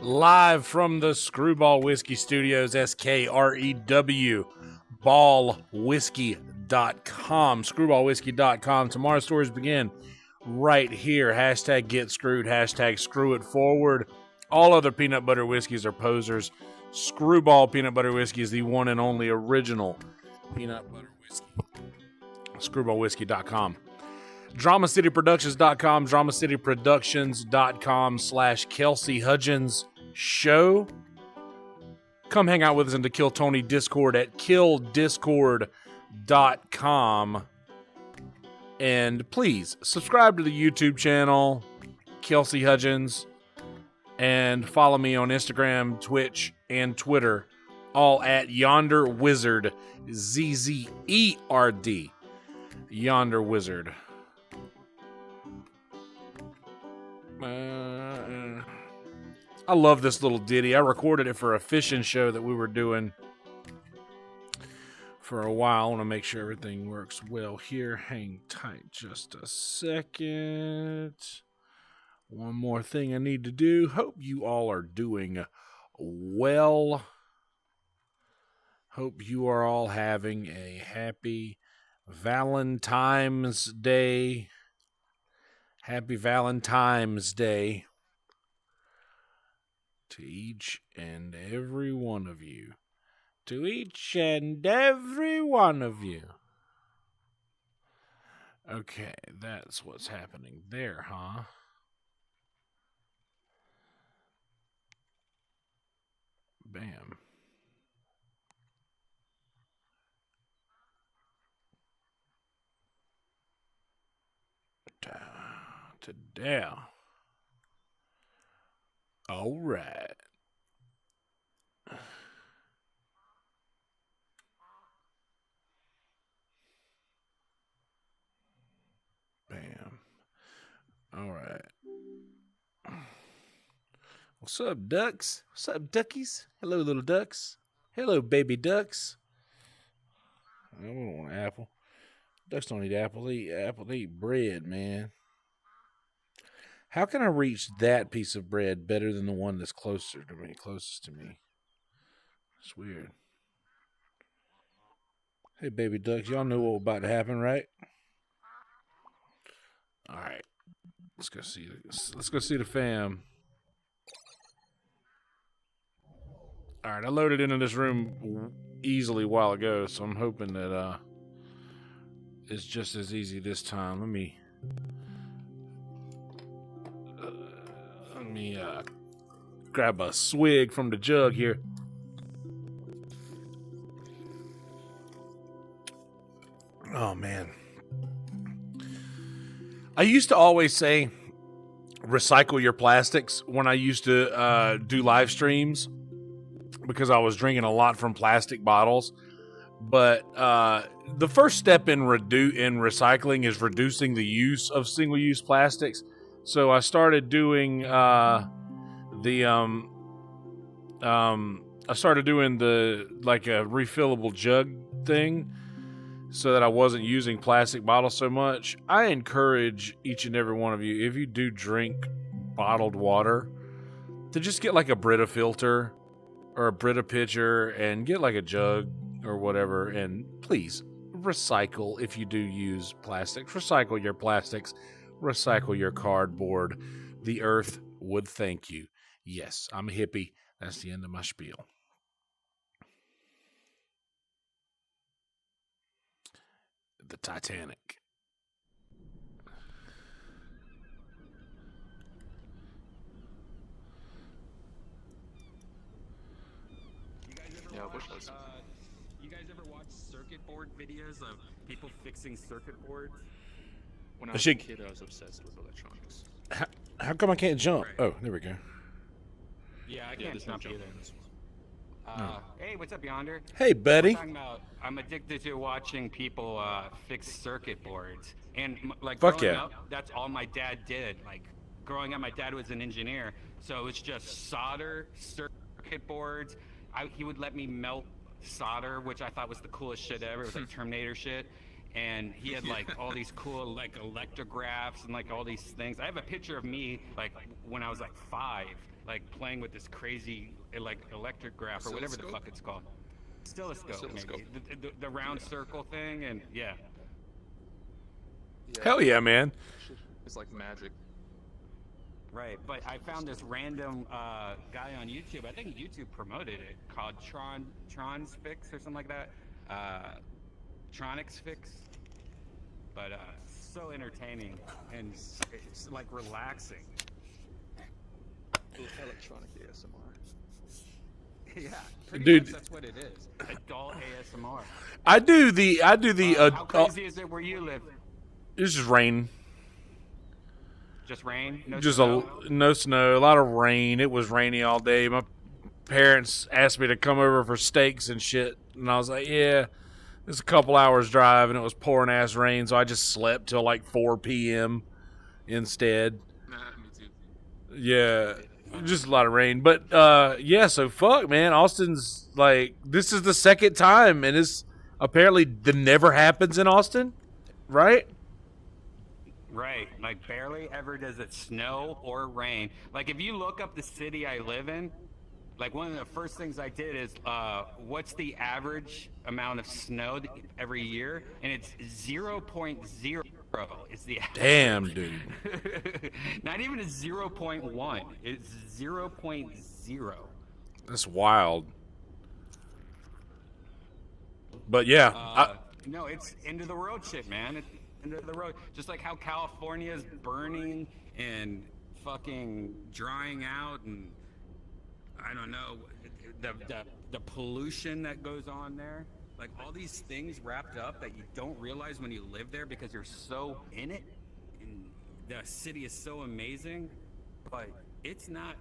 Live from the Screwball Whiskey Studios, SKREW, ballwhiskey.com, screwballwhiskey.com. Tomorrow's stories begin right here. Hashtag get screwed, hashtag screw it forward. All other peanut butter whiskeys are posers. Screwball peanut butter whiskey is the one and only original peanut butter whiskey. Screwballwhiskey.com. DramaCityProductions.com, DramaCityProductions.com/Kelsey Hudgens Show. Come hang out with us in the Kill Tony Discord at killdiscord.com. And please subscribe to the YouTube channel, Kelsey Hudgens, and follow me on Instagram, Twitch, and Twitter, all at Yonder Wizard, ZZERD, Yonder Wizard. I love this little ditty. I recorded it for a fishing show that we were doing for a while. I want to make sure everything works well here. Hang tight just a second. One more thing I need to do. Hope you all are doing well. Hope you are all having a happy Valentine's Day. Happy Valentine's Day to each and every one of you. To each and every one of you. Okay, that's what's happening there, huh? Bam. To down. All right. Bam. All right. What's up, ducks? What's up, duckies? Hello, little ducks. Hello, baby ducks. I don't want an apple. Ducks don't eat apple. They eat bread, man. How can I reach that piece of bread better than the one that's closest to me? It's weird. Hey, baby ducks, y'all know what's about to happen, right? All right, let's go see the fam. All right, I loaded into this room easily a while ago, so I'm hoping that it's just as easy this time. Let me grab a swig from the jug here. Oh, man. I used to always say recycle your plastics when I used to do live streams because I was drinking a lot from plastic bottles. But the first step in recycling is reducing the use of single-use plastics. So I started doing the like a refillable jug thing so that I wasn't using plastic bottles so much. I encourage each and every one of you, if you do drink bottled water, to just get like a Brita filter or a Brita pitcher and get like a jug or whatever, and please recycle if you do use plastics. Recycle your plastics. Recycle your cardboard. The earth would thank you. Yes, I'm a hippie. That's the end of my spiel. The Titanic. You guys ever watch circuit board videos of people fixing circuit boards? When I was a kid, I was obsessed with electronics. How come I can't jump? Right. Oh, there we go. Yeah, I can't jump either. Hey, what's up, Yonder? Hey, buddy. I'm addicted to watching people fix circuit boards, and like Fuck growing yeah. up, that's all my dad did. Like growing up, my dad was an engineer, so it's just solder circuit boards. He would let me melt solder, which I thought was the coolest shit ever. It was like Terminator shit. And he had like all these cool like electrographs and like all these things. I have a picture of me like when I was like 5, like playing with this crazy like electric graph or whatever the fuck it's called. Oscilloscope, maybe the round circle thing, and yeah. Hell yeah, man. It's like magic. Right, but I found this random guy on YouTube. I think YouTube promoted it, called Tron's Fix or something like that. Tronics Fix. But so entertaining and it's like relaxing. Electronic ASMR. Yeah, pretty Dude, much that's what it is. Adult ASMR. I do the how crazy is it where you live? It's just rain. Just rain? No Just snow? no snow, a lot of rain. It was rainy all day. My parents asked me to come over for steaks and shit, and I was like, yeah. It's a couple hours drive, and it was pouring ass rain, so I just slept till like 4 p.m. instead. Nah, me too. Yeah, just a lot of rain. But yeah, so fuck, man. Austin's like, this is the second time, and it's apparently that never happens in Austin, right? Right, like barely ever does it snow or rain. Like if you look up the city I live in, like one of the first things I did is, what's the average amount of snow every year? And it's 0.0 is the average. Damn, dude. Not even a 0.1. It's 0.0. That's wild. But yeah, No, it's end of the road shit, man. It's end of the road. Just like how California's burning and fucking drying out, and I don't know, the pollution that goes on there. Like all these things wrapped up that you don't realize when you live there because you're so in it. And the city is so amazing, but it's not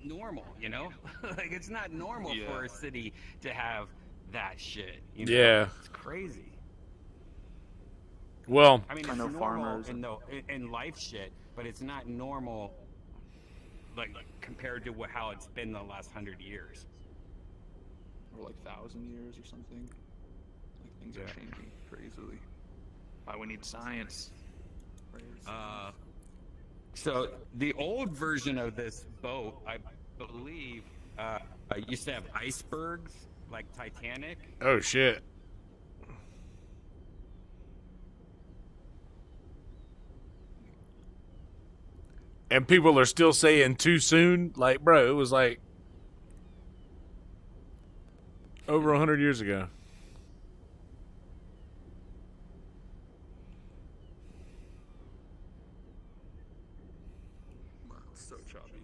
normal, you know? Like it's not normal for a city to have that shit. You know? Yeah. It's crazy. well, I mean, I it's know normal farmers in life shit, but it's not normal like compared to how it's been the last 100 years. Or like 1,000 years or something. Like things are changing crazily. Why we need science. So the old version of this boat, I believe, used to have icebergs like Titanic. oh shit. And people are still saying too soon. Like, bro, it was like over 100 years ago. Wow, it's so choppy.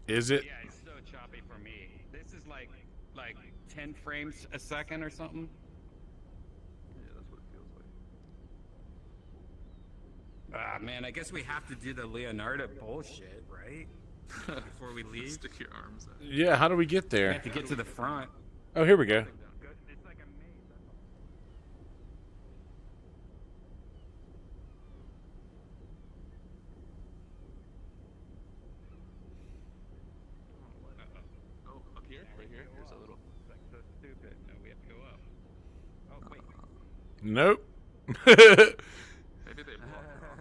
Is it? Yeah, it's so choppy for me. This is like 10 frames a second or something. Yeah, that's what it feels like. Ah, man, I guess we have to do the Leonardo bullshit, right? Before we leave. Stick your arms out. Yeah, how do we get We there? have to get to the front. Oh, here we go. It's like a maze. Oh, up here? Right here? Here's a little. It's like so stupid. No, we have to go up. Oh, wait. Nope. Maybe they blocked it off.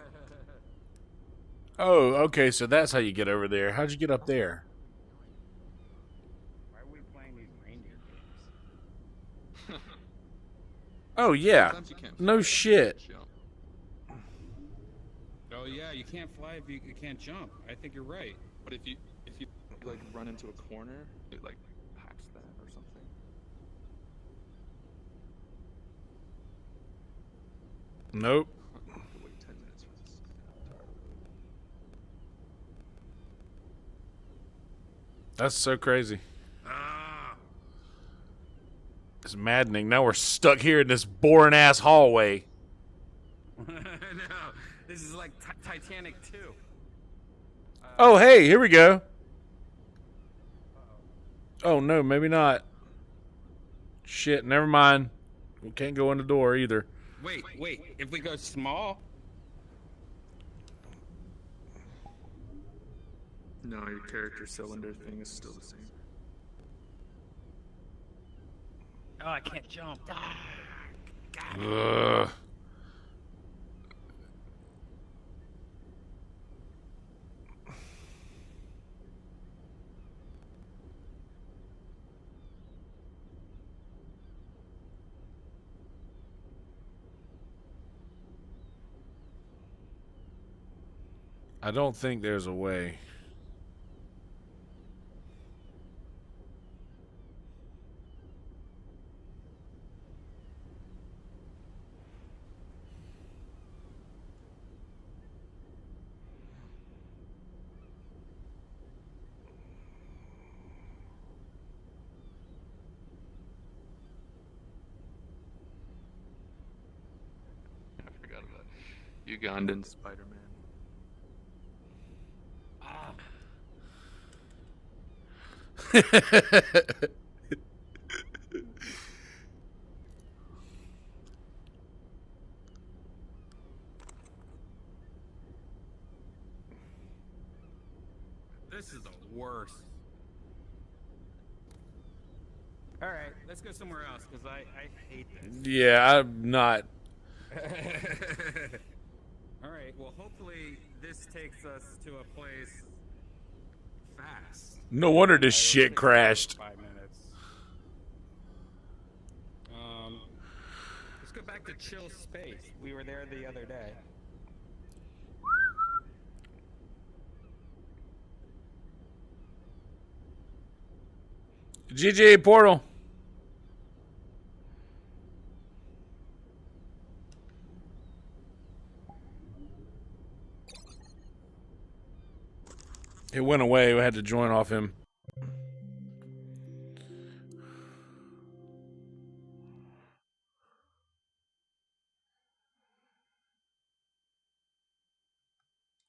Oh, okay, so that's how you get over there. How'd you get up there? Why are we playing these reindeer games? Oh, yeah. Sometimes you can't No fly, shit. you jump. Oh, yeah, you can't fly if you can't jump. I think you're right. But if you like run into a corner, it like hacks that or something. Nope. I have to wait 10 minutes for this. That's so crazy. Ah! It's maddening. Now we're stuck here in this boring ass hallway. No, this is like Titanic 2. Oh, hey, here we go. Oh, no, maybe not. Shit, never mind. We can't go in the door either. Wait. If we go small, No, your character cylinder thing is still the same. oh, I can't jump. Ah, God. Ugh. I don't think there's a way. I forgot about Ugandan Spider-Man. This is the worst. All right, let's go somewhere else because I hate this. Yeah, I'm not. All right, well, hopefully this takes us to a place fast. No wonder this It'll shit take crashed. 5 minutes. Let's go back to Chill Space. We were there the other day. GG Portal. It went away. We had to join off him.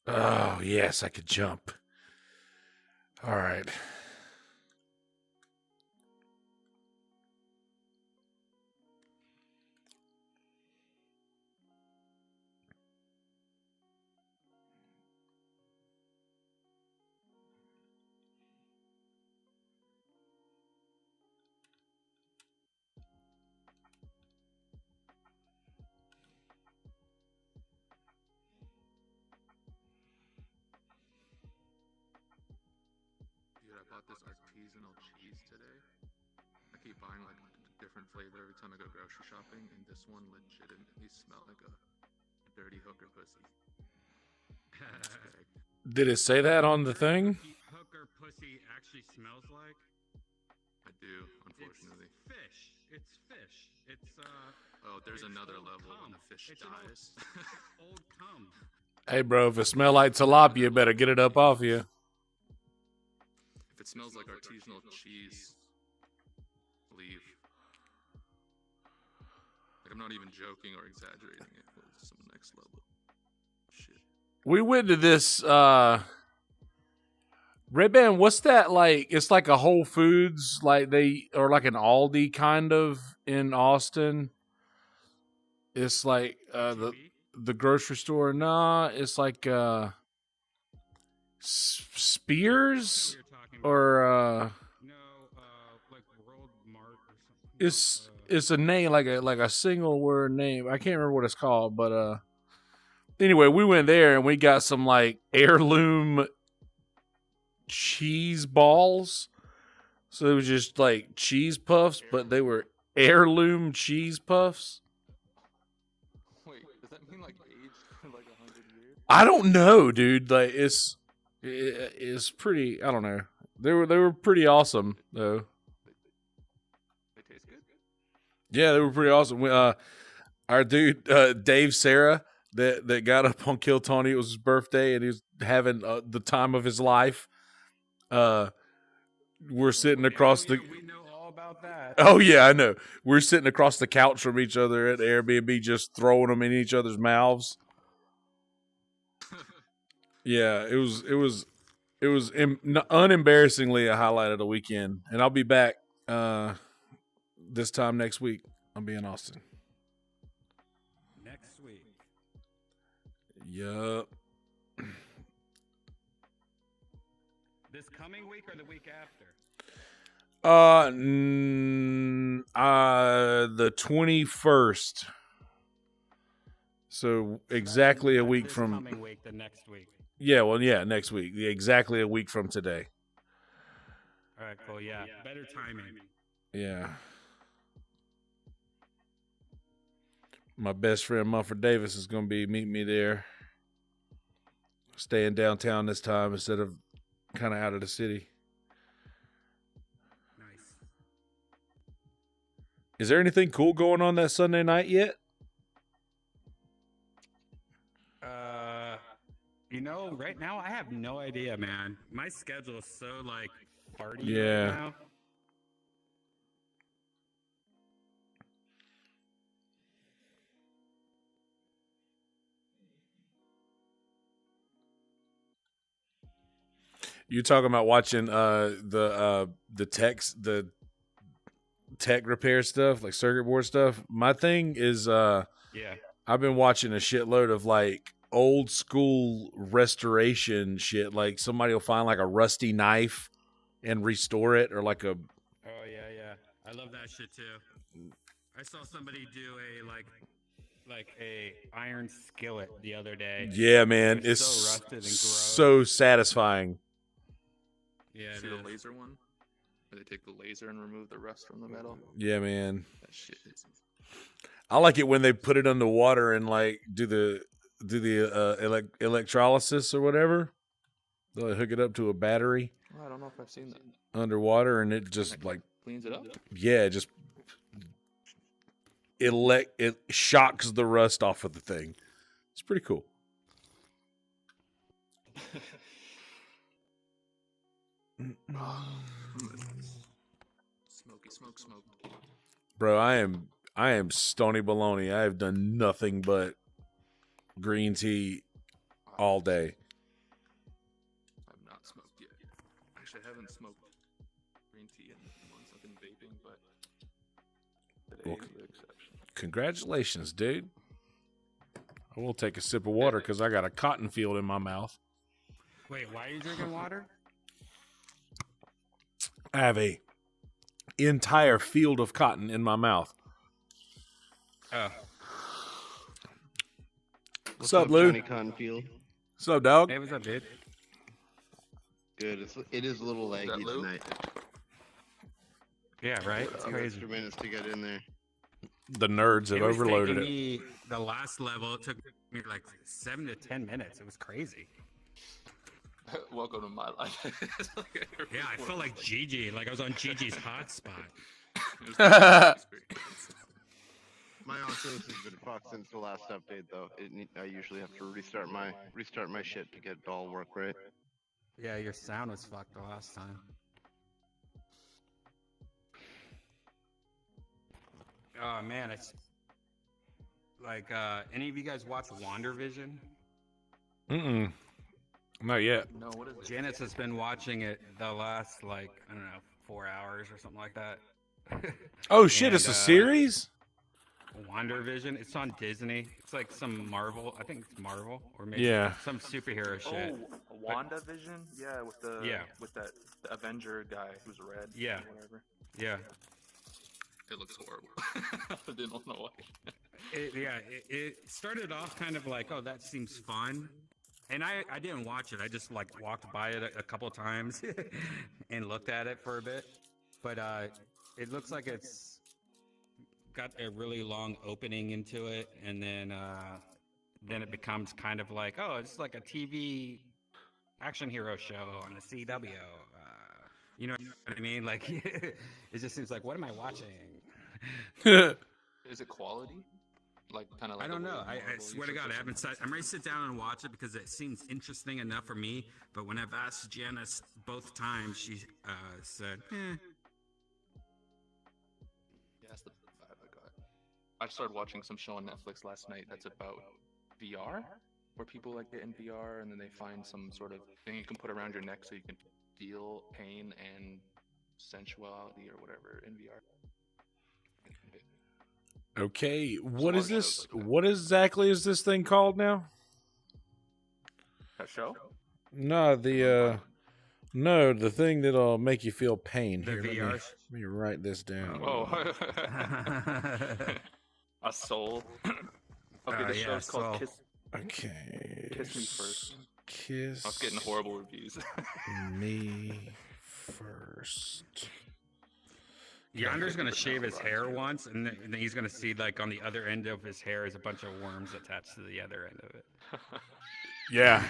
Oh, yes, I could jump. All right. Dude, I bought this artisanal cheese today. I keep buying like a different flavor every time I go grocery shopping, and this one legitimately smelled like a dirty hooker pussy. Did it say that on the thing? Hooker pussy actually smells like? I do, unfortunately. It's fish. It's fish. It's Oh, there's it's another old level when cum. the fish It's an dies. Old cum. Hey, bro, if it smell like tilapia, better get it up off you. If it smells like artisanal cheese, leave. Like, I'm not even joking or exaggerating. It was some next level shit. We went to this Red Band, what's that like? It's like a Whole Foods, like or like an Aldi kind of in Austin. It's like the grocery store. Nah, it's like Spears or No, like World Mart or something. it's a name like a single word name. I can't remember what it's called, but anyway, we went there and we got some like heirloom cheese balls. So it was just like cheese puffs, but they were heirloom cheese puffs. Wait, does that mean like aged for like 100 years? I don't know, dude. Like it's pretty. I don't know. They were pretty awesome though. They taste good. Yeah, they were pretty awesome. Our dude Dave Sarah that got up on Kill Tony. It was his birthday, and he was having the time of his life. We're sitting across the. We know all about that. Oh yeah, I know. We're sitting across the couch from each other at Airbnb, just throwing them in each other's mouths. Yeah, it was unembarrassingly a highlight of the weekend, and I'll be back this time next week. I'll be in Austin. Next week. Yup. This coming week or the week after? The 21st. So exactly a week this from coming week, the next week. Yeah, well, yeah, next week. Yeah, exactly a week from today. All right, cool. Yeah, better timing. Yeah. My best friend Mumford Davis is going to be meeting me there. Staying downtown this time instead of kind of out of the city. Nice. Is there anything cool going on that Sunday night yet? Right now I have no idea, man. My schedule is so like party Yeah. right now. You talking about watching the tech repair stuff, like circuit board stuff? My thing is Yeah. I've been watching a shitload of like old school restoration shit. Like somebody will find like a rusty knife and restore it, or like a Oh yeah. I love that shit too. I saw somebody do like a iron skillet the other day. yeah, man, It was it's so rusted and gross. so satisfying. Yeah, it See the is. laser one? Where they take the laser and remove the rust from the metal? Yeah, man. That shit is... I like it when they put it underwater and like do the electrolysis or whatever. They'll hook it up to a battery Oh, I don't know if I've seen that. underwater, and it just like Cleans it up? it just it shocks the rust off of the thing. It's pretty cool. Smoky smoke. Bro, I am stony baloney. I have done nothing but green tea all day. I've not smoked yet. Actually, I haven't smoked green tea in months. I've been vaping, but today's the exception. Congratulations, dude. I will take a sip of water because I got a cotton field in my mouth. Wait, why are you drinking water? I have a entire field of cotton in my mouth. Oh. What's up, Lou? Johnny Cottonfield? What's up, dog? Hey, what's up, dude? Good. It is a little that laggy Lou? tonight. Yeah, right? It's Some crazy. extra minutes to get in there. The nerds have It was overloaded taking it. me, the last level, it took me like 7 to 10 minutes. It was crazy. Welcome to my life. It's like a Yeah, I felt like Gigi. Like I was on Gigi's hotspot. It was a experience. My Oculus has been fucked since the last update, though. I usually have to restart my shit to get it all work right. Yeah, your sound was fucked the last time. Oh man, it's like any of you guys watch WandaVision? Mm-mm. Not yet. No, what is it? Janice has been watching it the last like I don't know 4 hours or something like that. Oh shit! And, It's a series. WandaVision. It's on Disney. It's like some Marvel. I think it's Marvel or maybe Yeah. some superhero shit. Oh, WandaVision? Yeah, with the the Avenger guy who's red. Yeah. Or whatever. Yeah. It looks horrible. I didn't know why. It started off kind of like, oh, that seems fun. And I didn't watch it. I just like walked by it a couple times and looked at it for a bit. But it looks like it's got a really long opening into it, and then it becomes kind of like, oh, it's like a TV action hero show on a CW. You know what I mean? Like, it just seems like, what am I watching? Is it quality? Like kind of like I don't the way know. I Marvel swear to uses God, it? I haven't. I'm ready to sit down and watch it because it seems interesting enough for me. But when I've asked Janice both times, she said, Yeah, that's the vibe I got. I started watching some show on Netflix last night that's about VR, where people like get in VR and then they find some sort of thing you can put around your neck so you can feel pain and sensuality or whatever in VR. Okay, what lot is of this? shows like that. What exactly is this thing called now? That show? No, the thing that'll make you feel pain. The Here, VR. let me write this down. Oh, a soul. Okay, the yeah, show's called Soul. Kiss. Okay. Kiss Me First. Kiss I was getting horrible reviews. me first. Yonder's gonna shave his hair once, and then he's gonna see like on the other end of his hair is a bunch of worms attached to the other end of it. Yeah.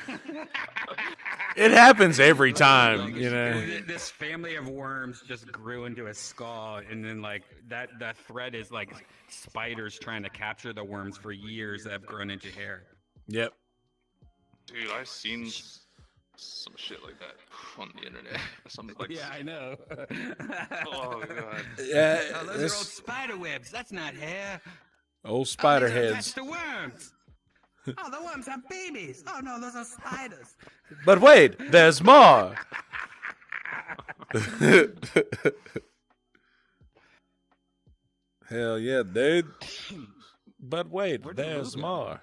It happens every time, you know. This family of worms just grew into a skull, and then like that thread is like spiders trying to capture the worms for years that have grown into hair. Yep. Dude, I've seen some shit like that on the internet. Some like, Yeah, I know. oh god. Yeah. Oh, those are old spider webs. That's not hair. Old spider That's heads. the worms. Oh, the worms have babies. Oh no, those are spiders. But wait, there's more. Hell yeah, dude. But wait, there's more.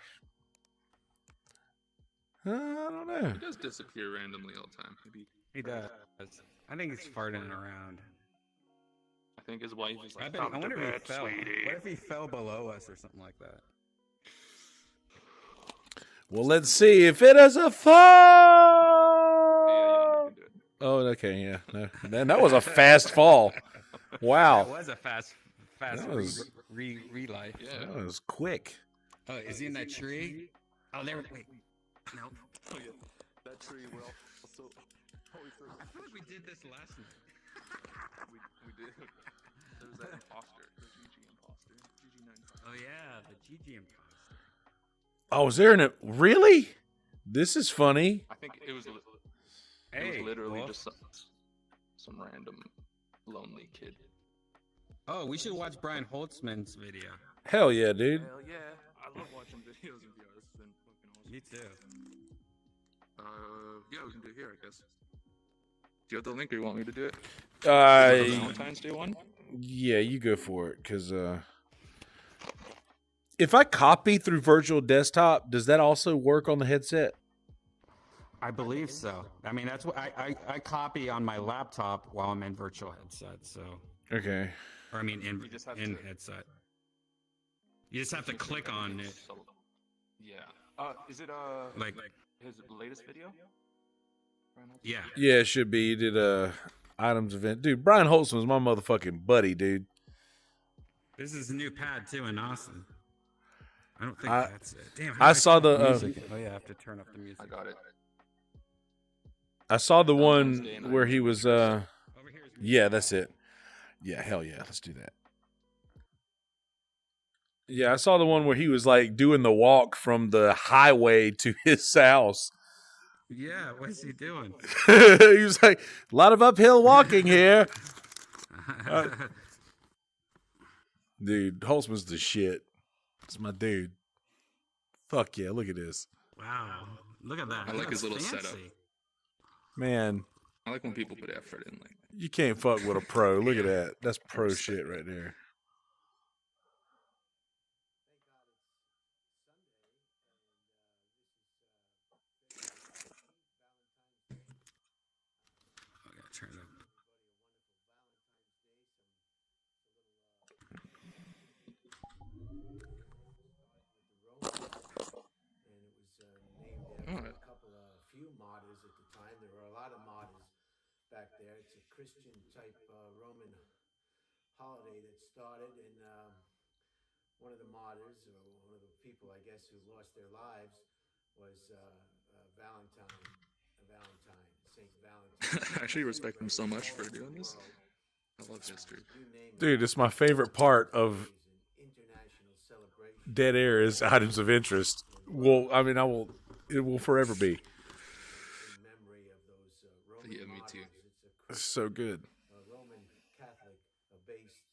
I don't know. He does disappear randomly all the time. Maybe He does. I think he's farting around. I think his wife is like, I wonder if he fell. What if he fell below us or something like that? Well, let's see if it is a fall. Yeah, Yonder can do it. Oh, okay, yeah. No, man, that was a fast fall. Wow. That was a fast That was- re-life. Yeah. That was quick. Oh, is he in that tree? Oh, there. Wait. No. Oh yeah. That tree will also. I feel like we did this last night. We did. There was that imposter, the GG imposter, GG9. Oh yeah, the GG imposter. Oh, was there an... Really? This is funny. I think it was. Hey, it was literally Wolf. just some random lonely kid. Oh, we should watch Brian Holtzman's video. Hell yeah, dude. Hell yeah! I love watching videos of VR. This has been fucking awesome. Me too. Yeah, we can do it here, I guess. Do you have the link, or you want me to do it? The Uh, Valentine's Day one. yeah, you go for it, because if I copy through virtual desktop, does that also work on the headset? I believe so. I mean, that's what I copy on my laptop while I'm in virtual headset. So, Okay. or I mean, in just have in to- headset. You just have to click on it, Yeah. Is it like his latest video? yeah. Yeah, it should be. He did items event. Dude, Brian Holtzman's my motherfucking buddy, dude. This is a new pad too in Austin. I don't think I- that's it. Damn. I saw the, music. Oh yeah, I have to turn up the music. I got it. I saw the Valentine's Day one and where I- he was Over here is yeah, that's it. Yeah, hell yeah, let's do that. Yeah, I saw the one where he was like doing the walk from the highway to his house. Yeah, what's he doing? He was like, a lot of uphill walking here. Dude, Holtzman's the shit. It's my dude. Fuck yeah, look at this. Wow, look at that. I like his That's little setup. fancy. Man, I like when people put effort in. Like, you can't fuck with a pro. Look at that. That's pro shit right there. I gotta turn it up. Alright. Few martyrs at the time. There were a lot of martyrs back there. It's a Christian type Roman holiday that started, and one of the martyrs, or one of the people, I guess, who lost their lives was Valentine, Saint Valentine. I actually respect him so much for doing this. I love history. Dude, it's my favorite part of International celebration. Dead Air is items of interest. Well, I mean, it will forever be. In memory of those Roman Yeah, me too. martyrs. It's It's so good. a Roman Catholic based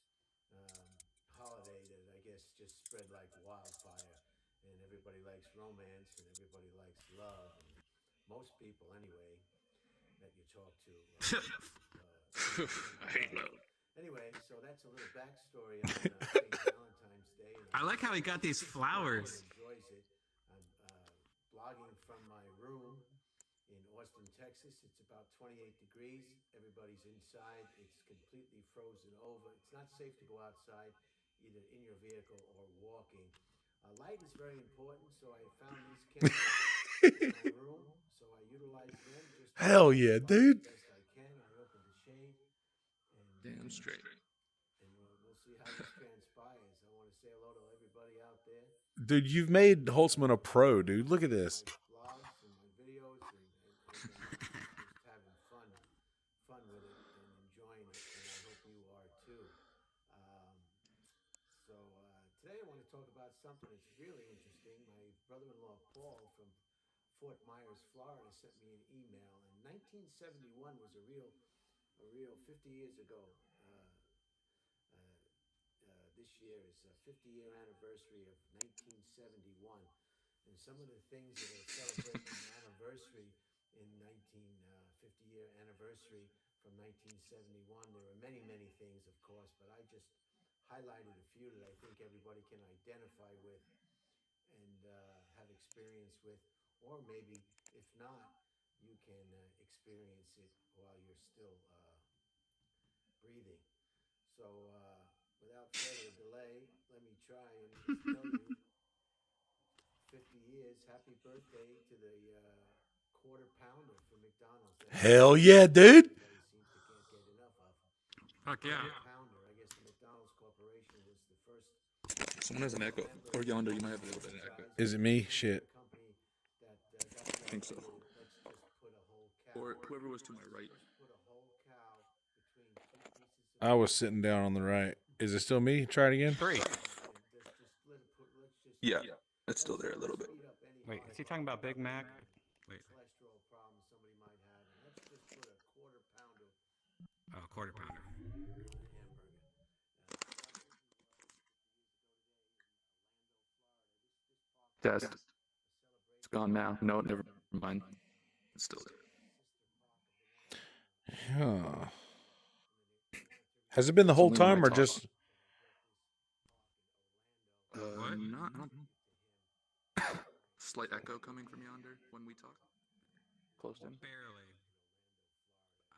holiday that I guess just spread like wildfire, and everybody likes romance and everybody likes love. And most people, anyway, that you talk to. I hate love. Anyway, so that's a little backstory on St. Valentine's Day. And I like how he got these flowers. enjoys it. I'm blogging from my room in Austin, Texas. It's about 28 degrees. Everybody's inside. It's completely frozen over. It's not safe to go outside, either in your vehicle or walking. Light is very important, so I found these candles in my room. So I utilize them. Just to Hell yeah, light dude. the best I can. I open the shade. Damn straight. And we'll see how this transpires. I want to say hello to everybody out there. Dude, you've made Holtzman a pro, dude. Look at this. Blogs and brother-in-law Paul from Fort Myers, Florida, sent me an email. And 1971 was a real 50 years ago. This year is a 50-year anniversary of 1971. And some of the things that are celebrating an anniversary in 50-year anniversary from 1971. There are many, many things, of course, but I just highlighted a few that I think everybody can identify with and have experience with, or maybe if not, you can experience it while you're still breathing. So, without further delay, let me try and just tell you 50 years. Happy birthday to the quarter pounder from McDonald's. Hell yeah, dude. Everybody seems to can't get enough of. Fuck yeah. Quarter pounder. I guess the McDonald's Corporation was the first. Someone has an echo. Or Yonder, you might have a little bit of echo. Is it me? Shit. Company that got the I think so. idea, let's just put a whole cow. Or whoever was to my right. Just put a whole cow between two pieces of I was sitting down on the right. Is it still me? Try it again. 3. Yeah, it's still there a little bit. Wait, is he talking about Big Mac? Wait. Cholesterol problems somebody might have, and let's just put a quarter pounder Oh, quarter pounder. hamburger. Test. It's gone now. No, never mind. It's still there. Huh. Has it been the whole Only when I time or talk. just? Not. Slight echo coming from Yonder when we talk. Close in. Barely.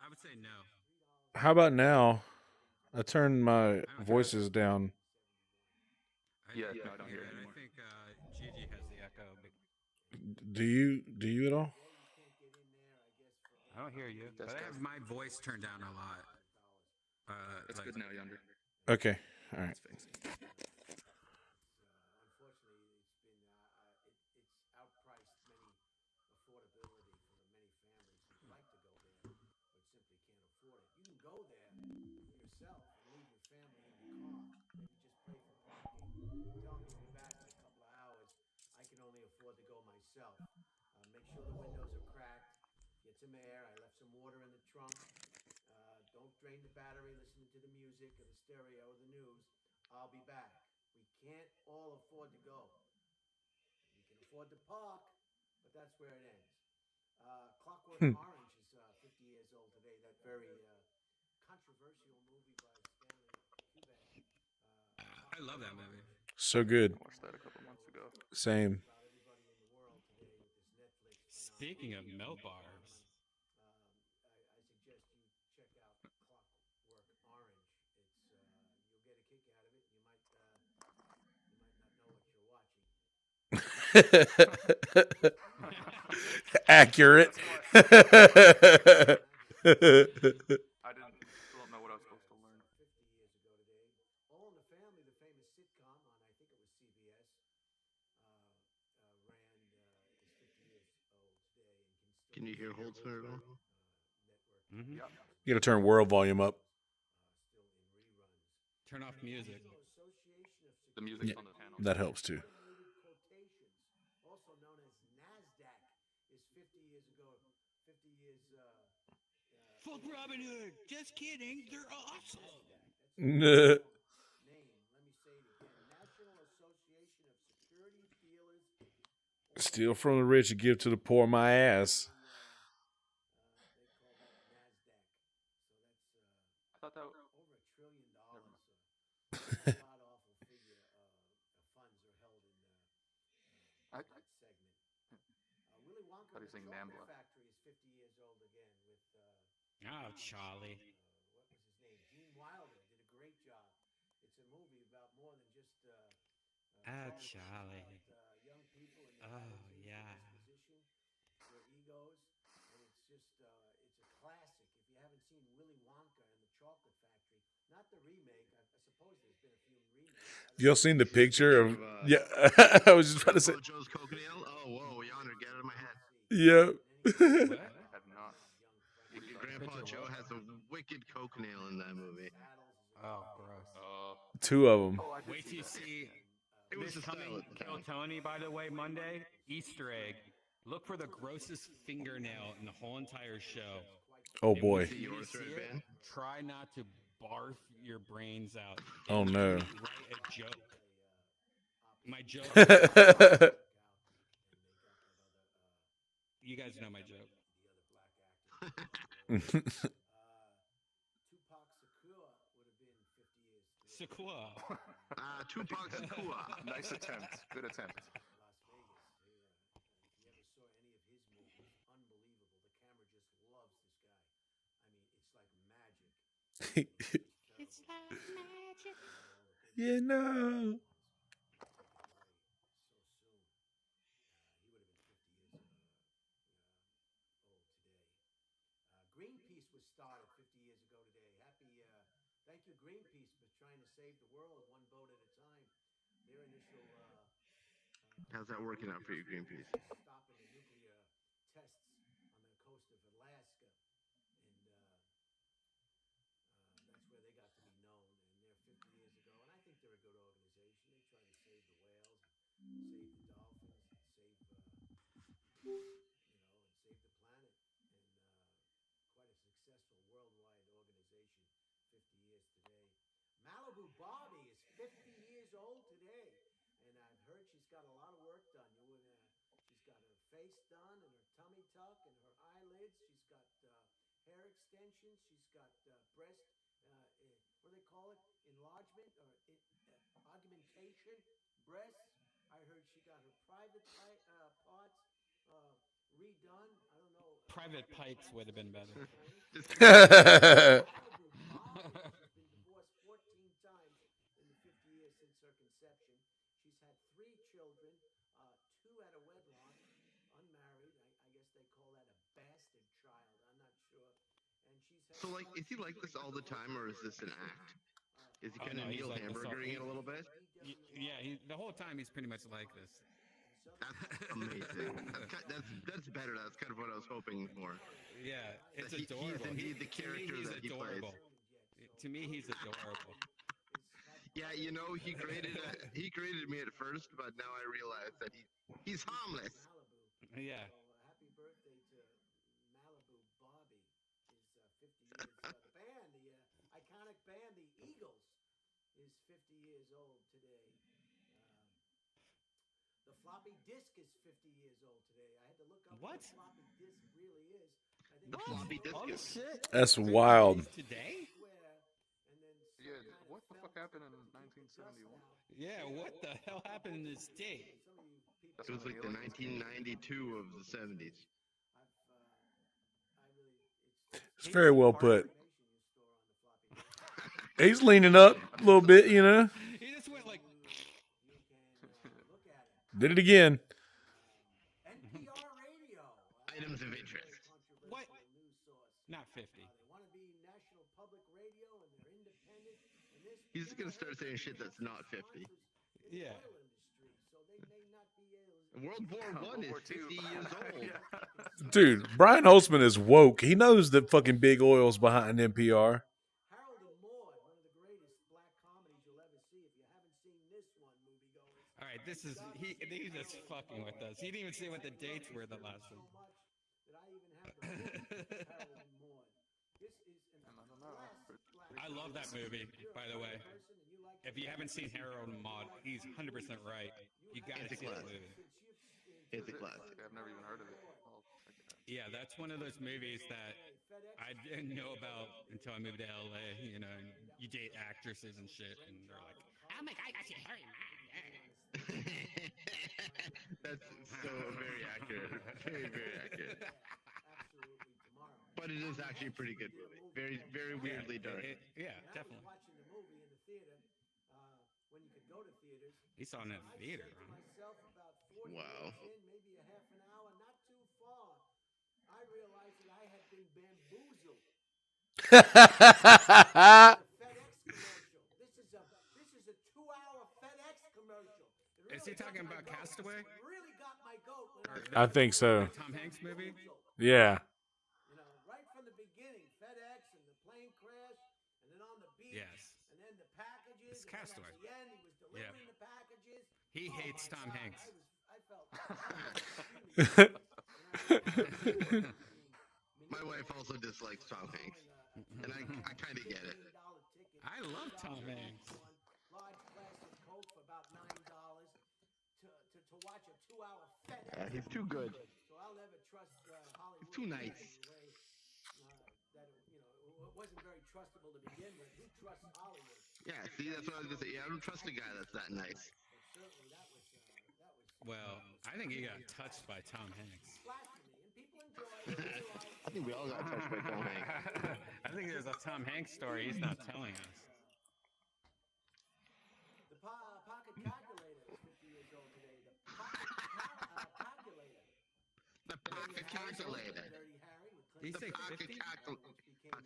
I would say no. How about now? I turned my voices down. Yeah, no, I don't hear it I anymore. think Gigi has the echo. But Do you at all? I don't hear you. But I have my voice turned down a lot. It's good now, Yonder. Okay. All right. It's fixed. Unfortunately, it's outpriced many affordability for many families who'd like to go there, but simply can't afford it. You can go there yourself and leave your family in the car. Maybe just pay for parking. Tell them you'll be back in a couple of hours. I can only afford to go myself. Make sure the windows are cracked. Get some air. I left some water in the trunk. Don't drain the battery listening to the music or the stereo or the news. I'll be back. We can't all afford to go. We can afford to park, but that's where it ends. Clockwork Orange is 50 years old today. That very controversial movie by Stanley Kubrick. I love that movie. So good. I watched that a couple months ago. Same. About everybody in the world today with this Netflix Speaking of milk bars. I suggest you check out Clockwork Orange. It's you'll get a kick out of it. You might not know what you're watching. Accurate. I don't know what I was supposed to learn. 50 years ago today, All in the Family, the famous sitcom on I think it was CBS, ran is 50 years old today and Can you hear Holtzman at all? network Mm-hmm. Yeah. You gotta turn world volume up. still in reruns. Turn off music. Association of The music's Yeah. on the panel. That helps too. Automated quotations, also known as NASDAQ, is 50 years ago. 50 years. Fuck Robin Hood. Just kidding. They're awesome. NASDAQ. That's a name. Let me say it again. National Association of Security Dealers. Steal from the rich and give to the poor. My ass. They call that NASDAQ. So that's I thought that. over $1 trillion. A god awful figure of funds are held in I that segment. Willy Wonka thought he and was saying the Chocolate Nambla. Factory is 50 years old again with Oh, Charlie. what was his name? Gene Wilder did a great job. It's a movie about more than just Oh, songs. It's Charlie. about, young people and their Oh, attitudes, yeah. their disposition, their egos, and it's just it's a classic. If you haven't seen Willy Wonka and the Chocolate Factory, not the remake. I suppose there's been a few remakes. Y'all seen the picture of? Of, Yeah, I was just about to say. Grandpa Joe's coconut. Oh, whoa, Yonder, get out of my head. Yeah. What? I have not. Grandpa Picture Joe what? has a wicked coconut in that movie. Oh, gross. Two of them. Oh, I did Wait till see you that. see It was this the style coming at the Kill time. Tony, by the way, Monday, Easter egg. Look for the grossest fingernail in the whole entire show. Oh And boy. when you Yours, see right, it, Ben? try not to barf your brains out. Oh, And no. write a joke. My joke. You guys know my joke. Tupac Shakur would have been 50 years today. Sequoia. Tupac Shakur. Nice attempt. Good attempt. Las Vegas. If you ever saw any of his movies, unbelievable. The camera just loves this guy. I mean, it's like magic. It's like magic. Yeah, no. So soon. He would have been 50 years old today. Greenpeace was started 50 years ago today. Thank you, Greenpeace, for trying to save the world one boat at a time. Their initial How's that working out for you, Greenpeace? stopping the nuclear tests on the coast of Alaska, and that's where they got to be known. And they're 50 years ago, and I think they're a good organization. They try to save the whales, and save the dolphins, and save and save the planet. And quite a successful worldwide organization. 50 years today. Malibu Barbie is 50 years old today, and I've heard she's got a lot of work done. She's got her face done, and her tummy tuck, and her eyelids. She's got hair extensions. She's got breast. What do they call it? Enlargement or augmentation breasts. I heard she got her private parts redone. I don't know. Private pipes would have been better. Malibu Barbie. She's been divorced 14 times in the 50 years since her conception. She's had 3 children, 2 at a wedlock, unmarried. I guess they call that a bastard child. I'm not sure. And she's had So, like, is he like this all the time, or is this an act? Is he kind of he's Neil like this Hamburgering it a little bit? Yeah, the whole time he's pretty much like this. That's amazing. That's better. That's kind of what I was hoping for. Yeah, it's He's adorable. indeed the character he's that he plays. adorable. To me, he's adorable. Yeah, you know, he created me at first, but now I realize that he's harmless. Yeah. So, happy birthday to Malibu Barbie. Is 50 years. The band, the iconic band, the Eagles, is 50 years old today. The floppy disk is 50 years old today. I had to look up what floppy disk really is. I think The floppy disk. Holy shit. That's wild. Today? Yeah, what the fuck happened in 1971? Yeah, what the hell happened in this date? It was like the 1992 of the 70s. It's very well put. He's leaning up a little bit, you know. He just went like. Did it again. NPR radio. Items of interest. What? Not 50. They want to be national public radio, and they're independent. And this He's just gonna start saying shit that's not 50. Yeah. So they may not be able. World War I is 50 years old. Dude, Brian Holtzman is woke. He knows that fucking big oil's behind NPR. Harold and Maude, one of the greatest black comedies you'll ever see. If you haven't seen this one, moviegoers. All right, he's just fucking with us. He didn't even say what the dates were the last one. That I even have the book, Harold and Maude. This is I love that movie, by the way. If you haven't seen Harold and Maude, he's 100% right. You gotta see that movie. It's a classic. I've never even heard of it. I'll check it out. Yeah, that's one of those movies that I didn't know about until I moved to LA. You know, and you date actresses and shit, and they're like, "Oh my god, I see Harry." That's so very accurate. Very, very accurate. But it is actually a pretty good movie. Very, very weirdly dark. Yeah, definitely. Watching the movie in the theater, when you could go to theaters. He saw it in a theater. Myself about 40 Wow. minutes in, maybe a half an hour, not too far. I realized that I had been bamboozled. FedEx commercial. This is a 2-hour FedEx commercial. Really Is he talking about Castaway? Really got my goat. I think so. Tom Hanks movie? Yeah. You know, right from the beginning, FedEx and the plane crash, and then on the beach. Yes. And then the packages. It's Castaway. At the end, he was delivering the packages. He hates Tom Hanks. I felt extremely My wife also dislikes Tom Hanks, and I kind of get it. I love Tom Hanks. Large plastic coat for about $9 to watch a 2-hour FedEx. He's too good. So I'll never trust Hollywood. He's too nice. That it wasn't very trustable to begin with. Who trusts Hollywood? Yeah, see, that's what I was gonna say. Yeah, I don't trust a guy that's that nice. But certainly that was. Well, I think he got touched by Tom Hanks. Blasphemy, and people enjoy it. I think we all got touched by Tom Hanks. I think there's a Tom Hanks story he's not telling us. The pocket calculator is 50 years old today. The pocket calculator. The pocket calculator. Dirty Harry with Did he Clint say Pocket 50?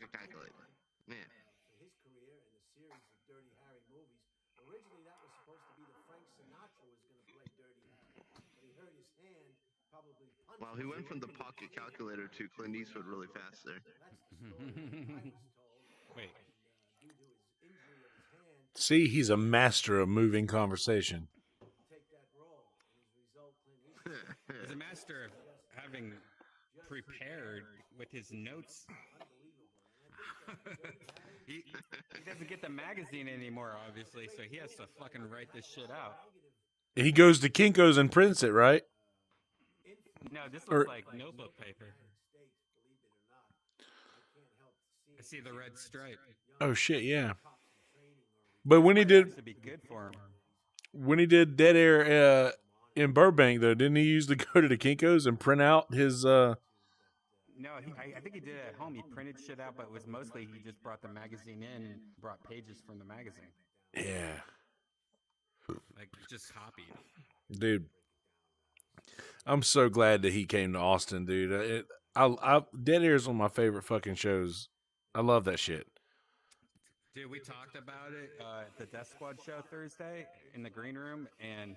calculator. Yeah. for his career in the series of Dirty Harry movies. Originally, that was supposed to be that Frank Sinatra was going to play Dirty Harry, but he hurt his hand, probably punched. Well, he went from the pocket calculator to Clint Eastwood really fast there. That's the story I was told. Wait. Due to his injury of his hand, See, he's a master of moving conversation. take that role, and as a result, Clint Eastwood. He's a master of having prepared with his notes. he doesn't get the magazine anymore, obviously, so he has to fucking write this shit out. He goes to Kinko's and prints it, right? No, this looks like notebook paper. I see the red stripe. Oh shit, yeah. But when he did, To be good for him. when he did Dead Air in Burbank, though, didn't he usually go to the Kinko's and print out his? No, I think he did it at home. He printed shit out, but it was mostly he just brought the magazine in and brought pages from the magazine. Yeah, Like, just copied. dude. I'm so glad that he came to Austin, dude. Dead Air is one of my favorite fucking shows. I love that shit. Dude, we talked about it at the Death Squad show Thursday in the green room, and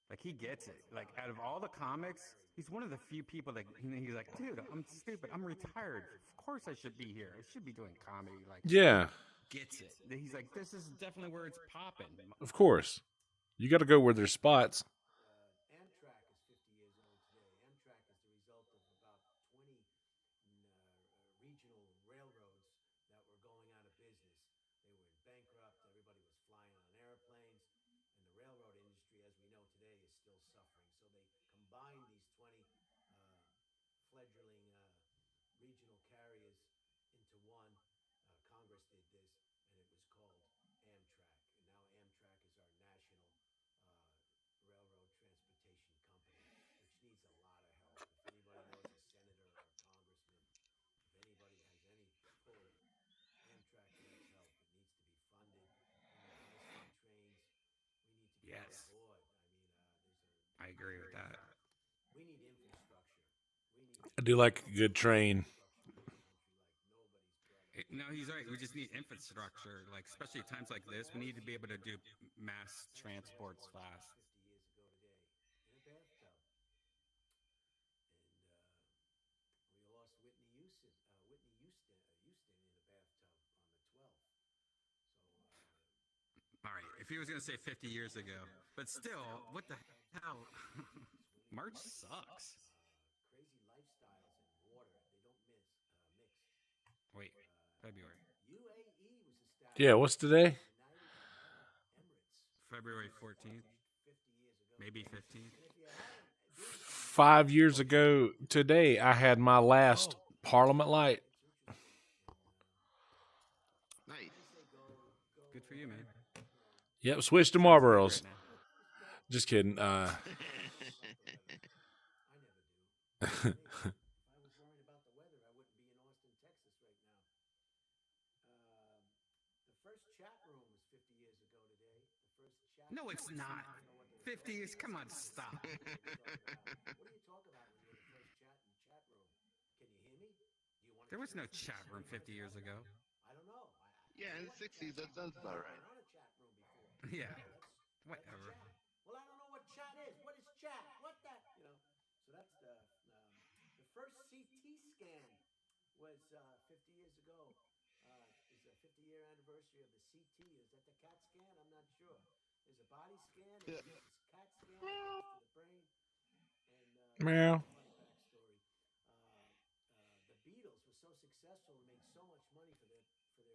like he gets it. Like out of all the comics, he's one of the few people that he's like, dude, I'm stupid. I'm retired. Of course I should be here. I should be doing comedy. Like, Yeah, gets it. He's like, this is definitely where it's popping. of course. You got to go where there's spots. Amtrak is 50 years old today. Amtrak is the result of about 20 regional railroads that were going out of business. They were bankrupt. Everybody was flying on airplanes. And the railroad industry, as we know today, is still suffering. So they combined these 20 fledgling regional carriers into one. Congress did this, and it was called Amtrak. And now Amtrak is our national railroad transportation company, which needs a lot of help. If anybody knows a senator or a congressman, if anybody has any pull, Amtrak needs help. It needs to be funded. And the high-speed trains, we need to get Yes. on board. I mean, I agree with that. we need infrastructure. We need I do like a good train. No, he's right. We just need infrastructure. Like, especially at times like this, we need to be able to do mass transports fast. 50 years ago today in a bathtub. And we lost Whitney Houston in a bathtub on the 12th. So All right, if he was going to say 50 years ago, but still, what the hell? March sucks. crazy lifestyles and water, they don't mix. Wait, February. UAE was established. Yeah, what's today? United Arab Emirates. February 14th, 50 years ago. maybe 15th. And if you haven't, 5 years ago today, I had my last Parliament light. Nice. Good for you, man. Yep, switch to Marlboros. Right now. Just kidding. I never do. If I was worried about the weather, I wouldn't be in Austin, Texas right now. The first chat room was 50 years ago today. The first chat. No, it's not. 50 years? Come on, stop. What do you talk about when you're the first chat room? Can you hear me? Do you want? There was no chat room 50 years ago. I don't know. Yeah, in the 60s, that sounds about right. On a chat room before. Yeah, That's whatever. chat. Well, I don't know what chat is. What is chat? What that? So that's the first CT scan was 50 years ago. Is a 50-year anniversary of the CT. Is that the CAT scan? I'm not sure. There's a body scan. And Yeah. there's CAT scan that goes to the brain. And Meow. funny backstory. The Beatles were so successful and made so much money for their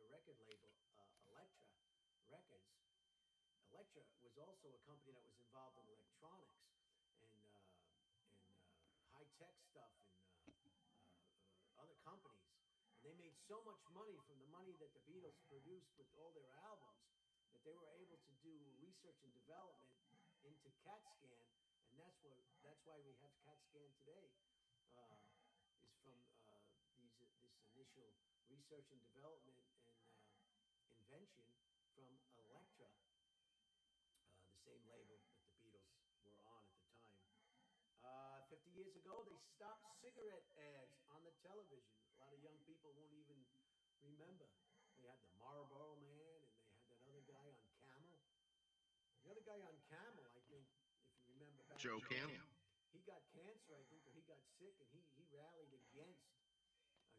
record label, Elektra Records. Elektra was also a company that was involved in electronics and high tech stuff and other companies. And they made so much money from the money that the Beatles produced with all their albums that they were able to do research and development into CAT scan, and that's why we have CAT scan today. Uh, is from this initial research and development and invention from Elektra, the same label that the Beatles were on at the time. 50 years ago, they stopped cigarette ads on the television. A lot of young people won't even remember. They had the Marlboro Man, and they had that other guy on Camel. The other guy on Camel, I think, if you remember back Joe in the day, Camel. he got cancer, I think, or he got sick, and he rallied against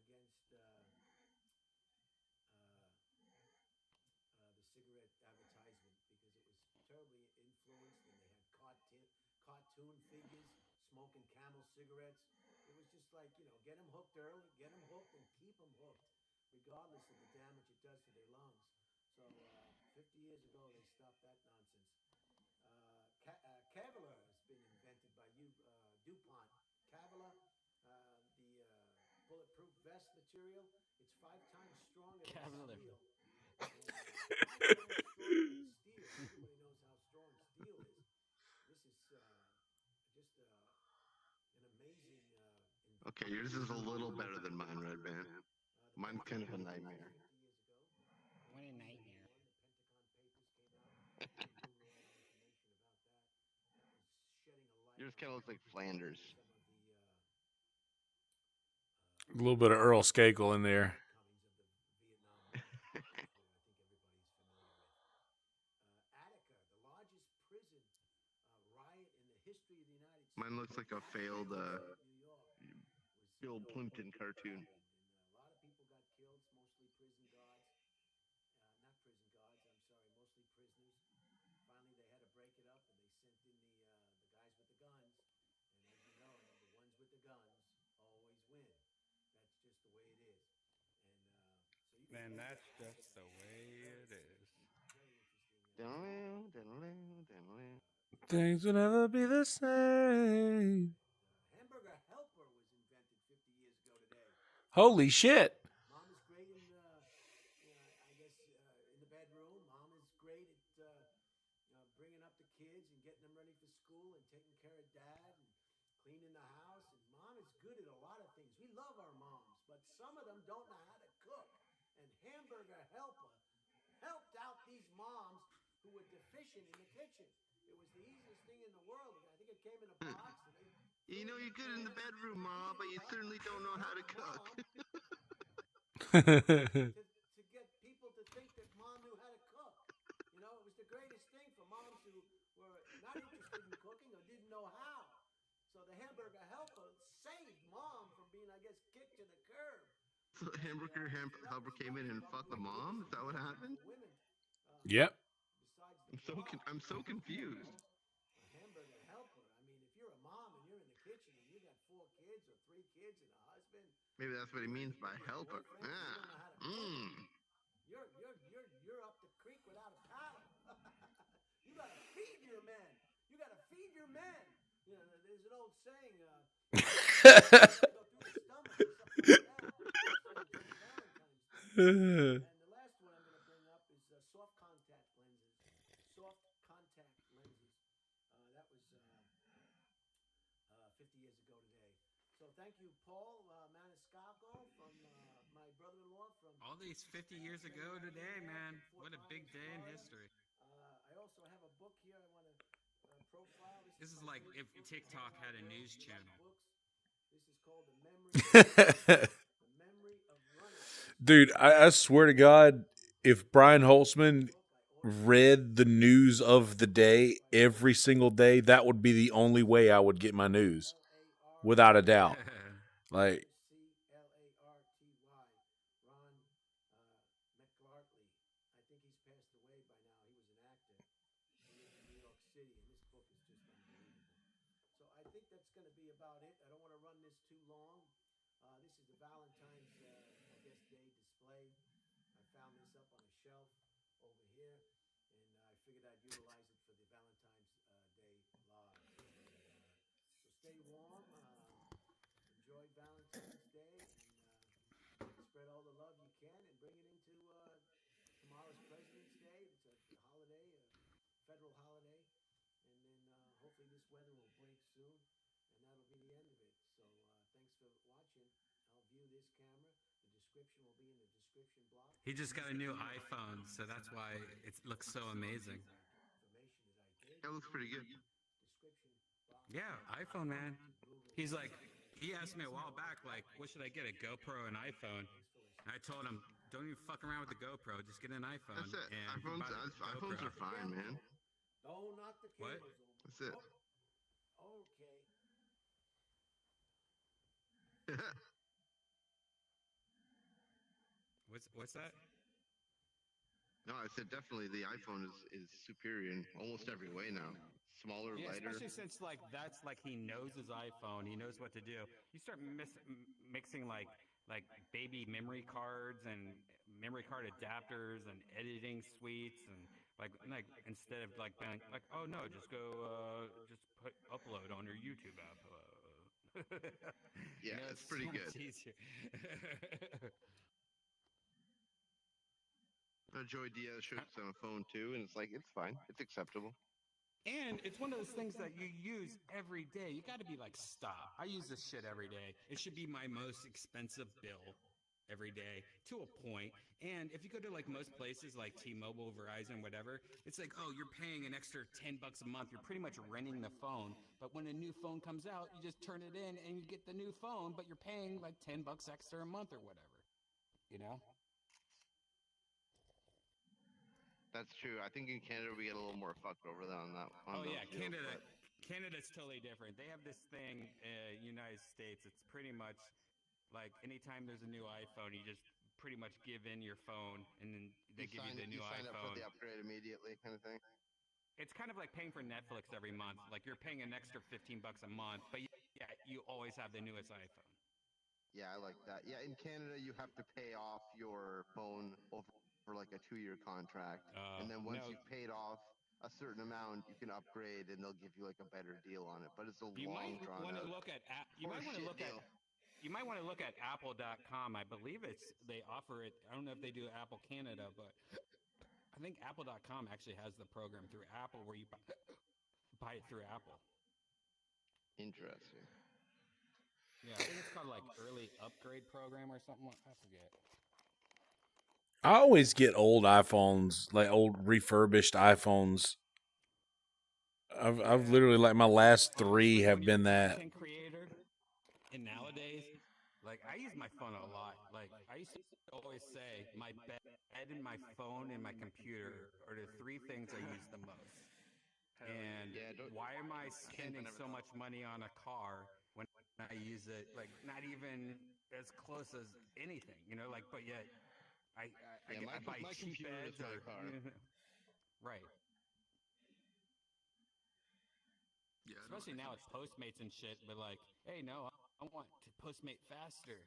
the cigarette advertisement because it was terribly influenced, and they had cartoon figures smoking Camel cigarettes. It was just like, get them hooked early, get them hooked, and keep them hooked, regardless of the damage it does to their lungs. So 50 years ago, they stopped that nonsense. Kevlar has been invented by DuPont. Kevlar, the bulletproof vest material, it's 5 times stronger than Kevlar. steel. And 5 times stronger than steel. Everybody knows how strong steel is. This is just an amazing Okay, yours is a little better than mine, Red Man. Mine's kind of a nightmare. 50 years ago. What a nightmare. The Pentagon Papers came out. You can Google all the information about that. That was shedding a light Yours on kind of looks like Flanders. some of the A little bit of Earl Skakel in there. comings of the Vietnam War, who I think everybody's familiar with. Attica, the largest prison riot in the history of the United States. Mine looks like a failed New York Bill Plimpton cartoon. And a lot of people got killed, mostly prison guards. Not prison guards, I'm sorry, mostly prisoners. Finally, they had to break it up, and they sent in the guys with the guns. And as you know, the ones with the guns always win. That's just the way it is. And so you can. And that's just the way it is. Very interesting. Things will never be the same. Hamburger helper was invented 50 years ago today. Holy shit. Mom is great in, I guess, in the bedroom. Mom is great at bringing up the kids and getting them ready for school and taking care of dad and cleaning the house. And mom is good at a lot of things. We love our moms, but some of them don't know how to cook. And Hamburger Helper helped out these moms who were deficient in the kitchen. It was the easiest thing in the world. I think it came in a box. And You know you're good in the bedroom, Ma, but you certainly don't know how to cook. to get people to think that mom knew how to cook. It was the greatest thing for moms who were not interested in cooking or didn't know how. So the Hamburger Helper saved mom from being, I guess, kicked to the curb. So Hamburger Helper came in and fucked the mom? Is that what happened? Women, Yep. I'm so confused. A Hamburger Helper. I mean, if you're a mom and you're in the kitchen and you got 4 kids or 3 kids and a husband, Maybe that's what he means by helper. You're up the creek without a paddle. You gotta feed your men. You gotta feed your men. There's an old saying. Go through the stomach or something like that. And the last one I'm gonna bring up is soft contact lenses. Soft contact lenses. That was 50 years ago today. So thank you, Paul Maniscalco, from my brother-in-law from. All these 50 years ago today, man. What a big day in history. I also have a book here I want to profile. This is like if TikTok had a news channel. This is called The Memory of Running. Dude, I swear to God, if Brian Holtzman read the news of the day every single day, that would be the only way I would get my news. Without a doubt. Like, Ron McClartley. I think he's passed away by now. He was an actor. He lived in New York City, and this book is just about it. I don't want to run this too long. This is the Valentine's, I guess, Day display. I found this up on a shelf over here, and I figured I'd utilize it for the Valentine's Day live. So stay warm, enjoy Valentine's Day, and spread all the love you can, and bring it into tomorrow's President's Day. It's a holiday, a federal holiday, and then hopefully this weather will break soon, and that'll be the end of it. So thanks for watching. I'll view this camera. The description will be in the description block. He just got a new iPhone, so that's why it looks so amazing. Information that I did. That looks pretty good. Description box. Yeah, iPhone, man. He's like, he asked me a while back, like, what should I get, a GoPro or an iPhone? And I told him, don't even fuck around with the GoPro, just get an iPhone. That's it. And he bought a iPhones GoPro. are fine, man. Don't knock the What? cables over. That's it. Oh, okay. What's that? No, I said definitely the iPhone is superior in almost every way now. Smaller, Yeah, lighter. especially since that's like he knows his iPhone, he knows what to do. You start mixing like baby memory cards and memory card adapters and editing suites and like instead of like being like, oh no, just go just put upload on your YouTube app. Yeah, it's pretty good. Easier. Joey Diaz shoots on a phone too, and it's like it's fine, it's acceptable. And it's one of those things that you use every day. You got to be like, stop. I use this shit every day. It should be my most expensive bill every day to a point. And if you go to like most places like T-Mobile, Verizon, whatever, it's like, oh, you're paying an extra $10 a month. You're pretty much renting the phone. But when a new phone comes out, you just turn it in and you get the new phone, but you're paying like $10 extra a month or whatever, you know? That's true. I think in Canada we get a little more fucked over that on that. Oh yeah, Canada's totally different. They have this thing, United States. It's pretty much like anytime there's a new iPhone, you just pretty much give in your phone, and then they give you the new sign up for iPhone. the upgrade immediately, kind of thing. It's kind of like paying for Netflix every month. Like you're paying an extra $15 a month, but yeah, you always have the newest iPhone. Yeah, I like that. Yeah, in Canada you have to pay off your phone over for like a 2-year contract, and then once you've paid off a certain amount, you can upgrade, and they'll give you like a better deal on it. But it's a You long might drawn want to out. look at you might want to look at you might want to look at Apple.com. I believe they offer it. I don't know if they do Apple Canada, but I think Apple.com actually has the program through Apple where you buy it through Apple. Interesting. Yeah, I think it's called like early upgrade program or something. I forget. I always get old iPhones, like old refurbished iPhones. I've literally, like, my last 3 have been that. Content creator, and nowadays, like I use my phone a lot. Like I used to always say, my bed and my phone and my computer are the 3 things I use the most. And why am I spending so much money on a car when I use it like not even as close as anything, you know? Like, but yet I buy my cheap computer beds is my or car. right. Yeah, Especially now it's Postmates and shit, but like, hey, no, I want to Postmate faster.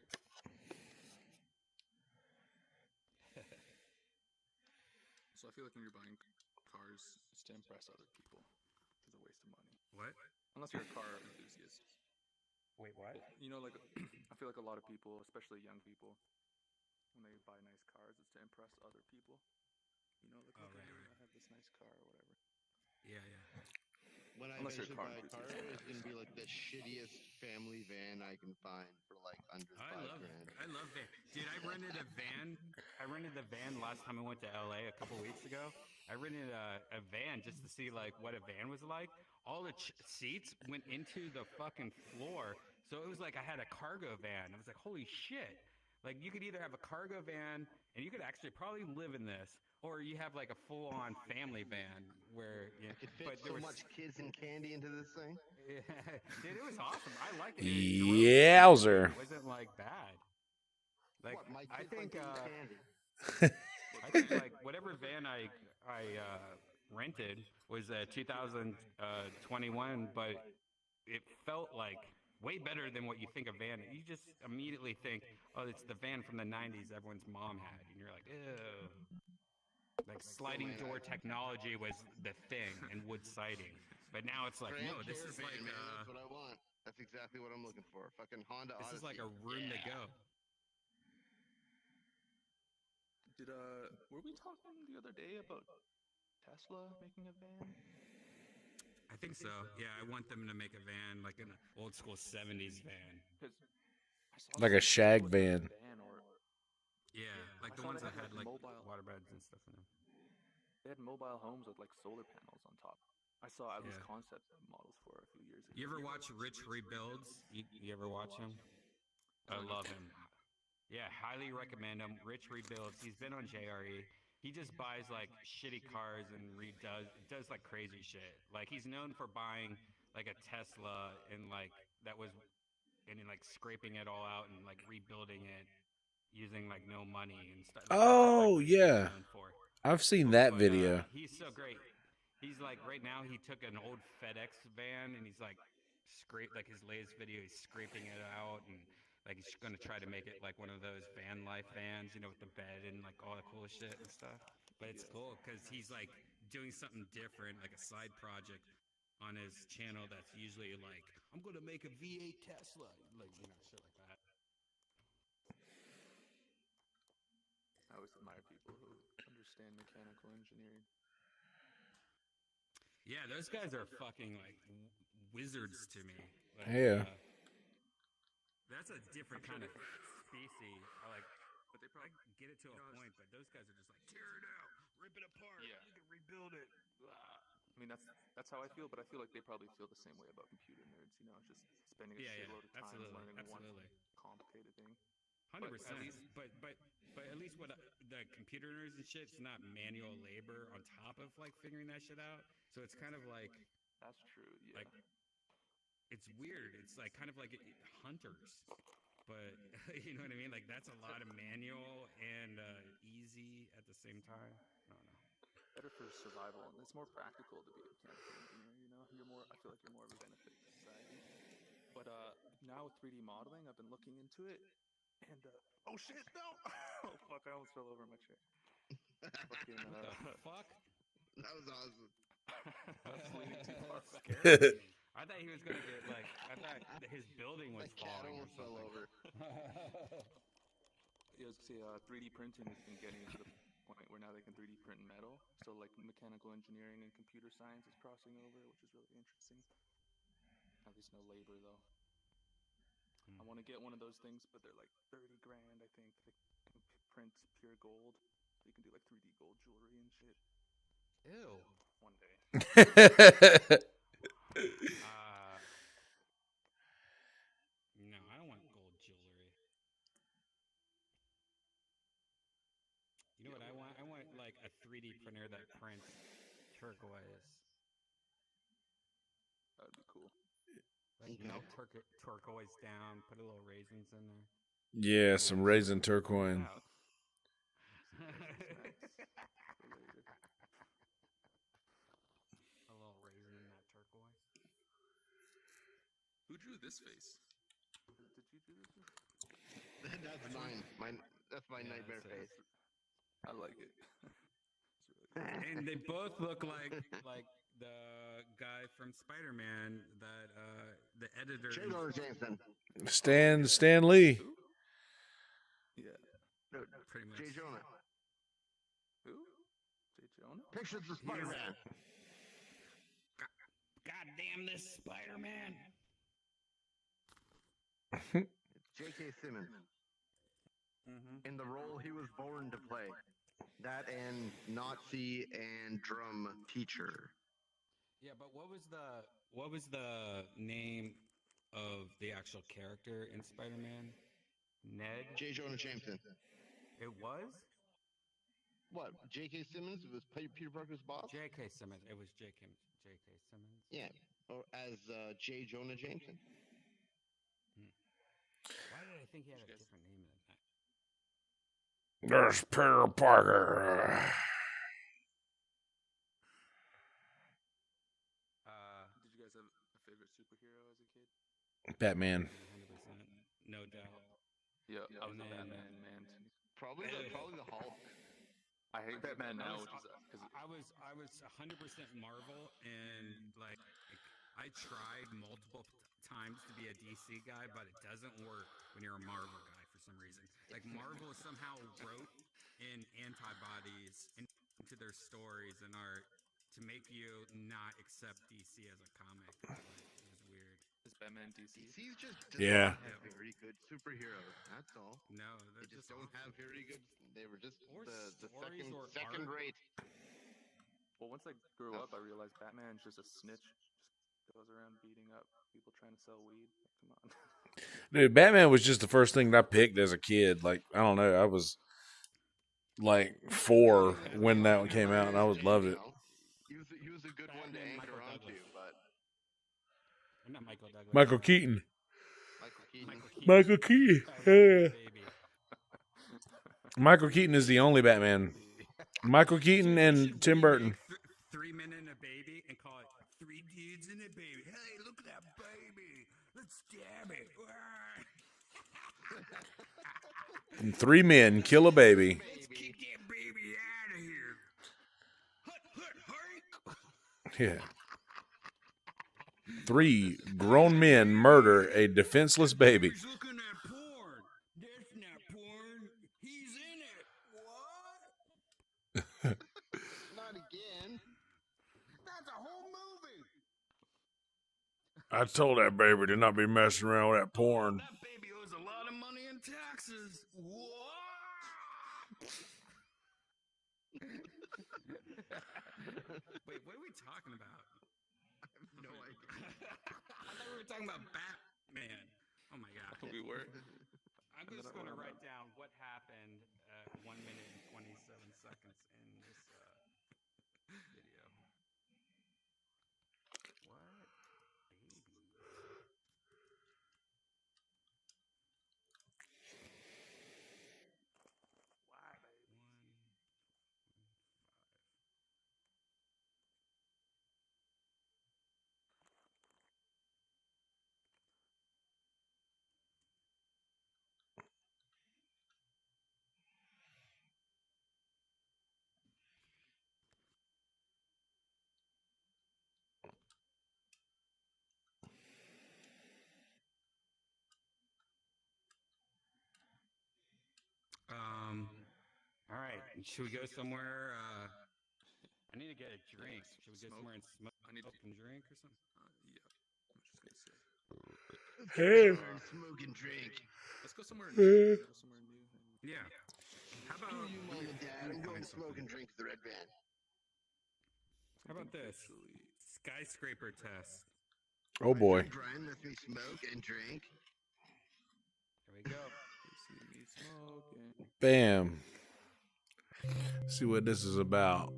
So I feel like when you're buying cars, it's to impress other people. It's a waste of money. What? Unless you're a car enthusiast. Wait, what? You know, like, I feel like a lot of people, especially young people, when they buy nice cars, it's to impress other people. You know, like, okay, I have this nice car or whatever. Yeah, yeah. When I Unless you're eventually a car buy a car, enthusiast. it's gonna be like the shittiest family van I can find for like under $5,000. I love van. Dude, I rented a van. I rented a van last time I went to LA a couple weeks ago. I rented a van just to see like what a van was like. All the seats went into the fucking floor. So it was like I had a cargo van. I was like, holy shit. Like you could either have a cargo van and you could actually probably live in this, or you have like a full-on family van where I could fit so much kids and candy into this thing. Yeah, dude, it was awesome. I liked it. Yowzer. It wasn't like bad. Like What, my I kids think, like to eat candy. I think like whatever van I rented was 2021, but it felt like way better than what you think a van. You just immediately think, oh, it's the van from the '90s everyone's mom had, and you're like, ew. Like sliding door technology was the thing and wood siding, but now it's like, no, this is like man, that's what I want. That's exactly what I'm looking for. Fucking Honda this Odyssey. is like a room to go. Did were we talking the other day about Tesla making a van? I think so. Yeah, I want them to make a van, like an old school '70s van. Like a shag van. Yeah, like the ones that had like water beds and stuff in them. They had mobile homes with like solar panels on top. I saw at least concept models for a few years ago. You ever watch Rich Rebuilds? You ever watch him? I love him. Yeah, highly recommend him. Rich Rebuilds. He's been on JRE. He just buys like shitty cars and does like crazy shit. Like he's known for buying like a Tesla and like like scraping it all out and like rebuilding it using like no money and stuff. Like, Oh, that's, like, yeah. I've seen that video. He's so great. He's like right now he took an old FedEx van and he's like like his latest video he's scraping it out and like he's gonna try to make it like one of those van life vans, you know, with the bed and like all the cool shit and stuff. But it's cool because he's like doing something different, like a side project on his channel that's usually like, I'm gonna make a V8 Tesla, like, you know, shit like that. I always admire people who understand mechanical engineering. Yeah, those guys are fucking like wizards to me. Like, Yeah. That's a different kind of species. But they probably get it to a point. But those guys are just like, tear it out, rip it apart, you can rebuild it. I mean, that's how I feel, but I feel like they probably feel the same way about computer nerds. You know, just spending a shitload of time learning one complicated thing. 100%. But at least what the computer nerds and shit's not manual labor on top of like figuring that shit out. So it's kind of like that's true. Yeah. Like it's weird. It's like kind of like hunters, but you know what I mean. Like that's a lot of manual and easy at the same time. I don't know. Better for survival, and it's more practical to be a mechanical engineer. You know, I feel like you're more of a benefit to society. But now with 3D modeling, I've been looking into it. And oh shit, no! Oh fuck, I almost fell over in my chair. Fucking, what the fuck? That was awesome. That's leaning too far back. I thought he was gonna get like, I thought his building was falling or something. Over. Yeah, I was gonna say 3D printing has been getting to the point where now they can 3D print metal. So like mechanical engineering and computer science is crossing over, which is really interesting. At least no labor though. I want to get one of those things, but they're like 30 grand, I think. They can print pure gold. So you can do like 3D gold jewelry and shit. Ew. One day. No, I don't want gold jewelry. You know what I want? I want like a 3D printer that prints turquoise. That would be cool. Like melt turquoise down, put a little raisins in there. Yeah, some raisin turquoise. A little raisin in that turquoise. Who drew this face? Did you do this? That's mine. That's my nightmare face. I like it. And they both look like the guy from Spider-Man that the editor. J. Jonah Jameson. Stan Lee. Who? Yeah. No, pretty much. J. Jonah. Who? J. Jonah? Pictures of Spider-Man. God damn this Spider-Man. J.K. Simmons. In the role he was born to play. That and Nazi and drum teacher. Yeah, but what was the name of the actual character in Spider-Man? Ned? J. Jonah Jameson. It was? What? J.K. Simmons was Peter Parker's boss? J.K. Simmons. It was J.K. Simmons? Yeah. Or as J. Jonah Jameson. Why did I think he had a different name than that? There's Peter Parker. Did you guys have a favorite superhero as a kid? Batman. 100%, no doubt. Yeah, I was And a then, Batman man too. Probably the Hulk. I hate Batman now, which is because I was 100% Marvel, and like I tried multiple times to be a DC guy, but it doesn't work when you're a Marvel guy for some reason. Like Marvel somehow wrote in antibodies into their stories and art to make you not accept DC as a comic. Like it was weird. is Batman DC. DC's just Yeah. have very good superheroes. That's all. No, They just don't have very good. They were just the second rate. Well, once I grew up, I realized Batman's just a snitch. Just goes around beating up people trying to sell weed. Come on. Dude, Batman was just the first thing that I picked as a kid. Like, I don't know, I was like 4 when that one came out, and I loved it. He was a good one to anchor onto, but not Michael Douglas. Michael Keaton. Michael Keaton. Yeah. Baby. Michael Keaton is the only Batman. Michael Keaton and Tim Burton. 3 men and a baby and call it 3 dudes and a baby. Hey, look at that baby. Let's stab it. And 3 men kill a baby. Let's kick that baby out of here. Hut, Yeah. 3 grown men murder a defenseless baby. He's looking at porn. That's not porn. He's in it. What? not again. That's a whole movie. I told that baby to not be messing around with that porn. That baby owes a lot of money in taxes. What? Wait, what are we talking about? I have no idea. I thought we were talking about Batman. Oh my god. We were. I'm just going to write down what happened 1 minute and 27 seconds in this video. What? Babies. Why, baby? 1:05. All right. Should we go somewhere? I need to get a drink. Should we go somewhere and smoke and drink or something? Yeah. I'm just gonna say. Smoke and drink. Let's go somewhere new. Yeah. How about You, mom and dad, I'm going to smoke and drink the red van. How about this? Skyscraper test. Oh boy. Brian lets me smoke and drink. Here we go. Bam. See what this is about.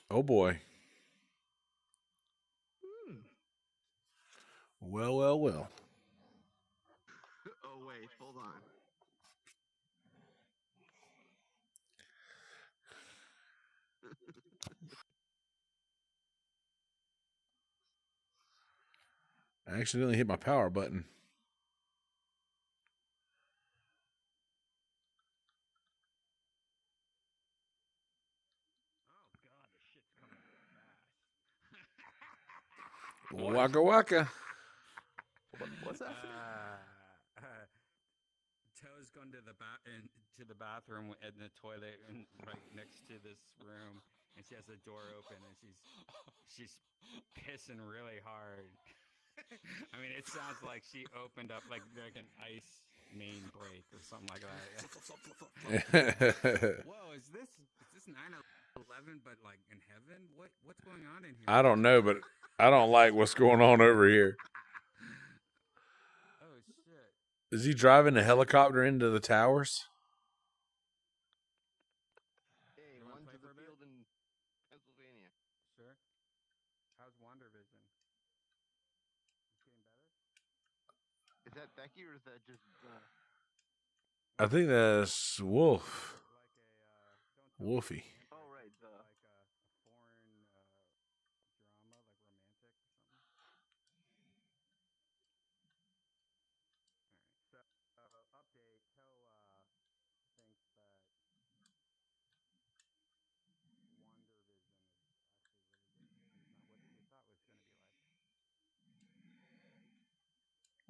Oh boy. Well, well, well. Oh wait, hold on. I accidentally hit my power button. Oh god, the shit's coming fast. Waka waka. What's that? Toe's gone to the bathroom in the toilet and right next to this room, and she has the door open, and she's pissing really hard. I mean, it sounds like she opened up like an ice main break or something like that. Whoa, is this 9/11 but like in heaven? What's going on in here? I don't know, but I don't like what's going on over here. Oh shit. Is he driving a helicopter into the towers? Hey, one to the field in Pennsylvania. Sure. How's WanderVision? It's getting better? Is that Becky or is that just I think that's Wolf. Wolfie. Oh, right.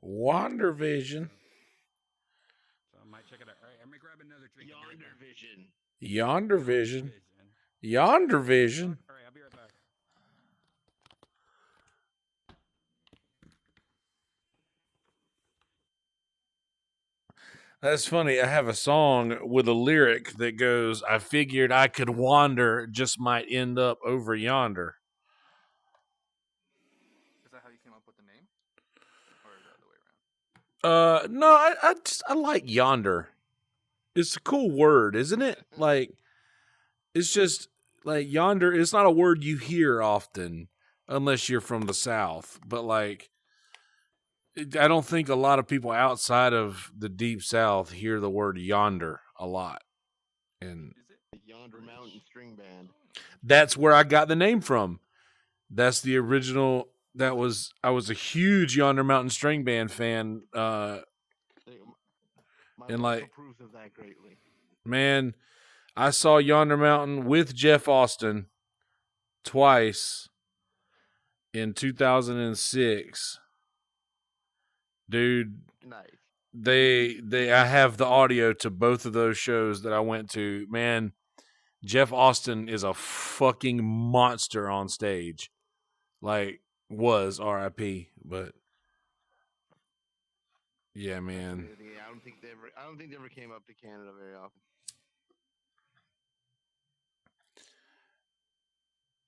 WanderVision. So I might check it out. All right, I'm gonna grab another drink. YonderVision. YonderVision. All right, I'll be right back. That's funny. I have a song with a lyric that goes, I figured I could wander, just might end up over yonder. Is that how you came up with the name? Or the other way around? No, I like yonder. It's a cool word, isn't it? Like, it's just like yonder. It's not a word you hear often unless you're from the South. But like, I don't think a lot of people outside of the deep South hear the word yonder a lot. And Is it? The Yonder Mountain String Band. that's where I got the name from. That's the original. I was a huge Yonder Mountain String Band fan. My And wife like, approves of that greatly. man, I saw Yonder Mountain with Jeff Austin twice in 2006. Dude, Nice. I have the audio to both of those shows that I went to. Man, Jeff Austin is a fucking monster on stage. Like, was RIP, but yeah, man. Yeah, I don't think they ever came up to Canada very often.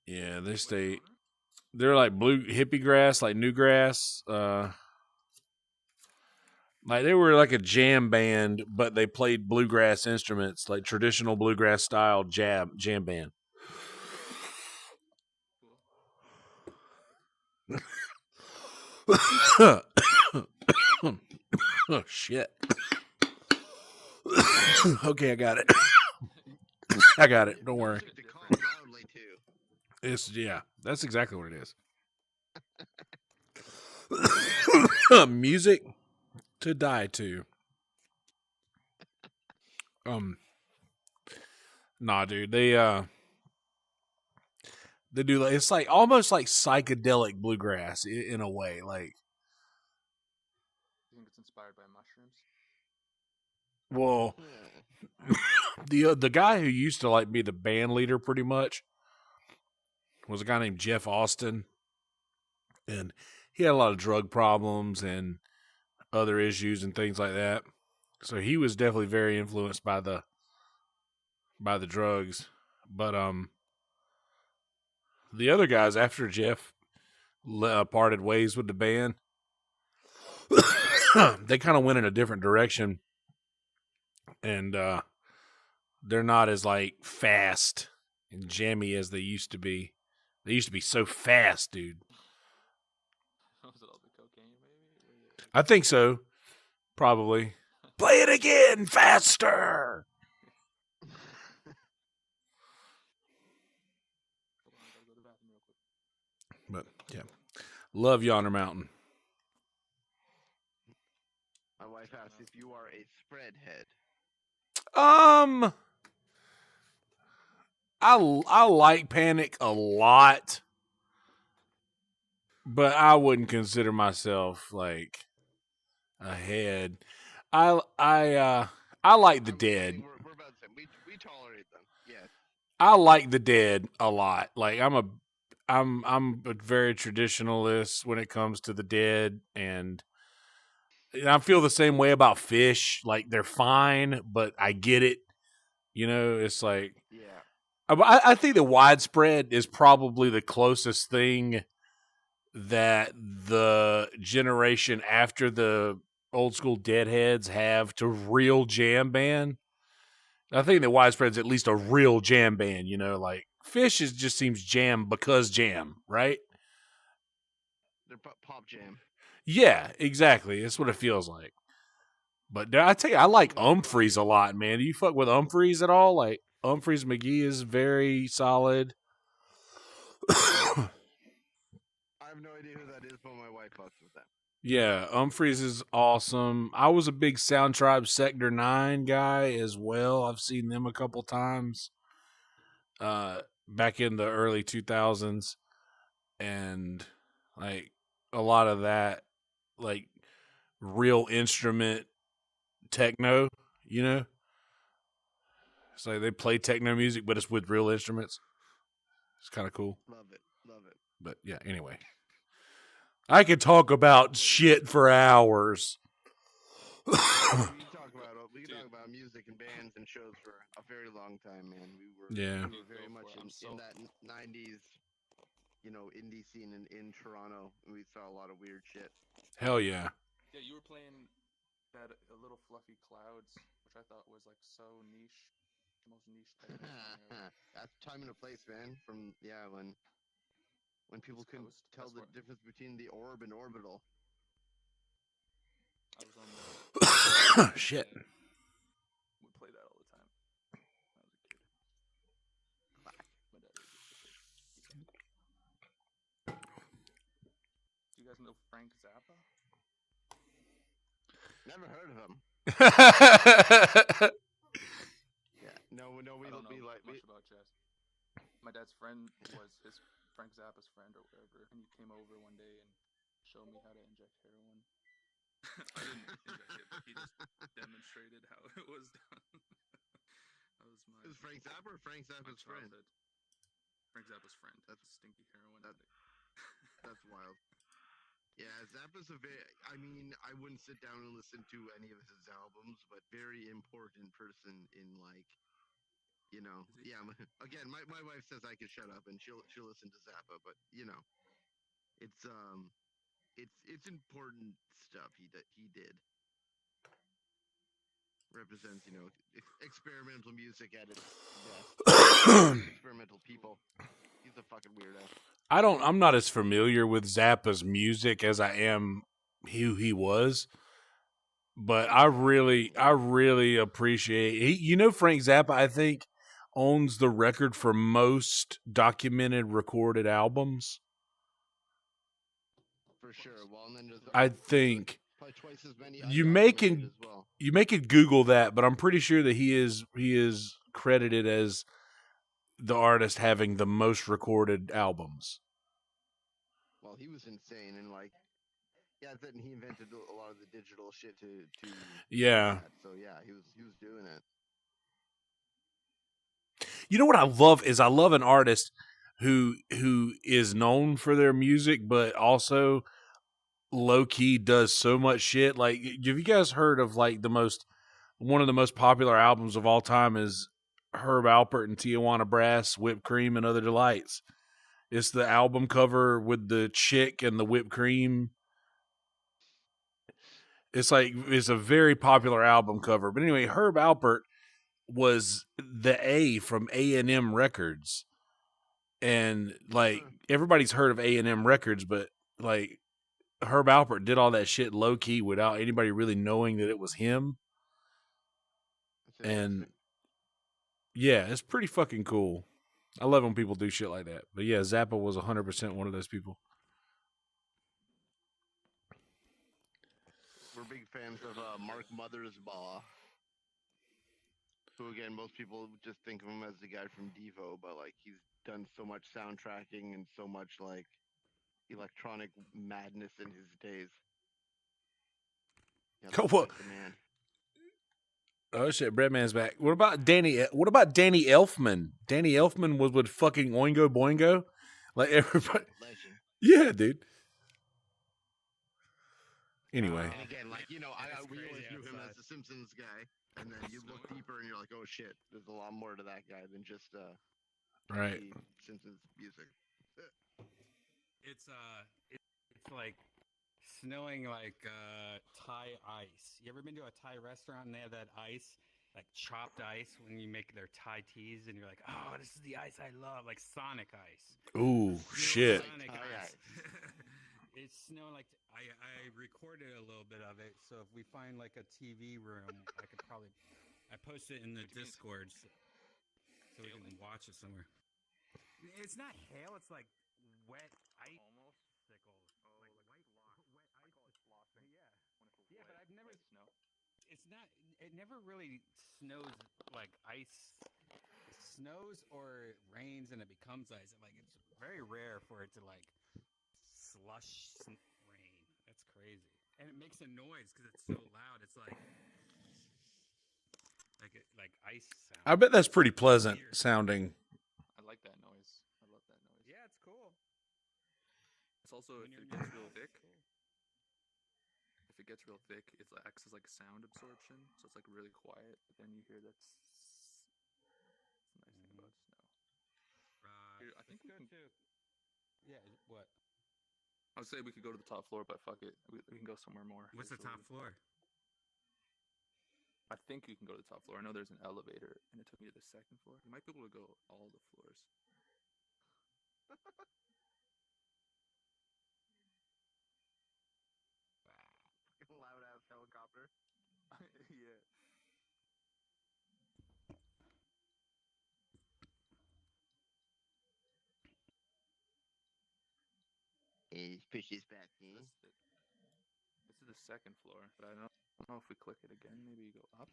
Yeah, they're like blue hippie grass, like new grass. Like they were like a jam band, but they played bluegrass instruments, like traditional bluegrass style jam band. Oh shit. Okay, I got it. I got it. Don't worry. To call loudly too. That's exactly what it is. Music to die to. Nah, dude. They do like, it's like almost like psychedelic bluegrass in a way. Like, You think it's inspired by mushrooms? well, the guy who used to like be the band leader pretty much was a guy named Jeff Austin, and he had a lot of drug problems and other issues and things like that. So he was definitely very influenced by the drugs. But the other guys after Jeff parted ways with the band, they kind of went in a different direction, and they're not as like fast and jammy as they used to be. They used to be so fast, dude. Was it all the cocaine, maybe? I think so. Probably. Play it again, faster. But yeah, love Yonder Mountain. My wife asked if you are a spread head. I like Panic a lot, but I wouldn't consider myself like a head. I like the Dead. We're about the same. We tolerate them. Yes. I like the Dead a lot. Like I'm a very traditionalist when it comes to the Dead, and I feel the same way about Fish. Like they're fine, but I get it. You know, it's like, yeah. I think the Widespread is probably the closest thing that the generation after the old school Deadheads have to real jam band. I think that Widespread's at least a real jam band, you know, like Fish just seems jam because jam, right? They're pop jam. Yeah, exactly. That's what it feels like. But I tell you, I like Humphreys a lot, man. Do you fuck with Humphreys at all? Like Humphreys McGee is very solid. I have no idea who that is, but my wife fucks with them. Yeah, Humphreys is awesome. I was a big Sound Tribe Sector 9 guy as well. I've seen them a couple times back in the early 2000s. And like a lot of that, like real instrument techno, you know? It's like they play techno music, but it's with real instruments. It's kind of cool. Love it. But yeah, anyway. I could talk about shit for hours. We can talk about music and bands and shows for a very long time, man. We were very much in that 90s, indie scene in Toronto. And we saw a lot of weird shit. Hell yeah. Yeah, you were playing that A Little Fluffy Clouds, which I thought was like so niche. The most niche thing. That's time and a place, man. When people couldn't tell the difference between the orb and orbital. I was on the shit. We play that all the time. When I was a kid. My dad was just a kid. Do you guys know Frank Zappa? Never heard of him. Yeah, no, we don't know much about jazz. My dad's friend was his Frank Zappa's friend or whatever, and he came over one day and showed me how to inject heroin. I didn't inject it, but he just demonstrated how it was done. That was my. Is Frank Zappa or Frank Zappa's friend? Frank Zappa's friend. That's a stinky heroin addict. That's wild. Yeah, Zappa's I wouldn't sit down and listen to any of his albums, but very important person in yeah. Again, my wife says I can shut up and she'll listen to Zappa, but it's important stuff he did. Represents experimental music at its best. Experimental people. He's a fucking weirdo. I'm not as familiar with Zappa's music as I am who he was. But I really appreciate Frank Zappa, I think, owns the record for most documented recorded albums. For sure. Well, and then I think probably twice as many you may can Google that, but I'm pretty sure that he is credited as the artist having the most recorded albums. Well, he was insane and he invented a lot of the digital shit to yeah. So yeah, he was doing it. You know what I love is I love an artist who is known for their music, but also low key does so much shit. Like, have you guys heard of like one of the most popular albums of all time is Herb Alpert and Tijuana Brass, Whipped Cream and Other Delights. It's the album cover with the chick and the whipped cream. It's a very popular album cover. But anyway, Herb Alpert was the A from A&M Records. And like everybody's heard of A&M Records, but like Herb Alpert did all that shit low key without anybody really knowing that it was him. And yeah, it's pretty fucking cool. I love when people do shit like that. But yeah, Zappa was 100% one of those people. We're big fans of Mark Mothersbaugh, who again most people just think of him as the guy from Devo, but like he's done so much soundtracking and so much like electronic madness in his days. Yeah, what? Man. Oh shit, Breadman's back. What about Danny Elfman? Danny Elfman was with fucking Oingo Boingo. Like everybody. Legend. Yeah, dude. Anyway. And again, we always knew him as the Simpsons guy, and then you look deeper and you're like, oh shit, there's a lot more to that guy than just right. Simpsons music. It's like snowing like Thai ice. You ever been to a Thai restaurant and they have that ice, like chopped ice when you make their Thai teas and you're like, oh, this is the ice I love, like Sonic ice. Ooh, shit. Sonic ice. It's snowing like I recorded a little bit of it, so if we find like a TV room, I could probably post it in the Discord so we can watch it somewhere. It's not hail; it's like wet ice. Almost. Sickles. Like wet ice. I call it flossing. Yeah, When but it's I've never. wet snow. It's not. It never really snows like ice. It snows or rains and it becomes ice. Like it's very rare for it to like slush rain. That's crazy, and it makes a noise because it's so loud. It's like ice sound. I bet that's pretty pleasant sounding. I like that noise. I love that noise. Yeah, it's cool. It's also if it gets real thick. If it gets real thick, it acts as like sound absorption, so it's like really quiet. But then you hear that's the nice thing about snow. Here, I think we can. Yeah, what? I would say we could go to the top floor, but fuck it, we can go somewhere more. What's the top floor? I think you can go to the top floor. I know there's an elevator, and it took me to the second floor. You might be able to go all the floors. Loud ass helicopter. Yeah. He pushes back in. This is the second floor, but I don't know if we click it again. Maybe you go up.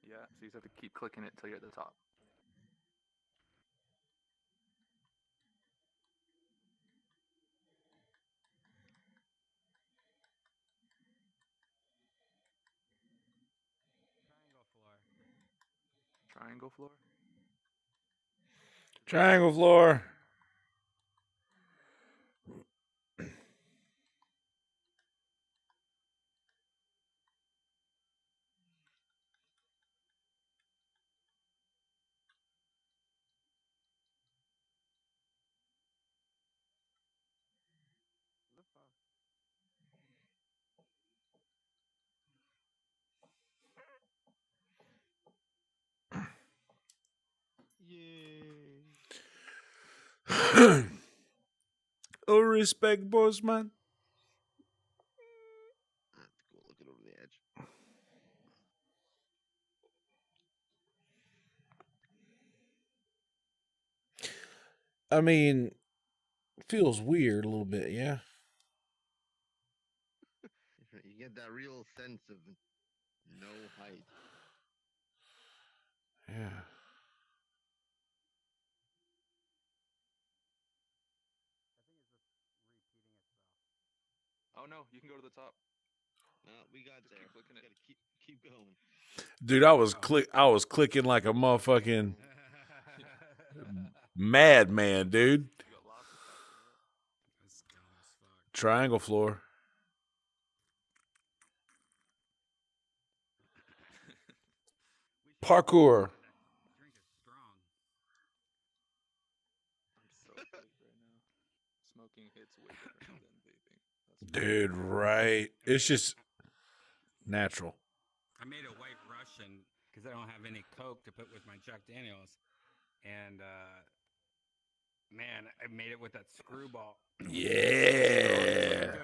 Yeah, so you just have to keep clicking it till you're at the top. Triangle floor. Triangle floor. Yay. Oh, respect, boss man. That's cool. Looking over the edge. I mean, feels weird a little bit, yeah. You get that real sense of no height. Yeah. Oh no, you can go to the top. No, we got Just there. keep clicking it. Gotta keep going. Dude, I was clicking like a motherfucking madman, dude. You got lost and stuff. Yeah. That's dumb as fuck. Triangle floor. Parkour. That drink is strong. I'm so baked right now. Smoking hits way different than vaping. Dude, right. It's just natural. I made a White Russian because I don't have any Coke to put with my Jack Daniels, and man, I made it with that screwball. Yeah.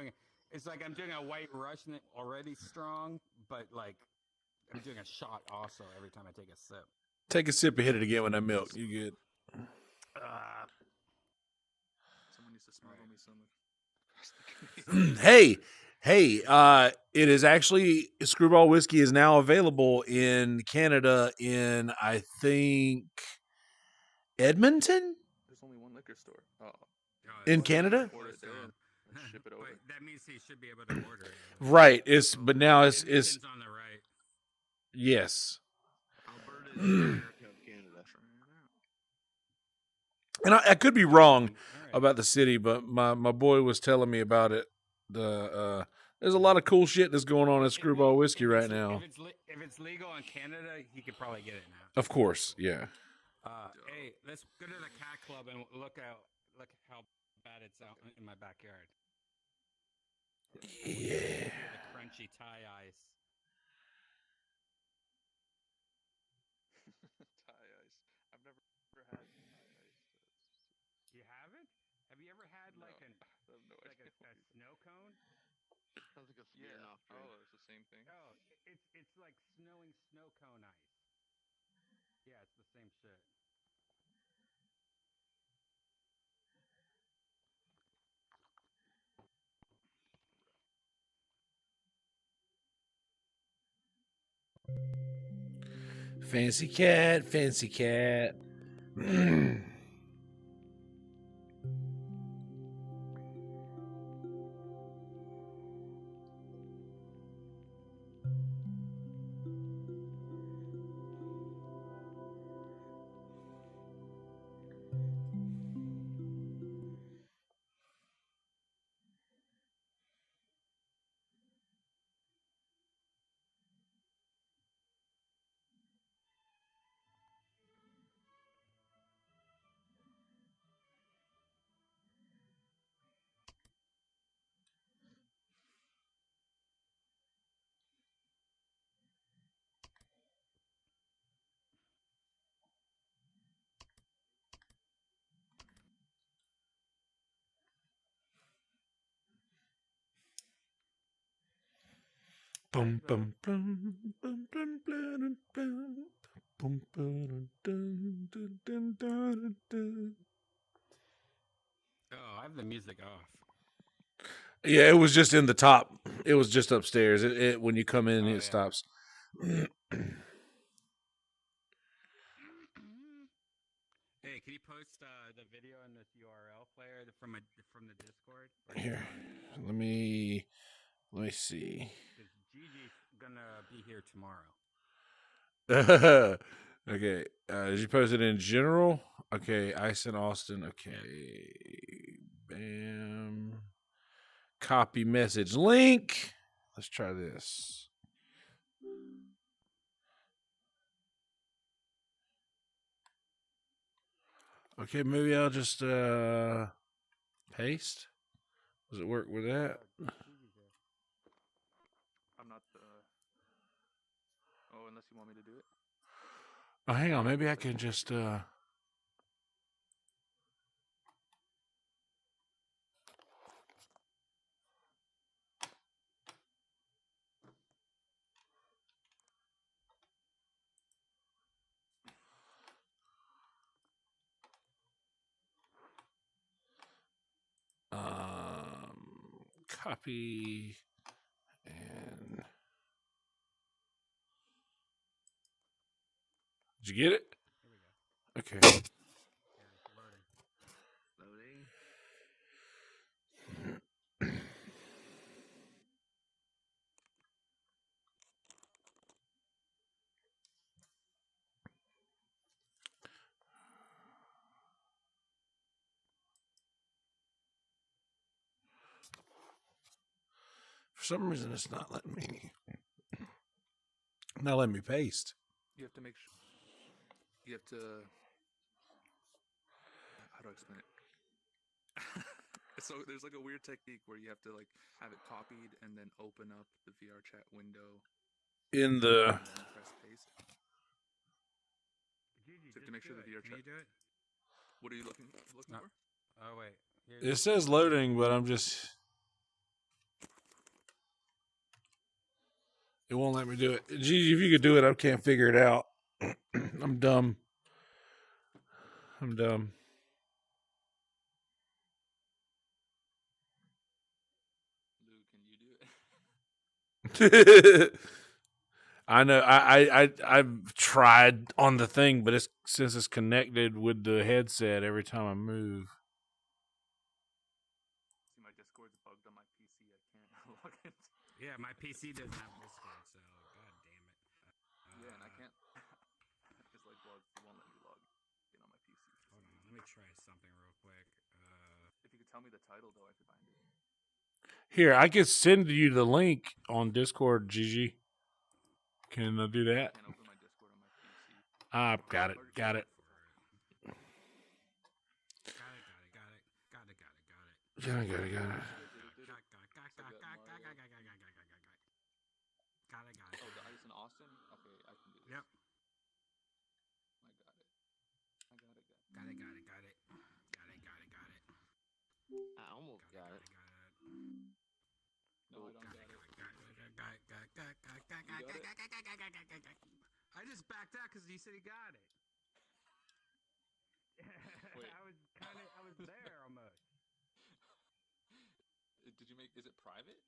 It's like I'm doing a White Russian already strong, but like I'm doing a shot also every time I take a sip. Take a sip and hit it again with that milk. You good? Someone needs to smuggle me some. Hey, it is actually Screwball Whiskey is now available in Canada in, I think, Edmonton? There's only one liquor store. Oh. In Canada? Order it there and ship it over. But that means he should be able to order it. Right. But now it's Edmonton's on the right. yes. Alberta is America of Canada. And I could be wrong about the city, but my boy was telling me about it. There's a lot of cool shit that's going on at Screwball Whiskey right now. If it's legal in Canada, he could probably get it now. Of course, yeah. Hey, let's go to the cat club and look how bad it's out in my backyard. Yeah. The crunchy Thai ice. Thai ice. I've never had Thai ice. You haven't? Have you ever cone? Sounds like a Yeah. Smirnoff drink. Oh, it's the same thing. Oh, it's like snowing snow cone ice. Yeah, it's the same shit. Fancy cat, fancy cat. Bum bum bum bum bum bum bum bum bum dun dun dun dun dun. Oh, I have the music off. Yeah, it was just in the top. It was just upstairs. It when you come in, it stops. Hey, can you post the video in this URL player from the Discord? Here, let me see. Because Gigi's gonna be here tomorrow. Okay, did you post it in general? Okay, Ice in Austin. Okay, bam. Copy message link. Let's try this. Okay, maybe I'll just paste. Does it work with that? I'm not the. Oh, unless you want me to do it. Oh, hang on. Maybe I can just. Copy and. Did you get it? Here we go. Okay. Yeah, it's loading. For some reason, it's not letting me paste. You have to make sure. You have to. How do I explain it? So there's like a weird technique where you have to like have it copied and then open up the VR chat window In the. and then press paste. Gigi, So you have to make sure the VR chat. Can you do it? What are you looking for? Oh wait. It says loading, but I'm just. It won't let me do it. Gigi, if you could do it, I can't figure it out. I'm dumb. Lou, can you do it? I know. I've tried on the thing, but since it's connected with the headset every time I move. See, my Discord's bugged on my PC. I can't log in. Yeah, my PC doesn't have Discord, so god damn it. Yeah, and I can't. It's like, well, it won't let me log in on my PC. Hold on, let me try something real quick. If you could tell me the title, though, I could find it. Here, I could send you the link on Discord, Gigi. Can I do that? I can't open my Discord on my PC. Got it. Got it. Oh, the ice in Austin? Okay, I can do this. Yep. I got it. Got it. I almost got it. No, I don't got it. I just backed out because you said he got it. Wait. I was there almost. Did you make? Is it private?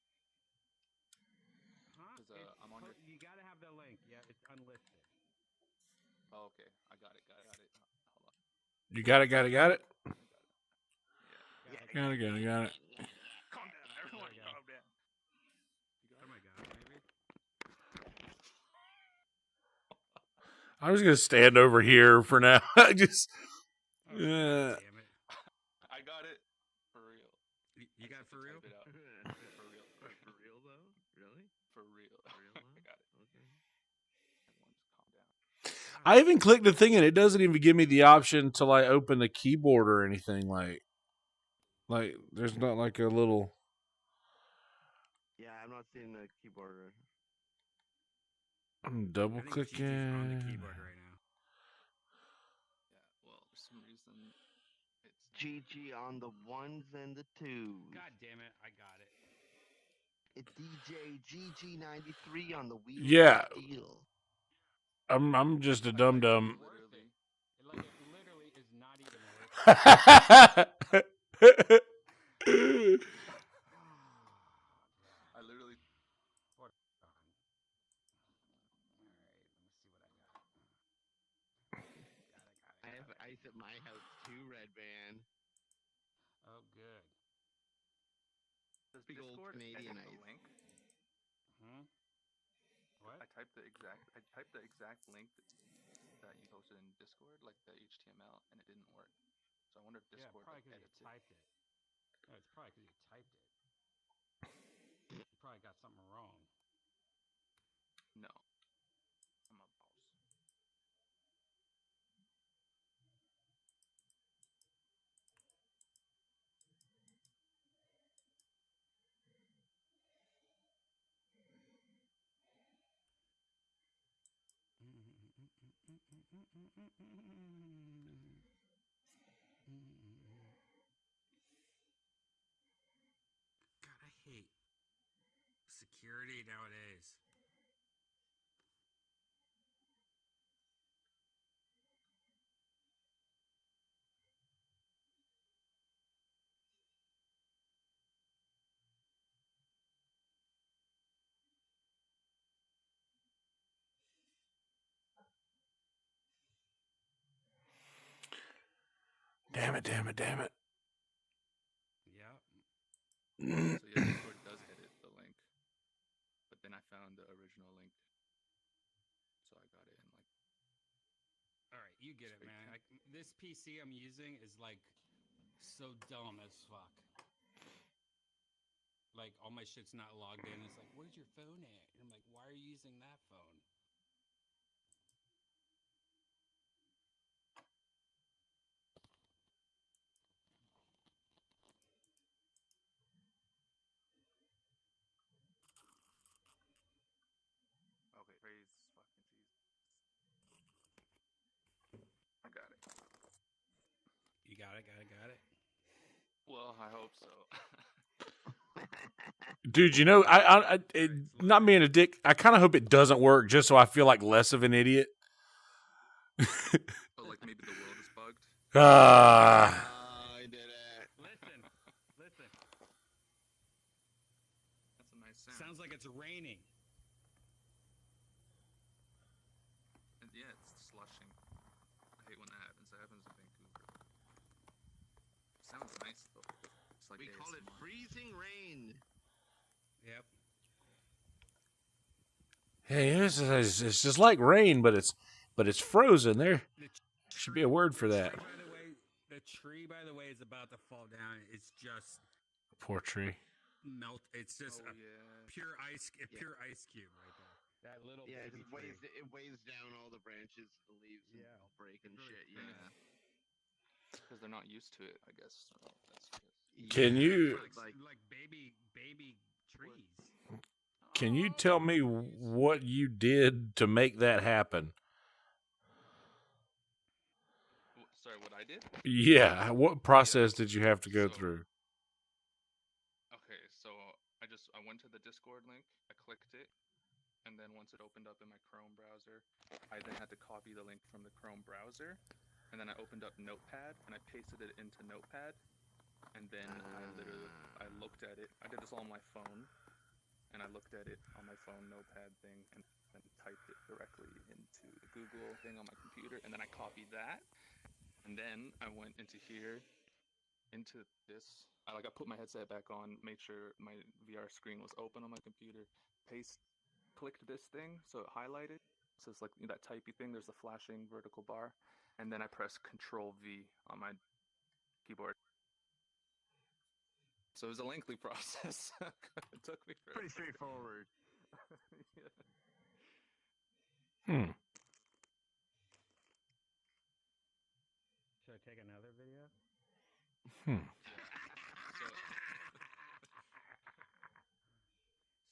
Huh? 'Cause, I'm on your. You gotta have the link. Yeah, it's unlisted. Oh, okay. I got it. Hold on. You got it. Yeah. Got it. Calm down, everyone. Calm down. Oh my god, maybe. I'm just gonna stand over here for now. I just. Oh, God damn it. I got it for real. You got it for real? Type it out. For real. For real though? Really? For real. I got it. Okay. Everyone just calm down. I even clicked the thing and it doesn't even give me the option to like open the keyboard or anything. Like there's not like a little. Yeah, I'm not seeing the keyboard. I'm double I think GG's on the clicking. keyboard right now. Yeah. Well, for some reason, it's GG on the ones and the twos. God damn it, I got it. It's DJ GG93 on the wheel. Yeah. Of steel. I'm just a dum dum. literally. It literally is not even worth it. I literally. Hold on. All right, let me see what I got. I have ice at my house too, Red Band. Oh, good. Does Big old Discord Canadian edit the ice. link? What? I typed the exact link that you posted in Discord, like the HTML, and it didn't work. So I wonder if Discord probably because edits you typed it. No, it's probably because you typed it. You probably got something wrong. No. I'm a boss. God, I hate security nowadays. Damn it. Yeah. So yeah, Discord does edit the link, but then I found the original link, so I got it in like. All right, you get it, man. Like, this PC I'm using is like so dumb as fuck. Like, all my shit's not logged in. It's like, where's your phone at? And I'm like, why are you using that phone? Okay, praise fucking Jesus. I got it. You got it. Well, I hope so. Dude, you know, not being a dick, I kind of hope it doesn't work just so I feel like less of an idiot. Oh, like maybe the world is bugged. Ah. I did it. Listen. That's a nice sound. Sounds like it's raining. And yeah, it's slushing. I hate when that happens. That happens in Vancouver. Sounds nice though. It's like We call it ASMR. freezing rain. Yep. Hey, it's just like rain, but it's frozen. There should be a word for that. The tree, by the way, is about to fall down. It's just Poor tree. melt. It's just a Yeah. pure ice cube right there. That little Yeah, baby it weighs down all the branches, the leaves, and Yeah. break and Really shit. Yeah. Yeah. Because they're not used to it, I guess. Oh, that's Can you like baby trees? can you tell me what you did to make that happen? Sorry, what I did? Yeah, what process did you have to go through? Okay, so I went to the opened up in my Chrome browser. I then had to copy the link from the Chrome browser, and then I opened up Notepad and I pasted it into Notepad, and then I looked at it. I did this all on my phone, and I looked at it on my phone Notepad thing, and then typed it directly into the Google thing on my computer, and then I copied that, and then I went into here, into this. I put my headset back on, made sure my VR screen was open on my computer, clicked this thing so it highlighted. So it's like that typey thing. There's a flashing vertical bar, and then I press Control V on my keyboard. So it was a lengthy process. It took me forever. Pretty straightforward. Hmm. Should I take another video?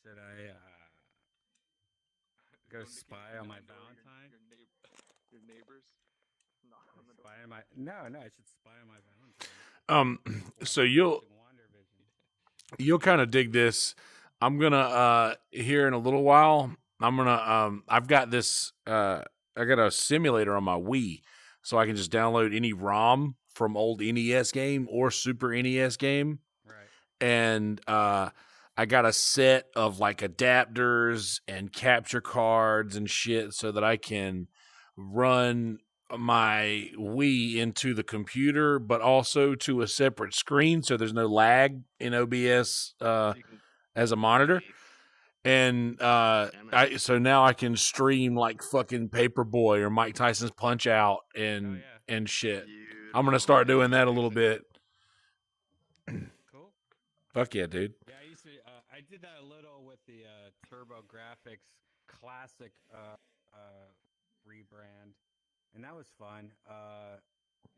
Should I go spy on my Valentine? Your neighbors? Knock on the door. Spy on my no, I should spy on my Valentine. So you'll kind of dig this. I'm gonna here in a little while. I'm gonna I've got this I got a simulator on my Wii, so I can just download any ROM from old NES game or Super NES game. Right. And I got a set of like adapters and capture cards and shit so that I can run my Wii into the computer, but also to a separate screen so there's no lag in OBS as a monitor. And so now I can stream like fucking Paperboy or Mike Tyson's Punch Out and shit. I'm gonna start doing that a little bit. Cool. Fuck yeah, dude. Yeah, I did that a little with the TurboGrafx Classic rebrand, and that was fun.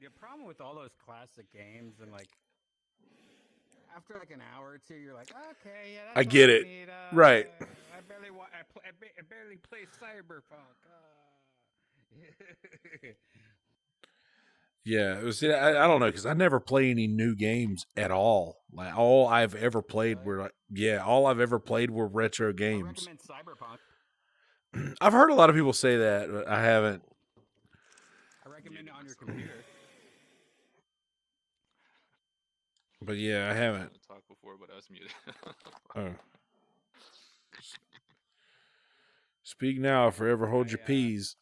The problem with all those classic games, and like after like an hour or two, you're like, okay, yeah, that's I get it. need. Right. I barely play Cyberpunk. Yeah, it was. I don't know because I never play any new games at all. Like all I've ever played were all I've ever played were retro I games. recommend Cyberpunk. I've heard a lot of people say that, but I haven't. I recommend it on your computer. But yeah, I haven't. I talked before, but I was muted. Oh. Speak now, forever hold your peas.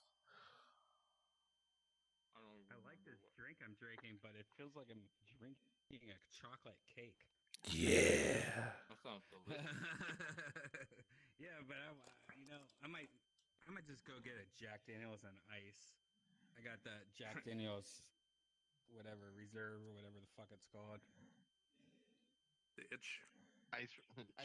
I like this drink I'm drinking, but it feels like I'm drinking a chocolate cake. Yeah. That sounds delicious. Yeah, but I might just go get a Jack Daniel's on ice. I got that Jack Daniel's, whatever reserve or whatever the fuck it's called. Bitch. Ice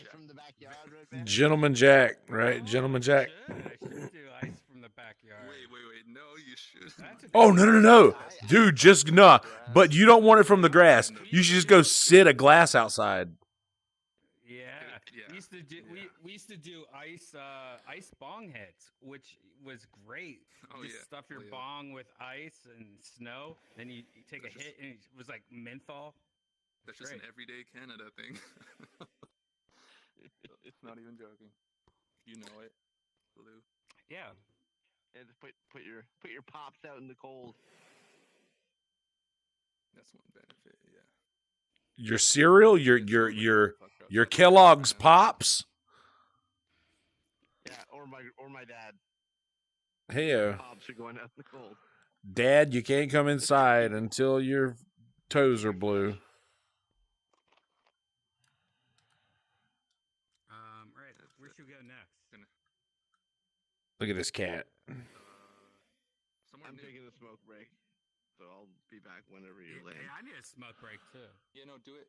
from the backyard, right there. Gentleman Jack, right? Gentleman Jack. I should do ice from the backyard. Wait. No, you should. Oh no, dude! Just nah. But you don't want it from the grass. You should just go sit a glass outside. Yeah. We used to do ice bong hits, which was great. You just stuff your bong with ice and snow, then you take a hit, and it was like menthol. That's just an everyday Canada thing. Not even joking. You know it, Lou. Yeah. And just put your pops out in the cold. That's one benefit. Yeah. Your cereal, your Kellogg's Pops. Yeah, or my dad. Hey, Pops are going out in the cold. Dad, you can't come inside until your toes are blue. Right. Where should we go next? Look at this cat. I'm taking a smoke break, so I'll be back whenever you land. Hey, I need a smoke break too. Yeah, no, do it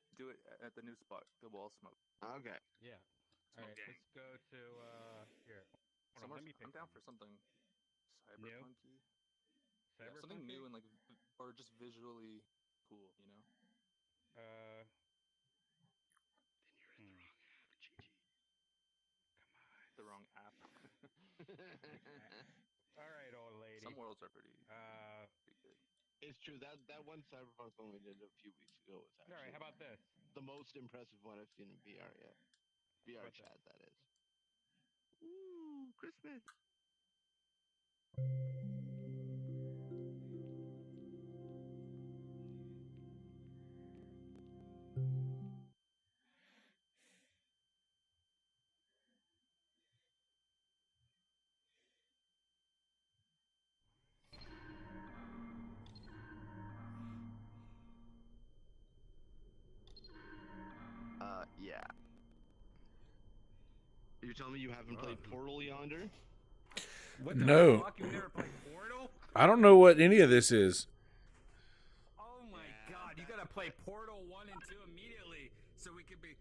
at the new spot, the wall smoke. Okay. Yeah. All right, let's go to here. Hold on, let me pick. I'm down for something cyberpunky. Yeah, something new and or just visually cool, you know. Then you're in the wrong app, Gigi. Come on. The wrong app. All right, old lady. Some worlds are pretty good. It's true that one Cyberpunk one we did a few weeks ago was actually. All right, how about this? The most impressive one I've seen in VR yet. VR chat, that is. Ooh, Christmas. Yeah. You're telling me you haven't played Portal Yonder? What the No. fuck? You never played Portal? I don't know what any of this is. Oh my god, you gotta play Portal 1 and 2 immediately so we could be.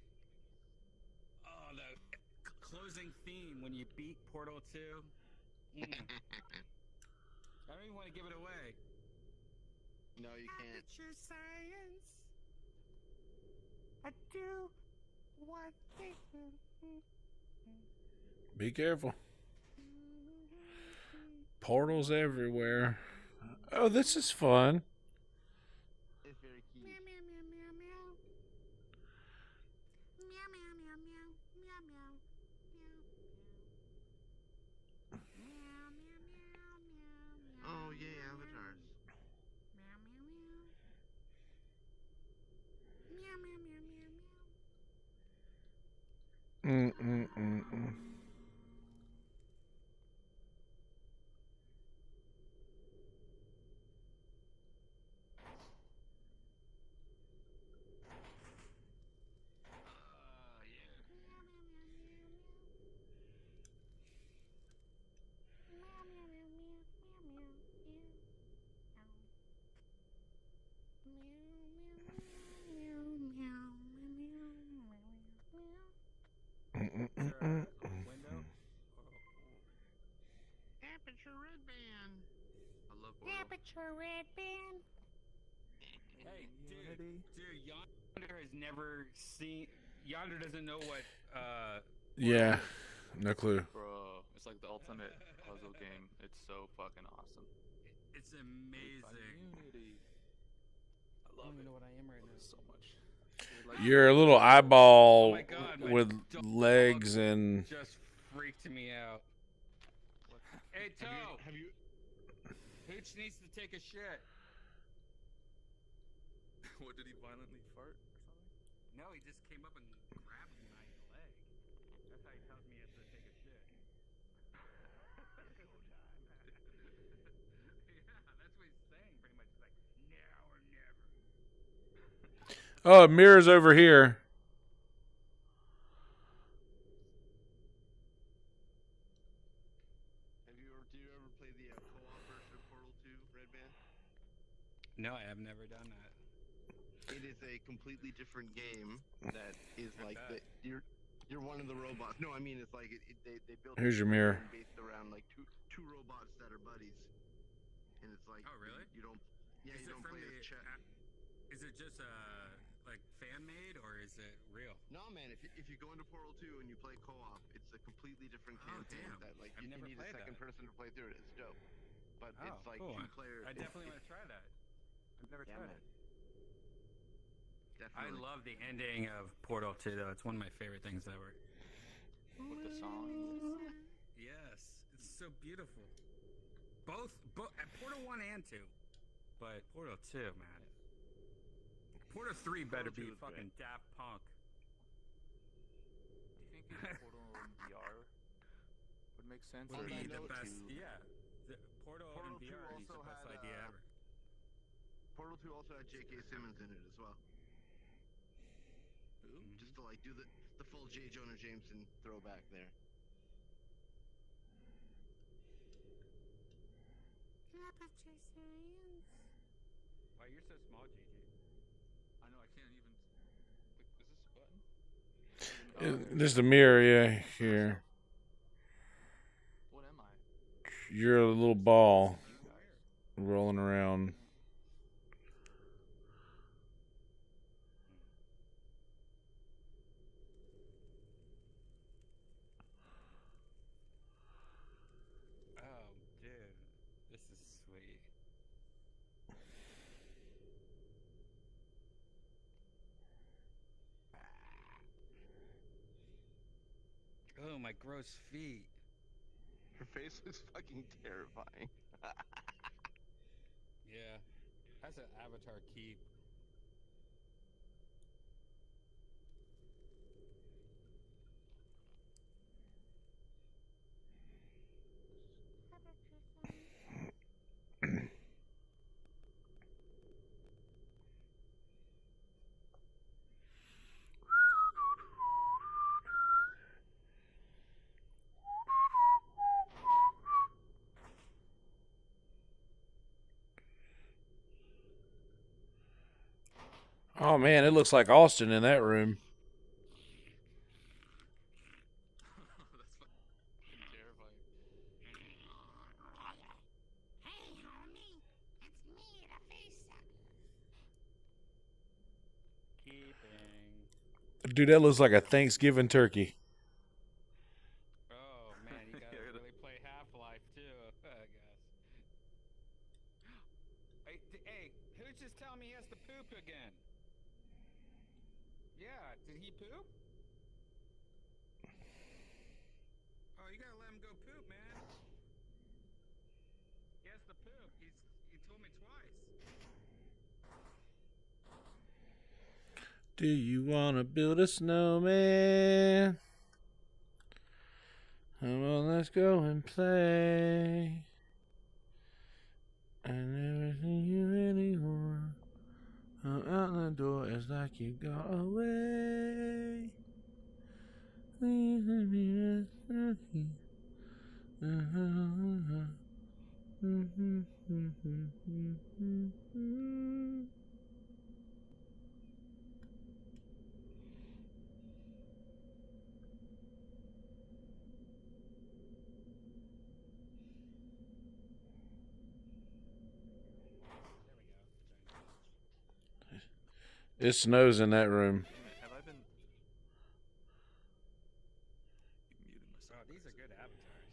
Oh, the closing theme when you beat Portal 2. I don't even want to give it away. No, you can't. Aperture science. I do what they do. Be careful. Portals everywhere. Oh, this is fun. It's very cute. Meow meow meow meow meow. Meow meow meow meow meow meow. Meow meow meow meow meow. Oh, yay, avatars. Meow meow meow. Meow meow meow meow meow. Window? Aperture red band. I love Portal. Aperture red band. Hey, dude, Yonder has never seen. Yonder doesn't know what. Yeah, no clue. Bro, it's like the ultimate puzzle game. It's so fucking awesome. It's amazing. Community. I love it. Know what I am right now. So much. You're a little eyeball Oh my God, my with dog legs and. Just freaked me out. Hey, Toe. Have you? Hooch needs to take a shit. What, did he violently fart or something? No, he just came up and grabbed my leg. That's how he tells me he has to take a shit. Yeah, that's what he's saying pretty much. He's like, now or never. Oh, mirror's over here. Do you ever play the co-op version of Portal 2 Red Band? No, I have never done that. It is a completely different game that is like you're one of the robots. No, I mean it's like they built. Here's your mirror. Based around like two robots that are buddies, and it's like. Oh really? You don't. Yeah, is you don't play as Chet. Is it just like fan made or is it real? No, man. If you go into Portal 2 and you play co-op, it's a completely different campaign. Damn. That like I've you never need a played second that. person to play through it. It's dope. But it's like cool. 2 players. I definitely want to try that. I've never tried it. Definitely. I love the ending of Portal 2 though. It's one of my favorite things ever. With the song. Yes, it's so beautiful. Both Portal 1 and 2, but Portal 2, man. Portal 3 better be fucking Daft Punk. Do you think Portal in VR would make sense? Would Or be is the it best. too- Yeah, Portal in 2 VR is the also best had, idea ever. Portal 2 also had J.K. Simmons in it as well. Mm-hmm. Just to like do the full J. Jonah Jameson throwback there. Aperture science. Why you're so small, JJ? I know, I can't even. Is this a button? Just a mirror, yeah, here. What am I? You're a little ball rolling around. Oh, dude, this is sweet. Oh, my gross feet. Your face looks fucking terrifying. Yeah, that's an avatar keep. Oh man, it looks like Austin in that room. That's fucking terrifying. Hey, homie, it's me, the face sucker. Keeping. Dude, that looks like a Thanksgiving turkey. Oh man, you gotta Yeah, really play Half-Life too, I guess. Hey, who's just telling me he has to poop again? Yeah, did he poop? Oh, you gotta let him go poop, man. He has to poop. He told me twice. Do you want to build a snowman? Come on, let's go and play. I never see you anymore. I'm out the door, it's like you got away. Please let me rest lucky. It snows in that room. Damn it, have I been... Keep muting myself. Oh, these are good avatars.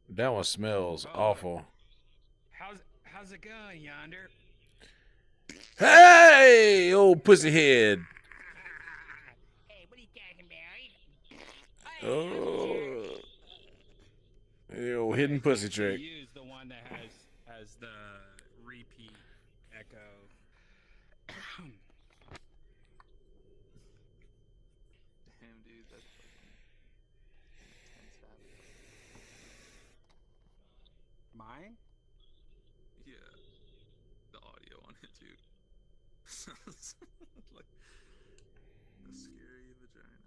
That one smells awful. How's it going, Yonder? Hey, old pussy head. Hey, what are you talking about? Oh, the old hidden pussy trick. Use the one that has the repeat echo. Damn, dude, that's fucking intense avatar. Mine? Yeah, the audio on it too. Sounds like a scary vagina.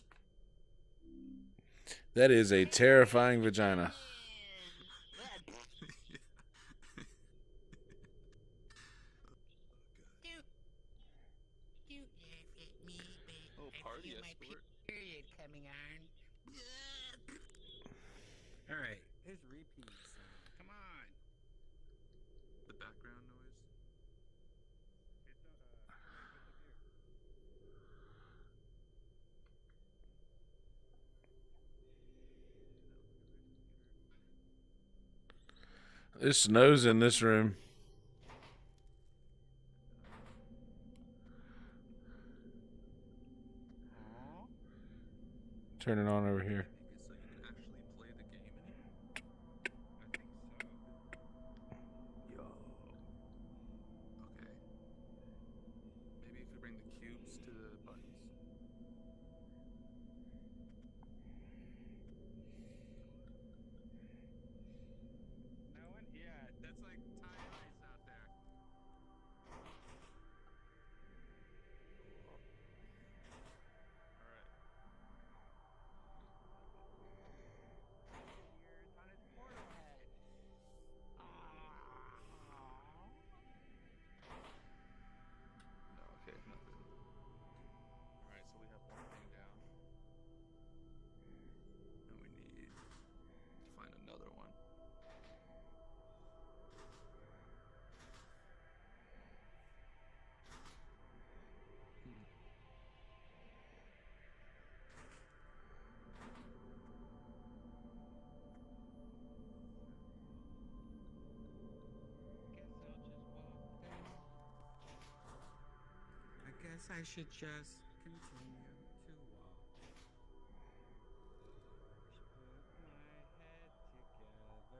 That is a terrifying vagina. Don't laugh at me, but Oh, I party feel my escort. period coming on. All right, here's repeats. Come on. The background noise. It snows in this room. Turn it on over here. Make it so you can actually play the game in here? I think so. Yo. Okay. Maybe if we bring the cubes to the buttons. No one? Yeah, that's like Thai ice out there. Alright. Years on his portal head. No, okay, nothing. Alright, so we have one thing down. And we need to find another one. I guess I should just continue to walk. Put my head together.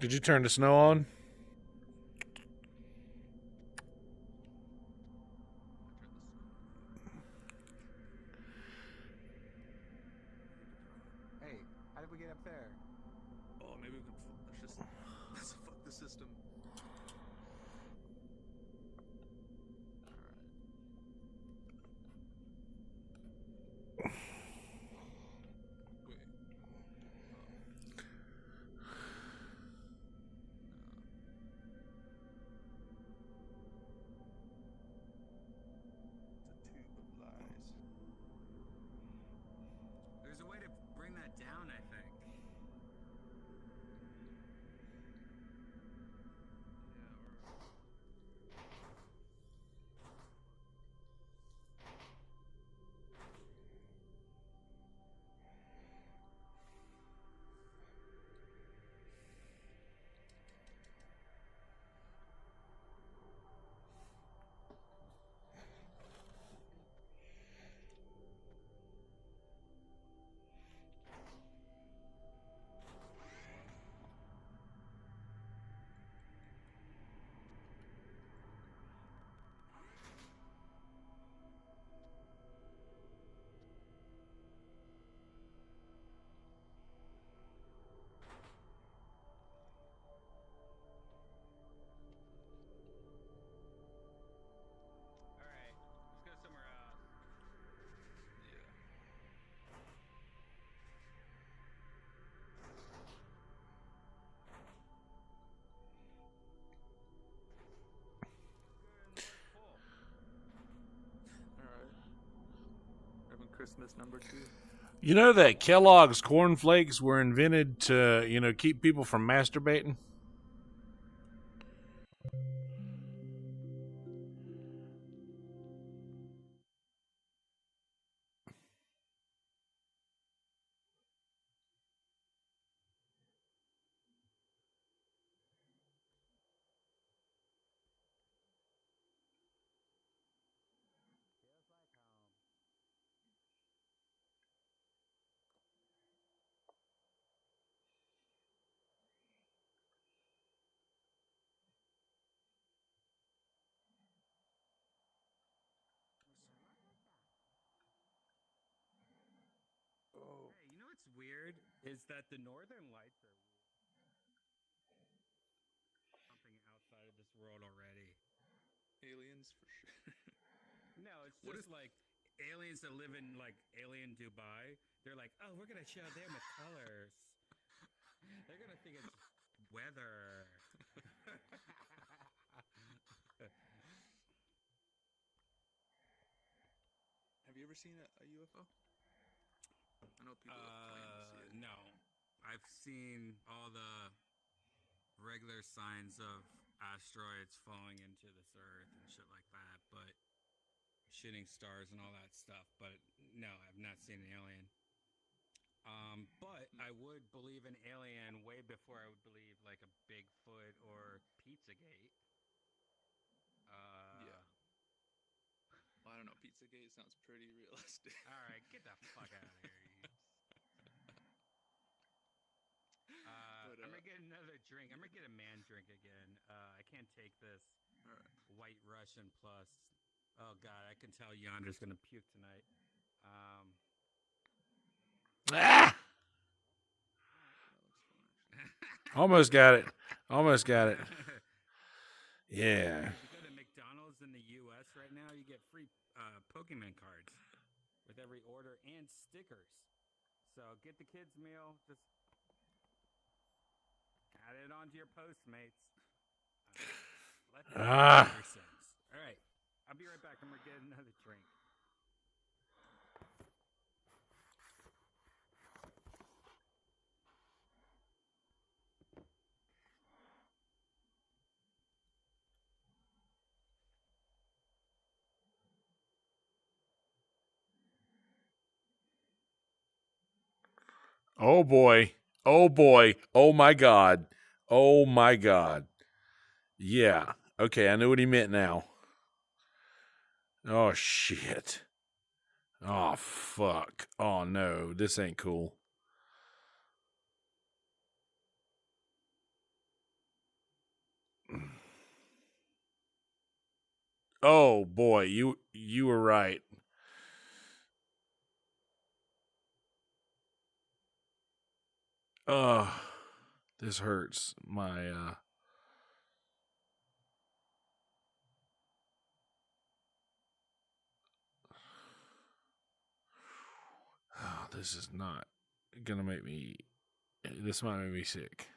Did you turn the snow on? Hey, how did we get up there? Oh, maybe we can. Let's fuck the system. All right. Wait. It's a tube of lies. There's a way to bring that down, I think. Christmas number 2. You know that Kellogg's cornflakes were invented to, keep people from masturbating? Oh. Hey, you know what's weird is that the Northern Lights are something outside of this world already. Aliens for sure. No, it's just like aliens that live in like alien Dubai. They're like, oh, we're gonna show them with colors. They're gonna think it's weather. Have you ever seen a UFO? I know people have claimed to see it. No. I've seen all the regular signs of asteroids falling into this Earth and shit like that, but shooting stars and all that stuff. But no, I've not seen an alien. But I would believe an alien way before I would believe like a Bigfoot or Pizzagate. Yeah. Well, I don't know. Pizzagate sounds pretty realistic. All right, get the fuck out of here, you. I'm gonna get another drink. I'm gonna get a man drink again. I can't take this White Russian plus. Oh God, I can tell Yonder's gonna puke tonight. Ah! Almost got it. Almost got it. Yeah. If you go to McDonald's in the U.S. right now, you get free Pokemon cards with every order and stickers. So get the kids' meal. Just add it onto your Postmates. Let them your sins. All right. I'll be right back. I'm going to get another drink. Oh boy. Oh boy. Oh my God. Oh my God. Yeah. Okay, I know what he meant now. Oh shit. Oh fuck. Oh no, this ain't cool. That looks fun, actually. All right. I'm going to get another drink. I'm going to get another drink. All right. I'll be right back. I'm going to get another drink. All right. Oh boy. Oh my God. Oh my God. Yeah. Okay, I know what he meant now. Oh shit. Oh fuck. Oh no, this ain't cool. Oh boy, you were right. This hurts. My this is not gonna make me. This might make me sick.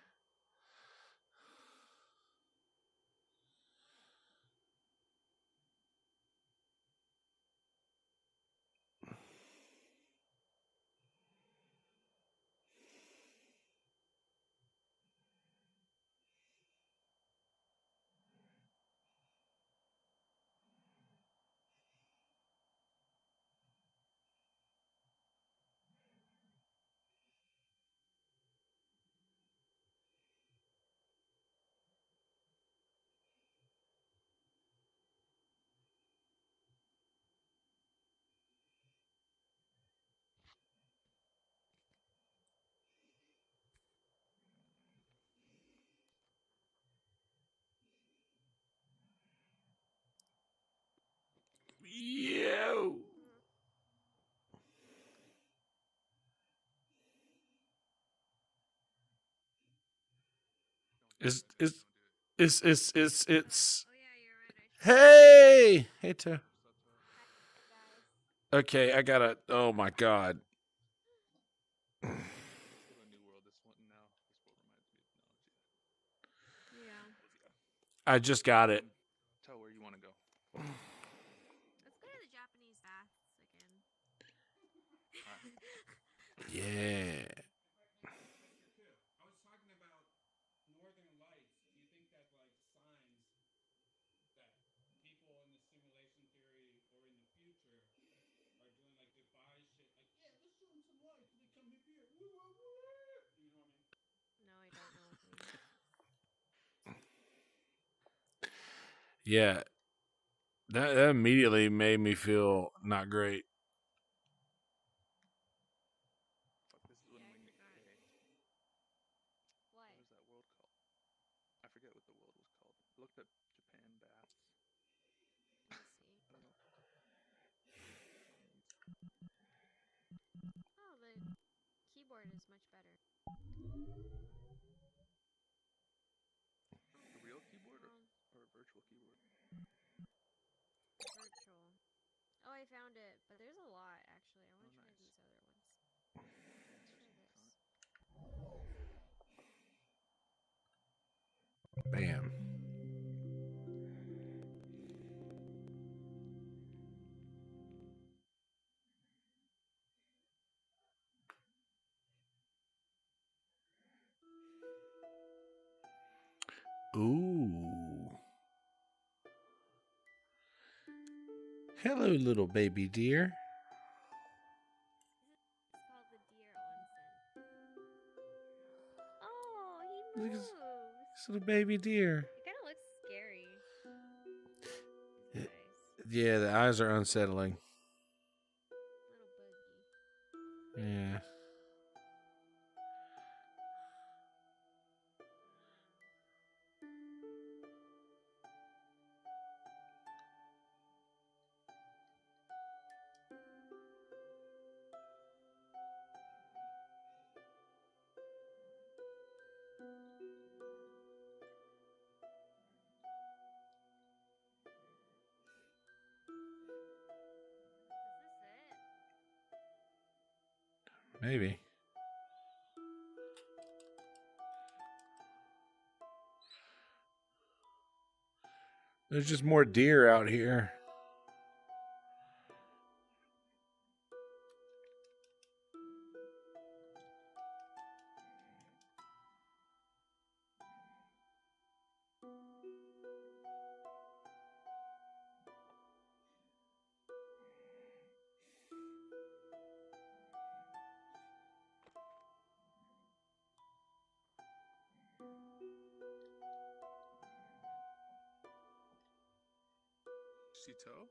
Yo. It's Hey, hey, Too. Okay, I gotta. Oh my god. I just got it. Tell where you want to go. Let's go to the Japanese baths again. Yeah. I was talking about Northern Lights. Do you think that like signs that people in the simulation theory or in the future are doing like goodbye shit? Like, yeah, let's show them some lights. They come here. You know what I mean? No, I don't know what you mean. Yeah. That immediately made me feel not great. Fuck, this is what made me gay. What? What was that world called? I forget what the world was called. I looked up Japan baths. Let me see. I don't know. Oh, the keyboard is much better. A real keyboard or a virtual keyboard? Virtual. Oh, I found it, but there's a lot actually. I want to try nice. these other ones. Try this. Bam. Ooh. Hello, little baby deer. It's called the Deer Onsen. Oh, he Look at moves. this little baby deer. He kind of looks scary. His eyes. Yeah, the eyes are unsettling. Little buggy. Yeah. Is this it? Maybe. There's just more deer out here. See toe?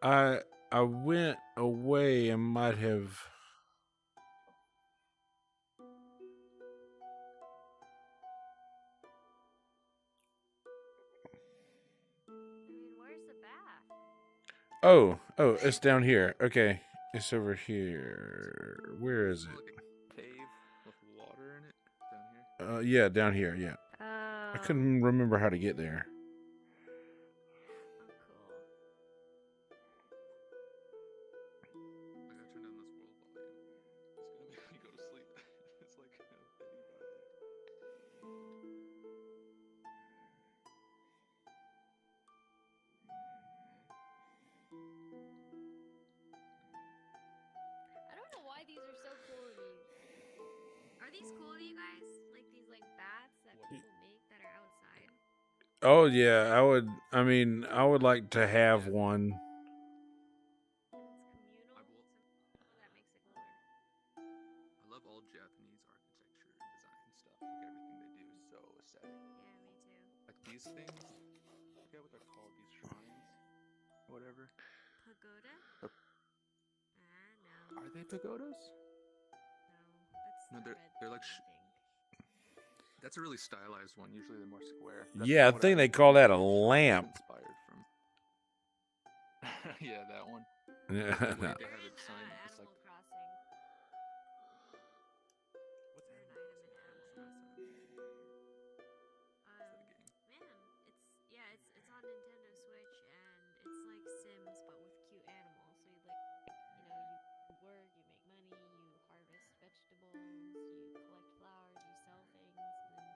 I went away and might have. Oh, it's down here. Okay, it's over here. Where is It's it? like a cave with water in it down here. Yeah, down here. Yeah, Oh. I couldn't remember how to get there. Oh, cool. I gotta turn down this world volume. It's gonna make me go to sleep. It's like a Betty vibe. I don't know why these are so cool to me. Are these cool to you guys? Like these like bats that people make that are outside? Oh yeah, I would. I mean, I would like to have one. And it's communal. I will- That makes it cooler. I love all Japanese architecture and design stuff. Like everything they do is so aesthetic. Yeah, me too. Like these things, I forget what they're called. These shrines, or whatever. Pagoda? Or- No. Are they pagodas? No, that's No, the they're red like. thing, I think. That's a really stylized one. Usually they're more square. Yeah, I think they call that a lamp. Inspired from. Yeah, that one. Yeah. The way No. they They're have in it signed, it's Animal like. Crossing. What's They're an Animal item in Animal Crossing? Crossing. Is that a game? Man, it's on Nintendo Switch and it's like Sims but with cute animals. So you like, you work, you make money, you harvest vegetables, you collect flowers, you sell things, and then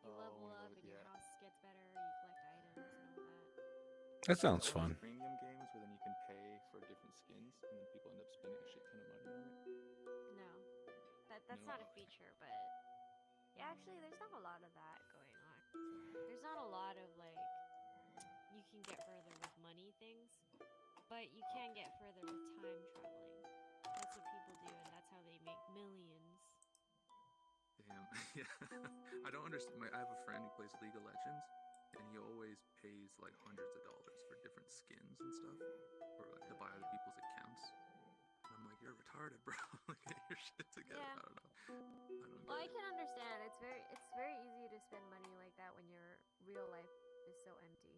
you level up and your house gets better. You collect items and all that. That sounds Is that one fun. of those premium games where then you can pay for different skins and then people end up spending a shit ton of money on it? No, that's No? not a feature, but yeah, actually, there's not a lot of that going on. There's not a lot of like you can get further with money things, but you can get further with time traveling. That's what people do, and that's how they make millions. Damn. Yeah. I don't understand. I have a friend who plays League of Legends, and he always pays like hundreds of dollars for different skins and stuff, or like to buy other people's accounts. And I'm like, you're retarded, bro. Like, get your shit together. Yeah. I don't know. Well, I can understand. It's very easy to spend money like that when your real life is so empty.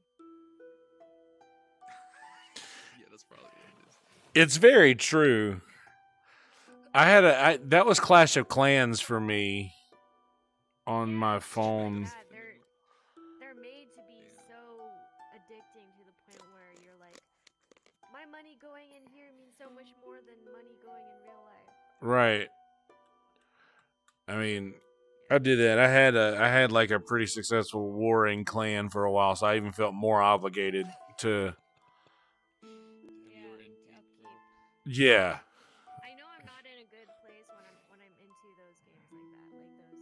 Yeah, that's probably what it is. It's very true. That was Clash of Clans for me on my phone. Yeah, they're made to be so addicting to the point where you're like, my money going in here means so much more than money going in real life. Right. I mean, I did that. I had like a pretty successful warring clan for a while, so I even felt more obligated to. Yeah. I know I'm not in a good place when I'm into those games like that, like those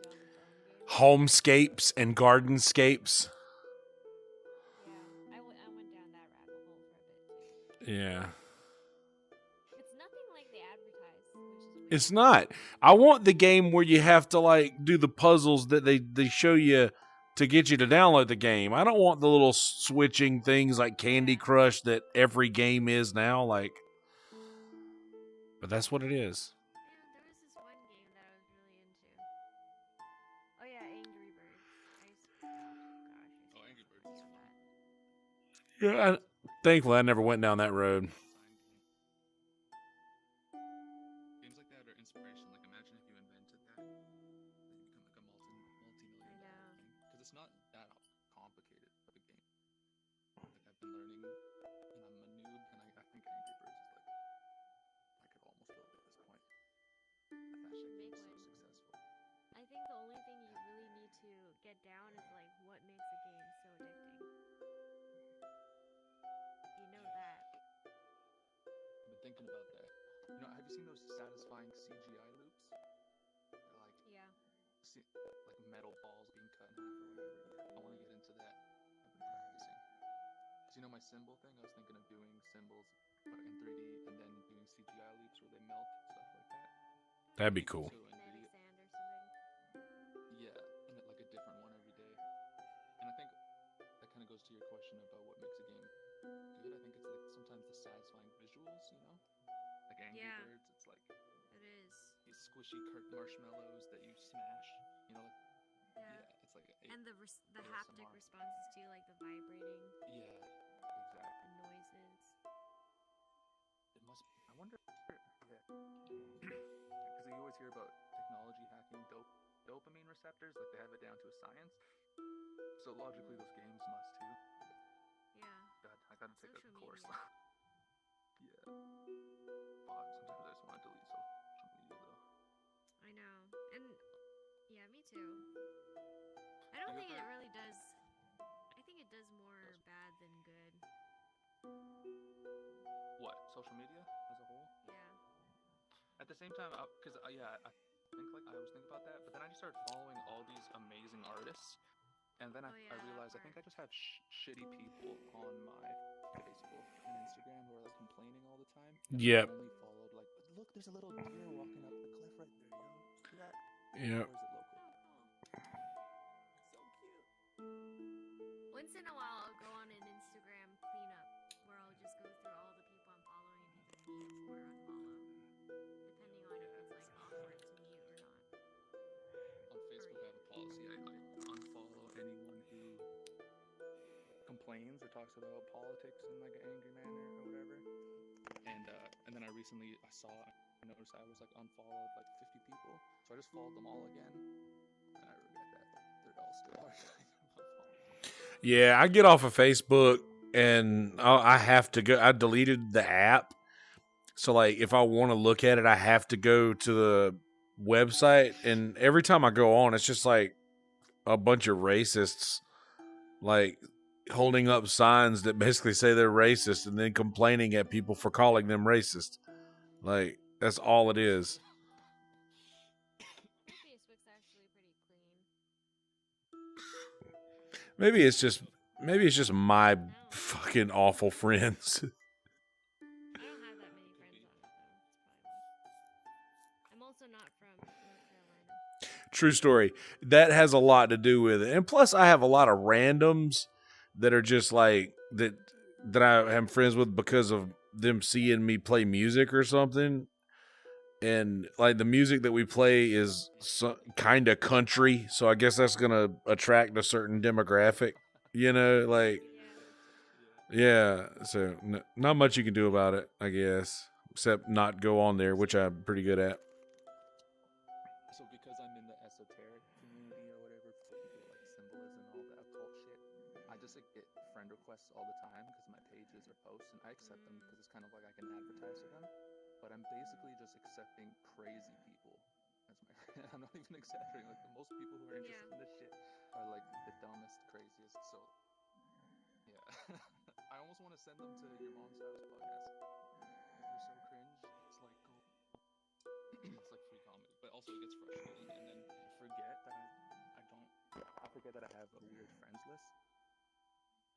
dumb phone games. Homescapes and gardenscapes. Yeah, I went down that rabbit hole for a bit too. Yeah. It's nothing like they advertise, which is weird. It's not. I want the game where you have to like do the puzzles that they show you to get you to download the game. I don't want the little switching things like Candy Crush that every game is now. Like, but that's what it is. Yeah, there was this one game that I was really into. Oh yeah, Angry Birds. Angry Birds is fun. Yeah. Thankfully, I never went down that road. Games like that are inspiration. Like, imagine if you invented that, then you become like a multi-million dollar thing. Because it's not that complicated of a game. Like, I've been learning, and I'm a noob, and I think Angry Birds is like, I could almost build it at this point. That shit game is so successful. I think the only thing you really need to get down is like what makes a game so addicting. You know that. I've been thinking about that. Have you seen those satisfying CGI loops? They're like, like metal balls being cut in half or whatever. I want to get into that. I've been practicing. Because my symbol thing, I was thinking of doing symbols in 3D and then doing CGI loops where they melt, stuff like that. That'd be cool. Magnetic sand or something. Yeah, and like a different one every day. And I think that kind of goes to your question about what makes a game good. I think it's like sometimes the satisfying visuals, like Angry Birds. It's like it is these squishy marshmallows that you smash. It's like and the haptic responses to like the vibrating. Yeah, exactly. The noises. Because you always hear about technology hacking dopamine receptors, like they have it down to a science. So logically, those games must too. Yeah. God, I gotta take a Social course. media. Yeah. Fuck, sometimes I just want to delete social media though. I know. And yeah, me too. I don't think it really does. I think it does more bad than good. What? Social media as a whole? Yeah. At the same time, because yeah, I think like I was thinking about that, but then I just started following all these amazing artists, and then I realized I think I just have shitty people on my Facebook and Instagram who are like complaining all the time. Yep. I only followed like, look, there's a little deer walking up the cliff right there, yo. See that? Yep. Or is it local? So cute. Once in a while, I'll go on an Instagram cleanup where I'll just go through all the people I'm following and either mute or unfollow, depending on if it's like awkward to mute or not. On Facebook, I have a policy. I unfollow anyone who complains or talks about politics in like an angry manner or whatever. And then I noticed I was like unfollowed like 50 people, so I just followed them all again, and I regret that. They're all still arguing about. Yeah, I get off of Facebook and I have to go. I deleted the app, so like if I want to look at it, I have to go to the website, and every time I go on, it's just like a bunch of racists, like holding up signs that basically say they're racist and then complaining at people for calling them racist. Like that's all it is. Facebook's actually pretty clean. Maybe it's just my fucking awful friends. I don't have that many friends on it though. That's probably why. I'm also not from North Carolina. True story. That has a lot to do with it. And plus I have a lot of randoms that are just like that I am friends with because of them seeing me play music or something. And like the music that we play is kind of country, so I guess that's going to attract a certain demographic, like yeah, so not much you can do about it, I guess, except not go on there, which I'm pretty good at. So because I'm in the esoteric community or whatever, people like symbolism and all that occult shit, I just like get friend requests all the time because my pages are posts, and I accept them because it's kind of like I can advertise to them. But I'm basically just accepting crazy people as my friend. I'm not even exaggerating. Like the most people who are interested in this shit are like the dumbest, craziest. So yeah, I almost want to send them to your mom's house podcast. They're so cringe. It's like cool. It's like free comedy, but also it gets frustrating, and then I forget that I have a weird friends list,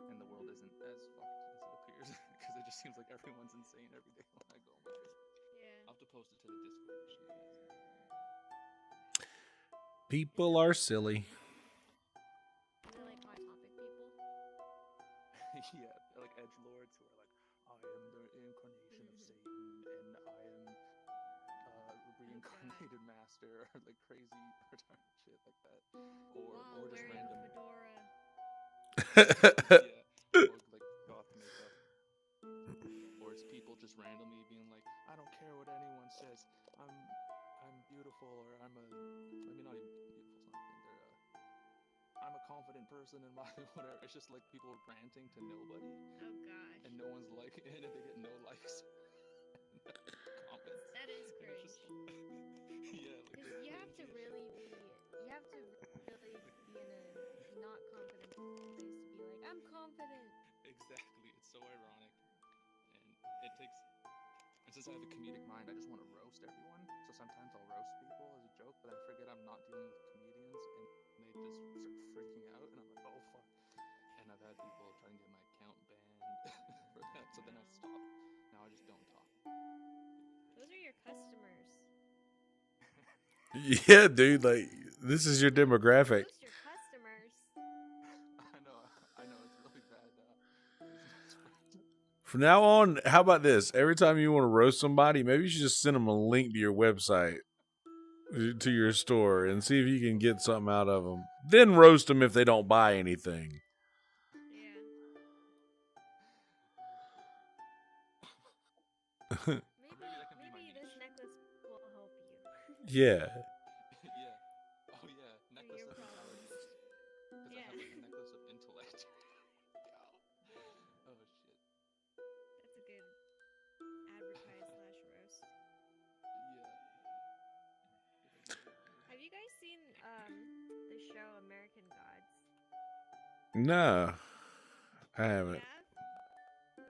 and the world isn't as fucked as it appears because it just seems like everyone's insane every day when I go on my Facebook. Yeah. I'll have to post it to the Discord to show you guys. People are silly. Are they like hot topic people? Yeah, they're like edgelords who are like, I am the incarnation of Satan, and I am reincarnated master, or like crazy retarded shit like that, or just random fedora. Yeah, or like goth makeup, or it's people just randomly being like, I don't care what anyone says, I'm beautiful, or maybe not even beautiful, something. I'm a confident person in my whatever. It's just like people ranting to nobody. Oh gosh. And no one's liking it, and they get no likes. Comments. That is crazy. Yeah, like you have to really be in a not confident place to be like, I'm confident. Exactly. It's so ironic, and it takes. And since I have a comedic mind, I just want to roast everyone. So sometimes I'll roast people as a joke, but I forget I'm not dealing with comedians, and they just start freaking out, and I'm like, oh fuck. And I've had people try and get my account banned for that, so then I stopped. Now I just don't talk. Those are your customers. Yeah, dude, like this is your demographic. Those are your customers. I know, it's really bad. From now on, how about this? Every time you want to roast somebody, maybe you should just send them a link to your website, to your store, and see if you can get something out of them. Then roast them if they don't buy anything. Yeah. Maybe this necklace Yeah. Yeah. Oh yeah, necklace your of problems. intelligence. Because Yeah. I have like a necklace of intellect. Oh shit. That's a good advertise/roast. Yeah. Have you guys seen the show American Gods? No, I You haven't. have? 100%.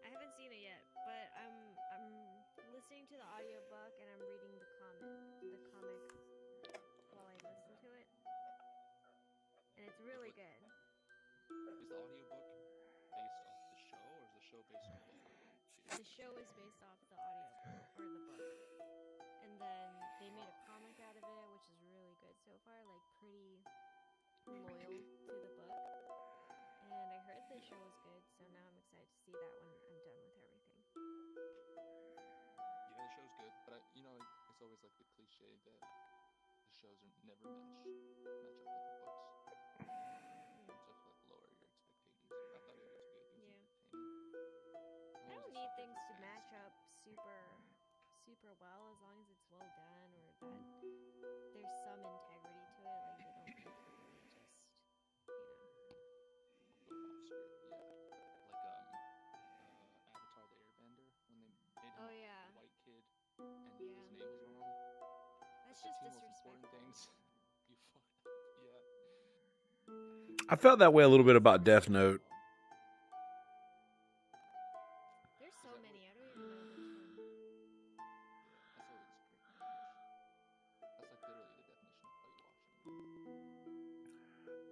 I haven't seen it yet, but I'm listening to the audiobook and I'm reading the comics while I listen to it. And it's really Wait, good. is the audiobook based off the show or is the show based on the book? The show is based off the audiobook or the book. And then they made a comic out of it, which is really good so far, like pretty loyal to the book. And I heard the show was good, so now I'm excited to see that when I'm done with everything. Yeah, the show's good, but it's always like the cliche that the shows are never match up with the books. So I feel like lower your expectations. I thought it was good. It was Yeah. entertaining. I don't need things to match up super well as long as it's well done or that there's some integrity to it. Like they don't completely just, Go off script. Yeah, like Avatar: The Airbender when they made him Oh yeah. a white kid and Yeah. his name was wrong. That's Like just the two most important disrespectful. things. You fucked up. Yeah. I felt that way a little bit about Death Note. There's so many. I don't even know which one. Yeah, that's always cringe. That's like literally the definition of whitewashing.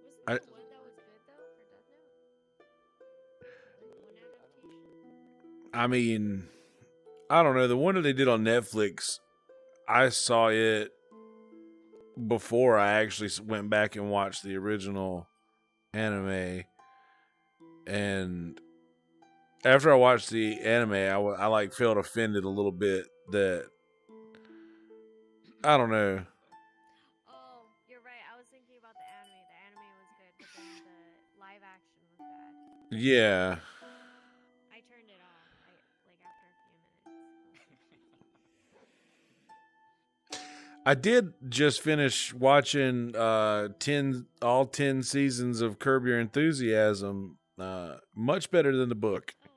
Wasn't I, there one that was good though for Death Note? Like one adaptation? I mean, I don't know. The one that they did on Netflix, I saw it before I actually went back and watched the original anime. And after I watched the anime, I like felt offended a little bit that I don't know. Oh, you're right. I was thinking about the anime. The anime was good, but then the live action was bad. Yeah. I turned it off. Like after a few minutes. I did just finish watching 10 seasons of Curb Your Enthusiasm. Much better than the book. Oh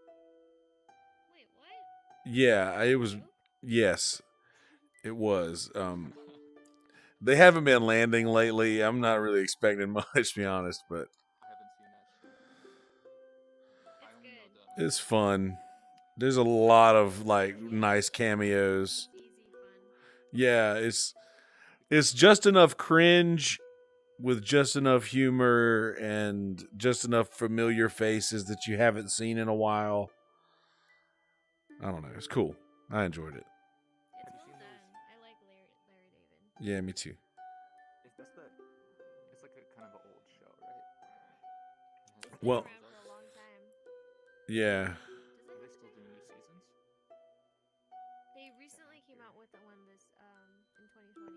wow. Wait, what? Yeah, it was. Joke? Yes, it was. They haven't been landing lately. I'm not really expecting much, to be honest, but I haven't seen that shit. I It's only know good. it's fun. There's a lot of like nice cameos. It's easy fun. Yeah, it's just enough cringe with just enough humor and just enough familiar faces that you haven't seen in a while. I don't know. It's cool. I enjoyed it. It's Have you well seen done. those? I like Larry David. Yeah, me too. It's like a kind of an old show, right? It has It's like been Well, around for a long time. yeah. Does Are it they have still to? doing new seasons? They recently came out with the one this in 2020.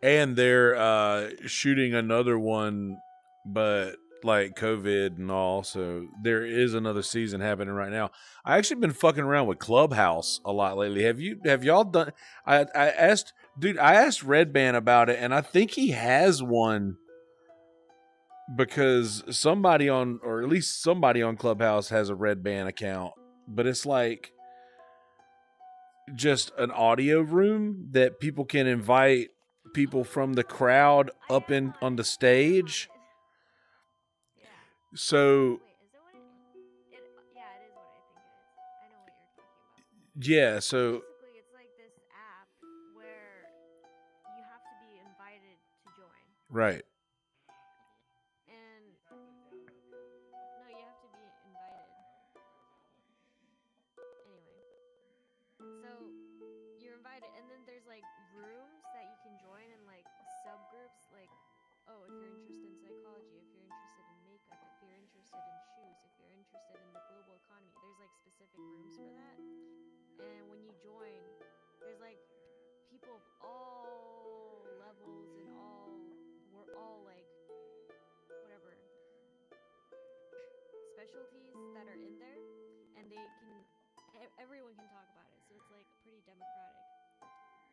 And they're shooting another one, but like COVID and all, so there is another season happening right now. I actually been fucking around with Clubhouse a lot lately. Have y'all done? I asked, dude. I asked Red Band about it, and I think he has one because somebody on, or at least somebody on Clubhouse has a Red Band account, but it's like just an audio room that people can invite people from the crowd up in on the stage. Yeah. So Wait, is it what it? Yeah, it is what I think it is. I know what you're talking about. yeah, so Basically, it's like this app where you have to be invited to join. right. And no, you have to be invited. Anyway, so you're invited, and then there's like rooms that you can join and like subgroups. Like, oh, if you're interested in psychology, if you're interested in makeup, if you're interested in shoes, if you're interested in the global economy, there's like specific rooms for that. And when you join, there's like people of all levels and we're all like whatever specialties that are in there, and they can everyone can talk about it, so it's like pretty democratic.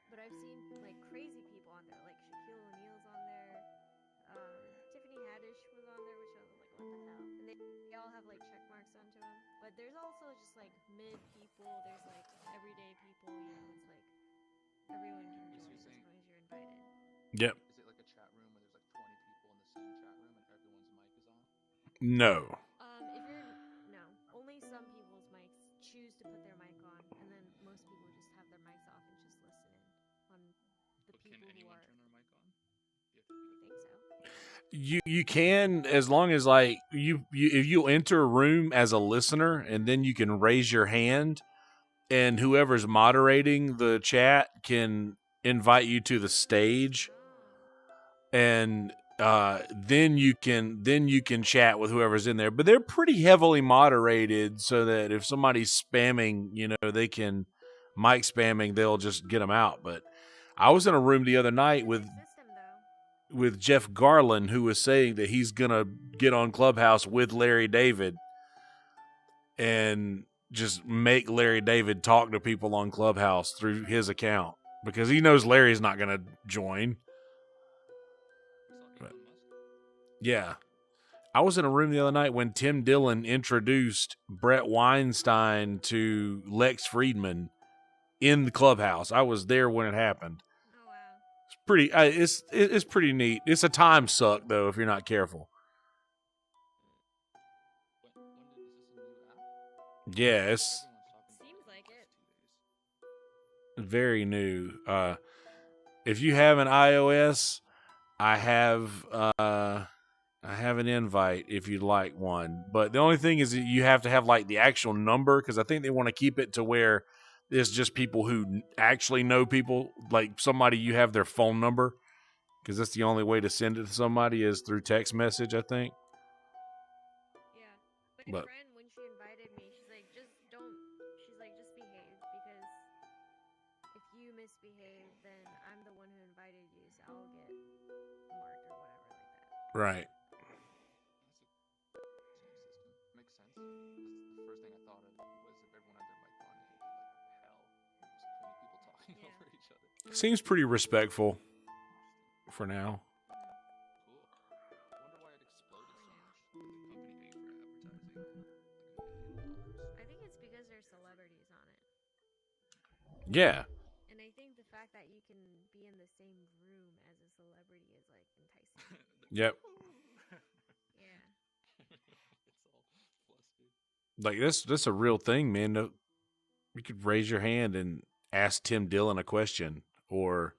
But I've seen like crazy people on there, like Shaquille O'Neal's on there. Tiffany Haddish was on there, which I was like, what the hell? And they all have like check marks onto them. But there's also just like mid people. There's like everyday people. You know, it's like everyone can join as long as you're invited. Yep. Is it like a chat room where there's like 20 people in the same chat room and everyone's mic is on? No. If you're no, only some people's mics choose to put their mic on, and then most people just have their mics off and just listen in on the people Can who anyone are. turn their mic on? I think so. You can, as long as like you if you enter a room as a listener, and then you can raise your hand, and whoever's moderating the chat can invite you to the stage, and then you can chat with whoever's in there. But they're pretty heavily moderated, so that if somebody's spamming, they can mic spamming, they'll just get them out. But I was in a room the other night with Jeff Garland, who was saying that he's gonna get on Clubhouse with Larry David and just make Larry David talk to people on Clubhouse through his account, because he knows Larry's not gonna join. But, yeah. I was in a room the other night when Tim Dillon introduced Brett Weinstein to Lex Friedman in the Clubhouse. I was there when it happened. Oh wow. It's pretty. It's pretty neat. It's a time suck though if you're not careful. Yeah, it's Seems like it. very new. If you have an iOS, I have an invite if you'd like one. But the only thing is that you have to have like the actual number, because I think they want to keep it to where it's just people who actually know people, like somebody you have their phone number, because that's the only way to send it to somebody is through text message, I think. Yeah. My friend, when she invited me, she's like, just behave, because if you misbehave, then I'm the one who invited you, so I'll get marked or whatever like that. Right. Makes sense. Because the first thing I thought of was if everyone had their mic on, it would be like hell. There's 20 people talking over each other. Seems pretty respectful for now. Cool. I wonder why it exploded so much. Did the company pay for advertising? Like $1 million? I think it's because there's celebrities on it. Yeah. And I think the fact that you can be in the same room as a celebrity is like enticing. Yep. Yeah. It's all flustered. Like that's a real thing, man. You could raise your hand and ask Tim Dillon a question, or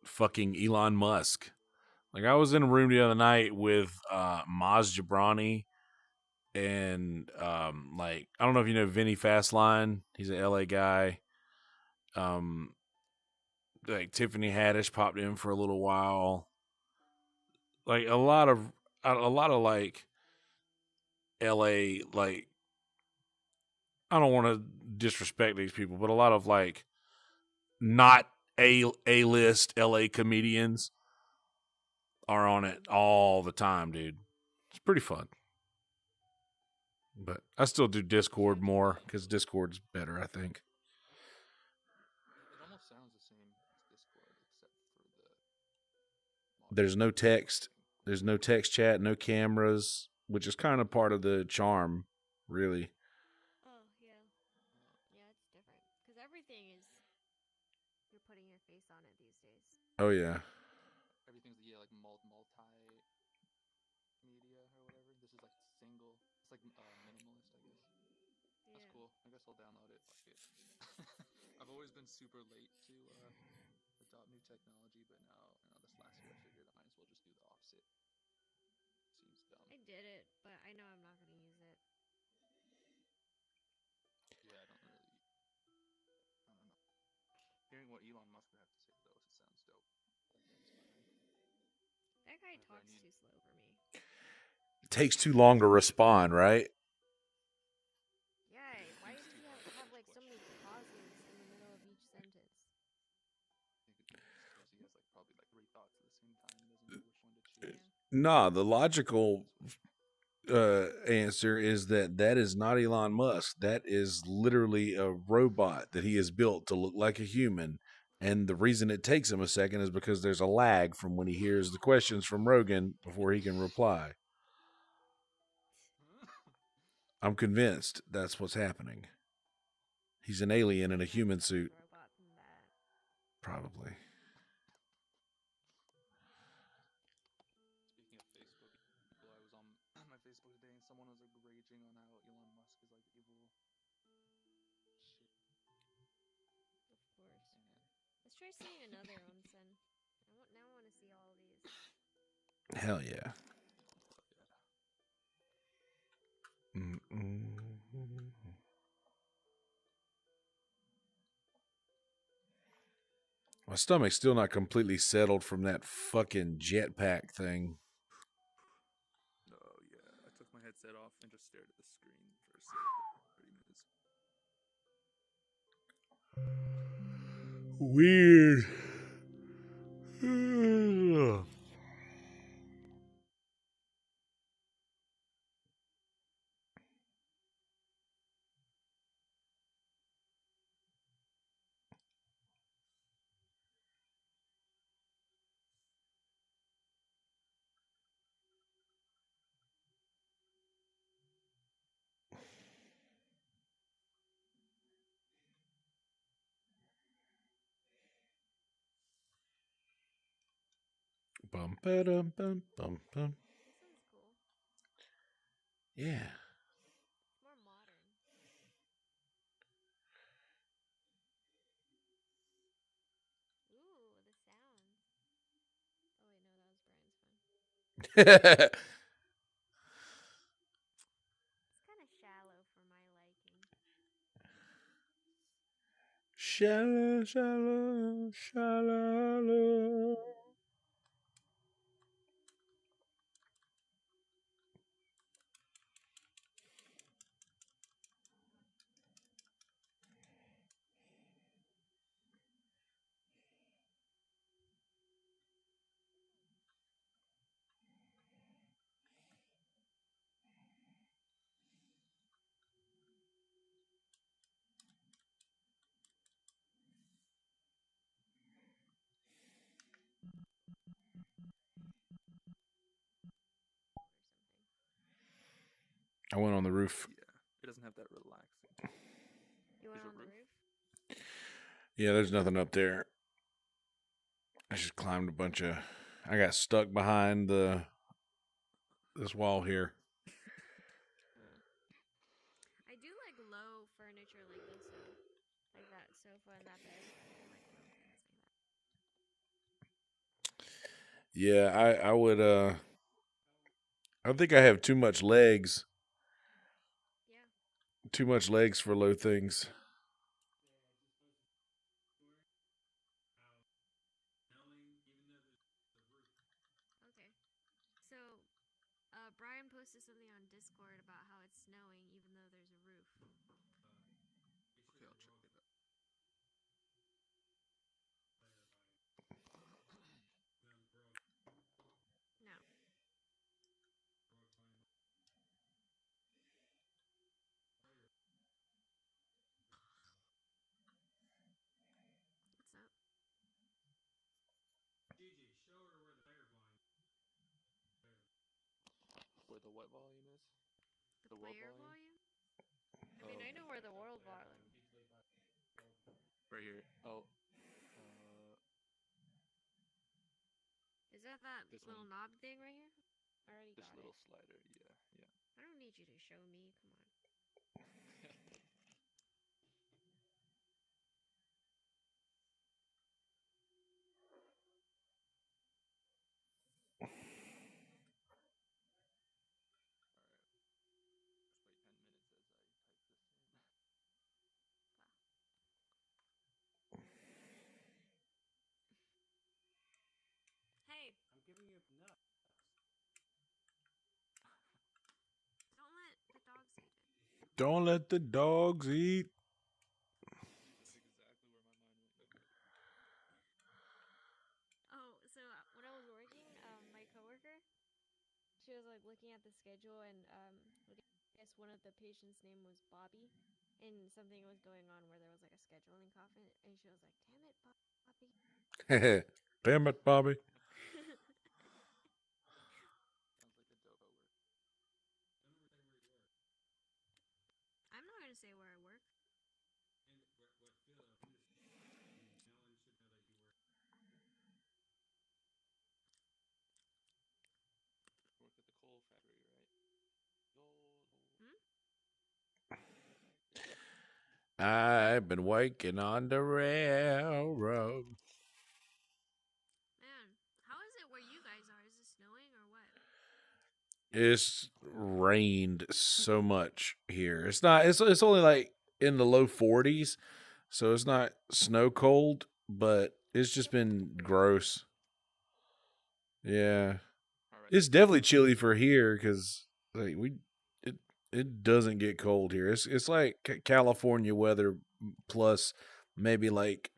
fucking Elon Musk. Like I was in a room the other night with Maz Jobrani and like I don't know if you know Vinny Fastline. He's an LA guy. Like Tiffany Haddish popped in for a little while. Like a lot of like LA, like I don't want to disrespect these people, but a lot of like not A-list LA comedians are on it all the time, dude. It's pretty fun. But I still do Discord more because Discord's better, I think. It almost sounds the same as Discord, except for the... There's no text. There's no text chat, no cameras, which is kind of part of the charm, really. Oh, yeah. Yeah, it's different. Because everything is... You're putting your face on it these days. Oh, yeah. Everything's, like multi-media or whatever. This is like single. It's like minimalist, I guess. That's cool. I guess I'll download it. Fuck it. I've always been super late to adopt new technology, but now, this last year I figured I might as well just do the opposite. Seems dumb. I did it, but I know I'm not going to use it. Yeah, I don't know. Hearing what Elon Musk would have to say, though, it sounds dope. That guy talks too slow for me. It takes too long to respond, right? Yeah, why does he have like so many pauses in the middle of each sentence? I think it's because he has like probably like 3 thoughts at the same time. He doesn't know which one to choose. Nah, the logical answer is that is not Elon Musk. That is literally a robot that he has built to look like a human. And the reason it takes him a second is because there's a lag from when he hears the questions from Rogan before he can reply. I'm convinced that's what's happening. He's an alien in a human suit. Robot than that. Probably. Speaking of Facebook, I was on my Facebook today and someone was like raging on how Elon Musk is like evil shit. Of course. Let's try seeing another onsen. Now I want to see all these. Hell yeah. Mm-mm. My stomach's still not completely settled from that fucking jetpack thing. Oh yeah, I took my headset off and just stared at the screen for like 30 minutes. Weird. Bum, ba-dum, bum, bum, bum. This one's cool. Yeah. It's more modern. Ooh, the sounds. Oh wait, no, that was Brian's phone. It's kind of shallow for my liking. Shallow, shallow, shallow. I went on the roof. Yeah, it doesn't have that relaxing. You went There's a on the roof? roof? Yeah, there's nothing up there. I just climbed a bunch of. I got stuck behind this wall here. I do like low furniture like this though. Like that sofa and that bed. I like low things like that. Yeah, I would I think I have too much legs. Yeah. Too much legs for low things. Okay. So, Brian posted something on Discord about how it's snowing even though there's a roof. Okay, I'll check it out. No. What's up? Where the what volume is? The world player volume? volume? I mean, I know where the world volume. Right here. Oh. Is that This little one. knob thing right here? I already This got little it. slider, yeah. I don't need you to show me. Come on. Hey. I'm giving you nuts. Don't let the dogs eat it. Don't let the dogs eat. That's exactly where my mind went. Oh, so when I was working, my coworker, she was like looking at the schedule, and I guess one of the patients' name was Bobby, and something was going on where there was like a scheduling conflict, and she was like, "Damn it, Bobby." Damn it, Bobby. Sounds like a dope at work. I'm not gonna say where I work. Work at the coal factory, right? Hmm? I've been working on the railroad. Man, how is it where you guys are? Is it snowing or what? It's rained so much here. It's not. It's only like in the low 40s, so it's not snow cold, but it's just been gross. Yeah, Alright. it's definitely chilly for here because like it doesn't get cold here. It's like California weather plus maybe like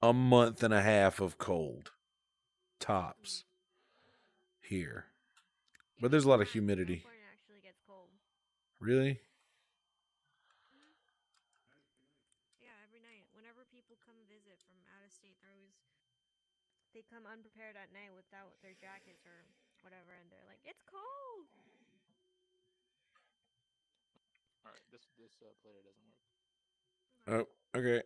a month and a half of cold tops here. You But know, there's a lot of sometimes humidity. California actually gets cold. Really? Hmm. Yeah, every night. Whenever people come visit from out of state, they come unprepared at night without their jackets or whatever, and they're like, "It's cold." Alright, this player doesn't work. Oh, okay.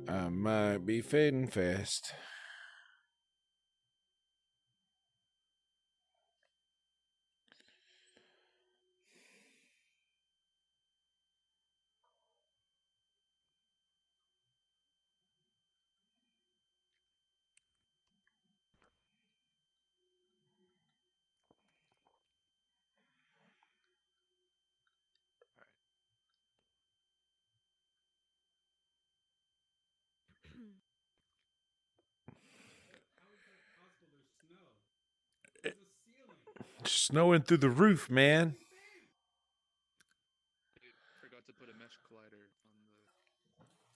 I might be fading fast. Alright. How is that possible? There's snow. There's a ceiling. Snowing through the roof, man. Dude, forgot to put a mesh collider on the.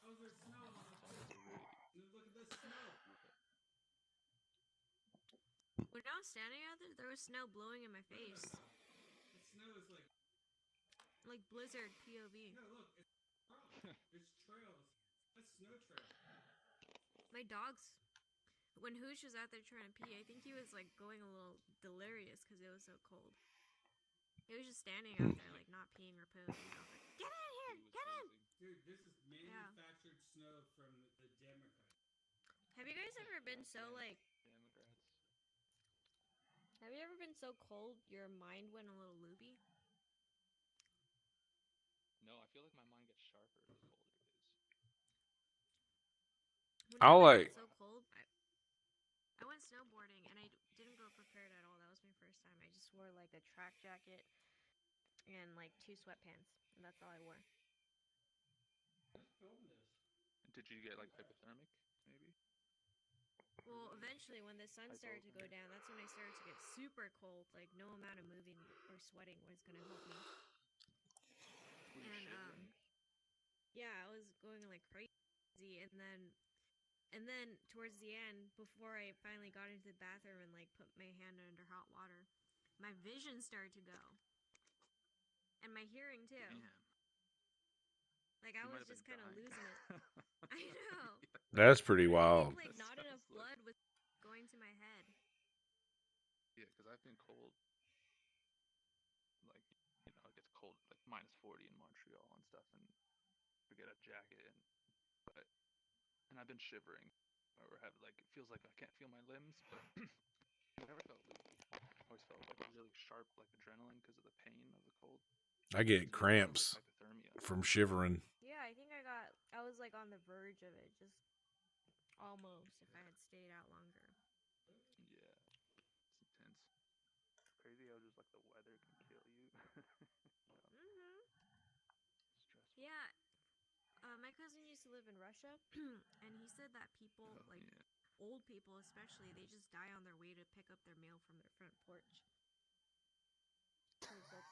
How is there snow on the It's almost a rig. Look at this snow. When I was standing out there was snow blowing in my face. The snow is Like blizzard POV. no, look, it's trails. That's snow trail. My dogs, when Hoosh was out there trying to pee, I think he was like going a little delirious because it was so cold. He was just standing out there like not peeing or pooing, and I was like, "Get in here, get in!" Dude, this is manufactured snow from the Democrats. Have you guys ever been so like? Democrats. Have you ever been so cold your mind went a little loopy? No, I feel like my mind gets sharper the colder it is. Whenever I get so cold, I went snowboarding and I didn't go prepared at all. That was my first time. I just wore like a track jacket and like 2 sweatpants, and that's all I wore. Film this. Did you get like hypothermic, maybe? Well, eventually, when the sun started to go down, that's when I started to get super cold. Like no amount of moving or sweating was gonna help me. Were you shivering? Yeah, I was going like crazy, and then towards the end, before I finally got into the bathroom and like put my hand under hot water, my vision started to go, and my hearing too. Damn. Like I was just kind of losing it. I know. That's pretty I wild. think like not enough blood was going to my head. Yeah, because I've been cold. Like, you know, it gets cold, like minus 40 in Montreal and stuff, and we get a jacket, and I've been shivering, or have like it feels like I can't feel my limbs, but I never felt loopy. I always felt like really sharp, like adrenaline, because of the pain of the cold. I get cramps from shivering. Yeah, I think I was like on the verge of it, just almost if I had stayed out longer. Yeah, it's intense. Crazy how just like the weather can kill you. Stressful. Yeah, my cousin used to live in Russia, and he said that people, old people especially, they just die on their way to pick up their mail from their front porch. It's so cold.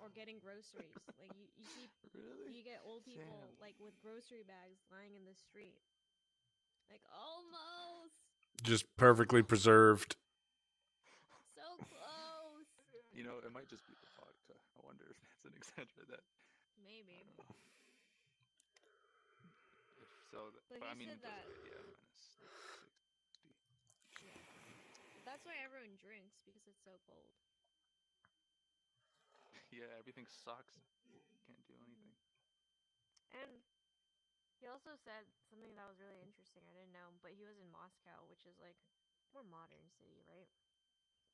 Or getting groceries. Like you see, really? you get old people like with grocery bags lying in the street. Like almost. Just perfectly preserved. So close. You know, it might just be the vodka. I wonder if that's an exaggeration. That Maybe. I don't know. If so, But but I he mean, said that. yeah, minus like 60. Yeah. But that's why everyone drinks, because it's so cold. Yeah, everything sucks. Can't do anything. And he also said something that was really interesting. I didn't know, but he was in Moscow, which is like more modern city, right?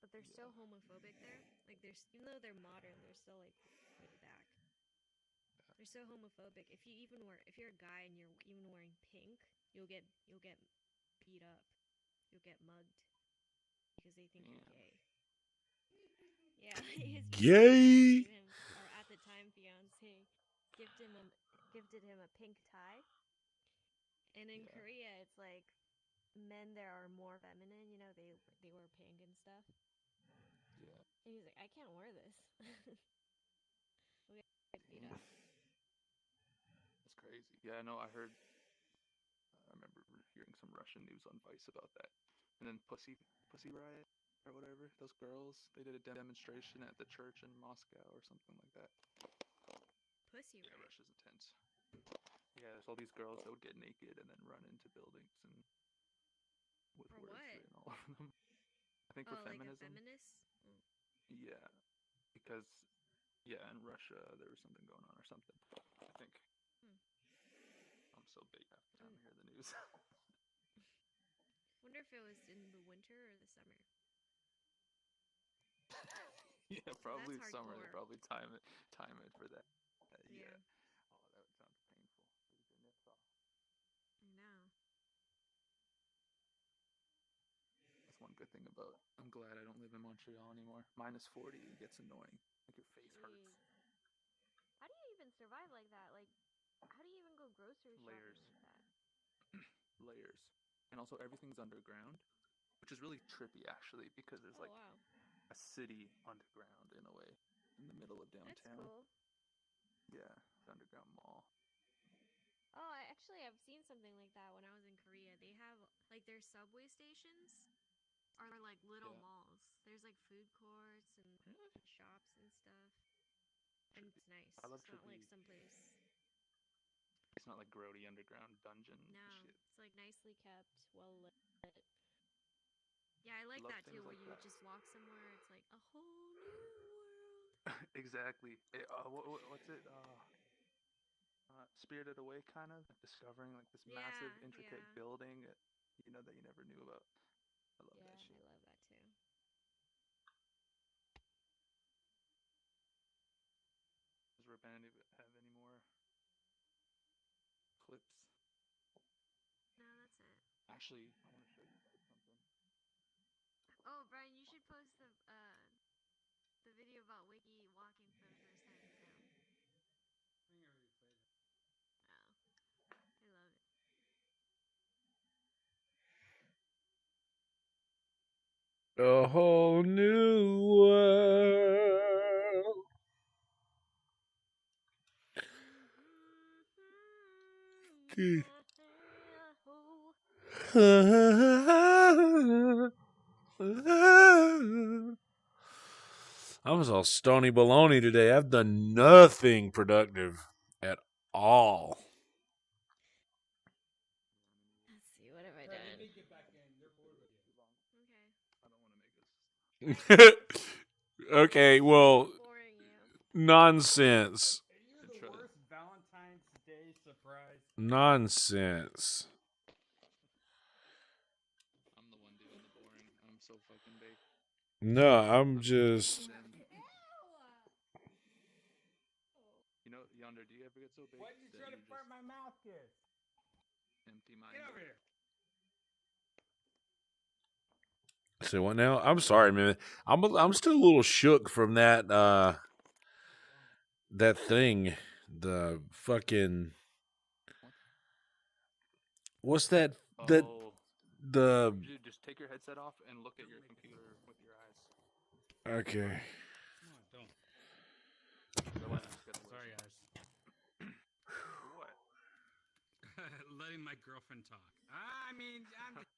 But they're so homophobic there. Like even though they're modern, they're still like way back. They're so homophobic. If you're a guy and you're even wearing pink, you'll get beat up. You'll get mugged because they think you're gay. Yeah, his Gay. fiance, or at the time fiance, gifted him a pink tie. And in Korea, it's like men there are more feminine. You know, they wear pink and stuff. Yeah. And he's like, I can't wear this. We'll get beat up. That's crazy. Yeah, no, I remember hearing some Russian news on Vice about that. And then Pussy Riot or whatever. Those girls, they did a demonstration at the church in Moscow or something like that. Pussy Riot. Yeah, Russia's intense. Yeah, there's all these girls that would get naked and then run into buildings and with For words what? written all over them. I think for like feminism. a feminist? Mm. Yeah, because in Russia there was something going on or something. I think. I'm so big half the time I hear the news. Wonder if it was in the winter or the summer. Yeah, probably That's summer. They hardcore. probably time it for that. Yeah. Oh, that would sound painful. Lose your nips off. I know. That's one good thing about. I'm glad I don't live in Montreal anymore. Minus 40 gets annoying. Like your face hurts. How do you even survive like that? Like, how do you even go grocery shopping like that? Layers. And also everything's underground, which is really trippy actually, because there's like a city underground in a way, in the middle of downtown. That's cool. Yeah, the underground mall. Oh, I've seen something like that when I was in Korea. They have like their subway stations are like little malls. There's like food courts and shops and stuff. And it's nice. I love It's not like trippy. someplace. It's not like grody underground dungeon shit. It's like nicely kept, well lit. Yeah, I like that too. Where like you that. just walk somewhere, it's like a whole new world. Exactly. What's it? Spirited Away, kind of discovering like this massive, intricate building, that you never knew about. I love that shit. I love that too. Does Reband have any more clips? No, that's it. Actually, I want to show you guys something. Oh, Brian, you should post the video about Wiki walking for the first time just now. I think I already played it. Oh, I love it. A whole new world. I was all stony baloney today. I've done nothing productive at all. Let's see, what have I done? Let me get back in. They're bored with you. Okay. I don't want to make us. Okay, well, nonsense. You're the worst Valentine's Day surprise. Nonsense. I'm the one doing the boring. I'm so fucking baked. No, I'm just. Yonder, do you ever get so baked? Why did you try to fart my mouth kiss? Empty-minded. Get over here. Say what now? I'm sorry, man. I'm still a little shook from that that thing. The fucking what's that? That the Dude, just take your headset off and look at your computer with your eyes. Okay. No, don't. Otherwise, it's gonna Sorry, guys. what? letting my girlfriend talk. I mean, I'm just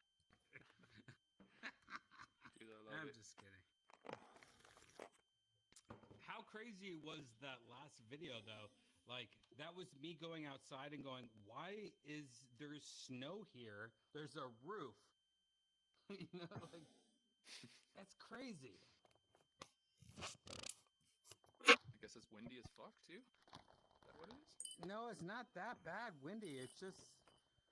kidding. How crazy was that last video, though? Like, that was me going outside and going, why is there snow here? There's a roof. You know, like, that's crazy. I guess it's windy as fuck, too? Is that what it is? No, it's not that bad windy. It's just,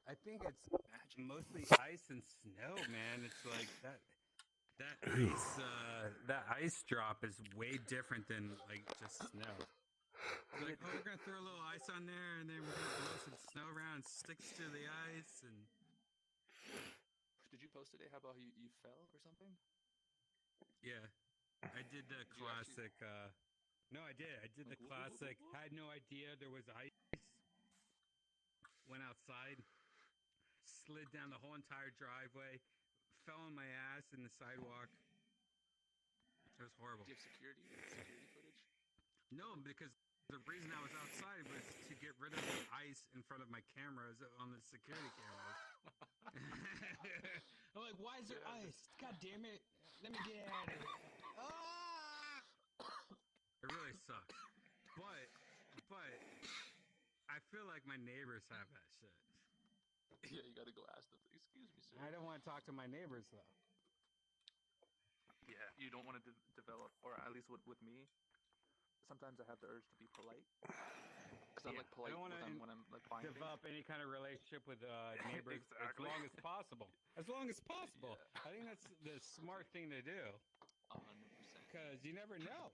I think it's mostly ice and snow, man. It's like that ice drop is way different than like just snow. Like, oh, we're gonna throw a little ice on there, and then we're gonna blow some snow around, sticks to the ice, and. Did you post today how about you fell or something? Yeah, I did the classic. No, I did. I did the classic. Had no idea there was ice. Went outside, slid down the whole entire driveway, fell on my ass in the sidewalk. It was horrible. Do you have security footage? No, because the reason I was outside was to get rid of the ice in front of my cameras on the security cameras. I'm like, why is there ice? God damn it. Let me get out of here. Ah! It really sucks. But I feel like my neighbors have that shit. Yeah, you gotta go ask them. Excuse me, sir. I don't want to talk to my neighbors, though. Yeah, you don't want to develop, or at least with me, sometimes I have the urge to be polite. Because I'm like polite when I'm like buying develop things. any kind of relationship with neighbors Exactly. as long as possible. As long as possible. Yeah. I think that's the smart thing to do. 100%. Because you never know.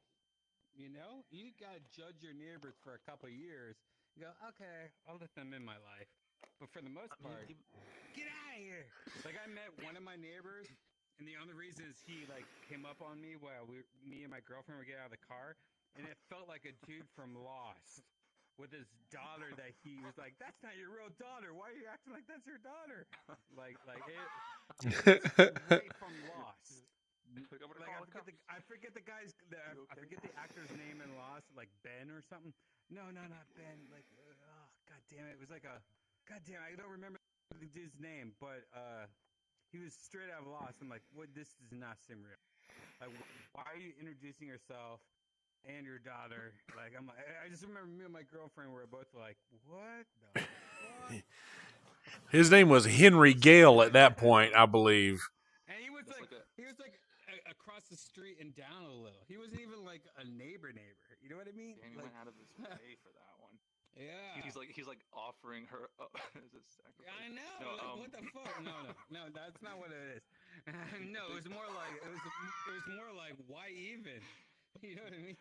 You know? You got to judge your neighbors for a couple of years. You go, okay, I'll let them in my life. But for the most part, get out of here. Like, I met one of my neighbors, and the only reason is he, like, came up on me while me and my girlfriend were getting out of the car, and it felt like a dude from Lost with his daughter that he was like, that's not your real daughter. Why are you acting like that's your daughter? Like it straight from Lost. Like, I forget the guy's, I forget the actor's name in Lost, like Ben or something. No, not Ben. Like, oh, god damn it. It was like god damn it, I don't remember the dude's name, but he was straight out of Lost. I'm like, what? This does not seem real. Like, why are you introducing yourself and your daughter? Like, I'm like, I just remember me and my girlfriend were both like, what the fuck? His name was Henry Gale at that point, I believe. And he was like across the street and down a little. He wasn't even like a neighbor. You know what I mean? And he went out of his way for that one. Yeah. He's like offering her as a sacrifice. I know. No, like, what the fuck? No, that's not what it is. No, it was more like why even? You know what I mean?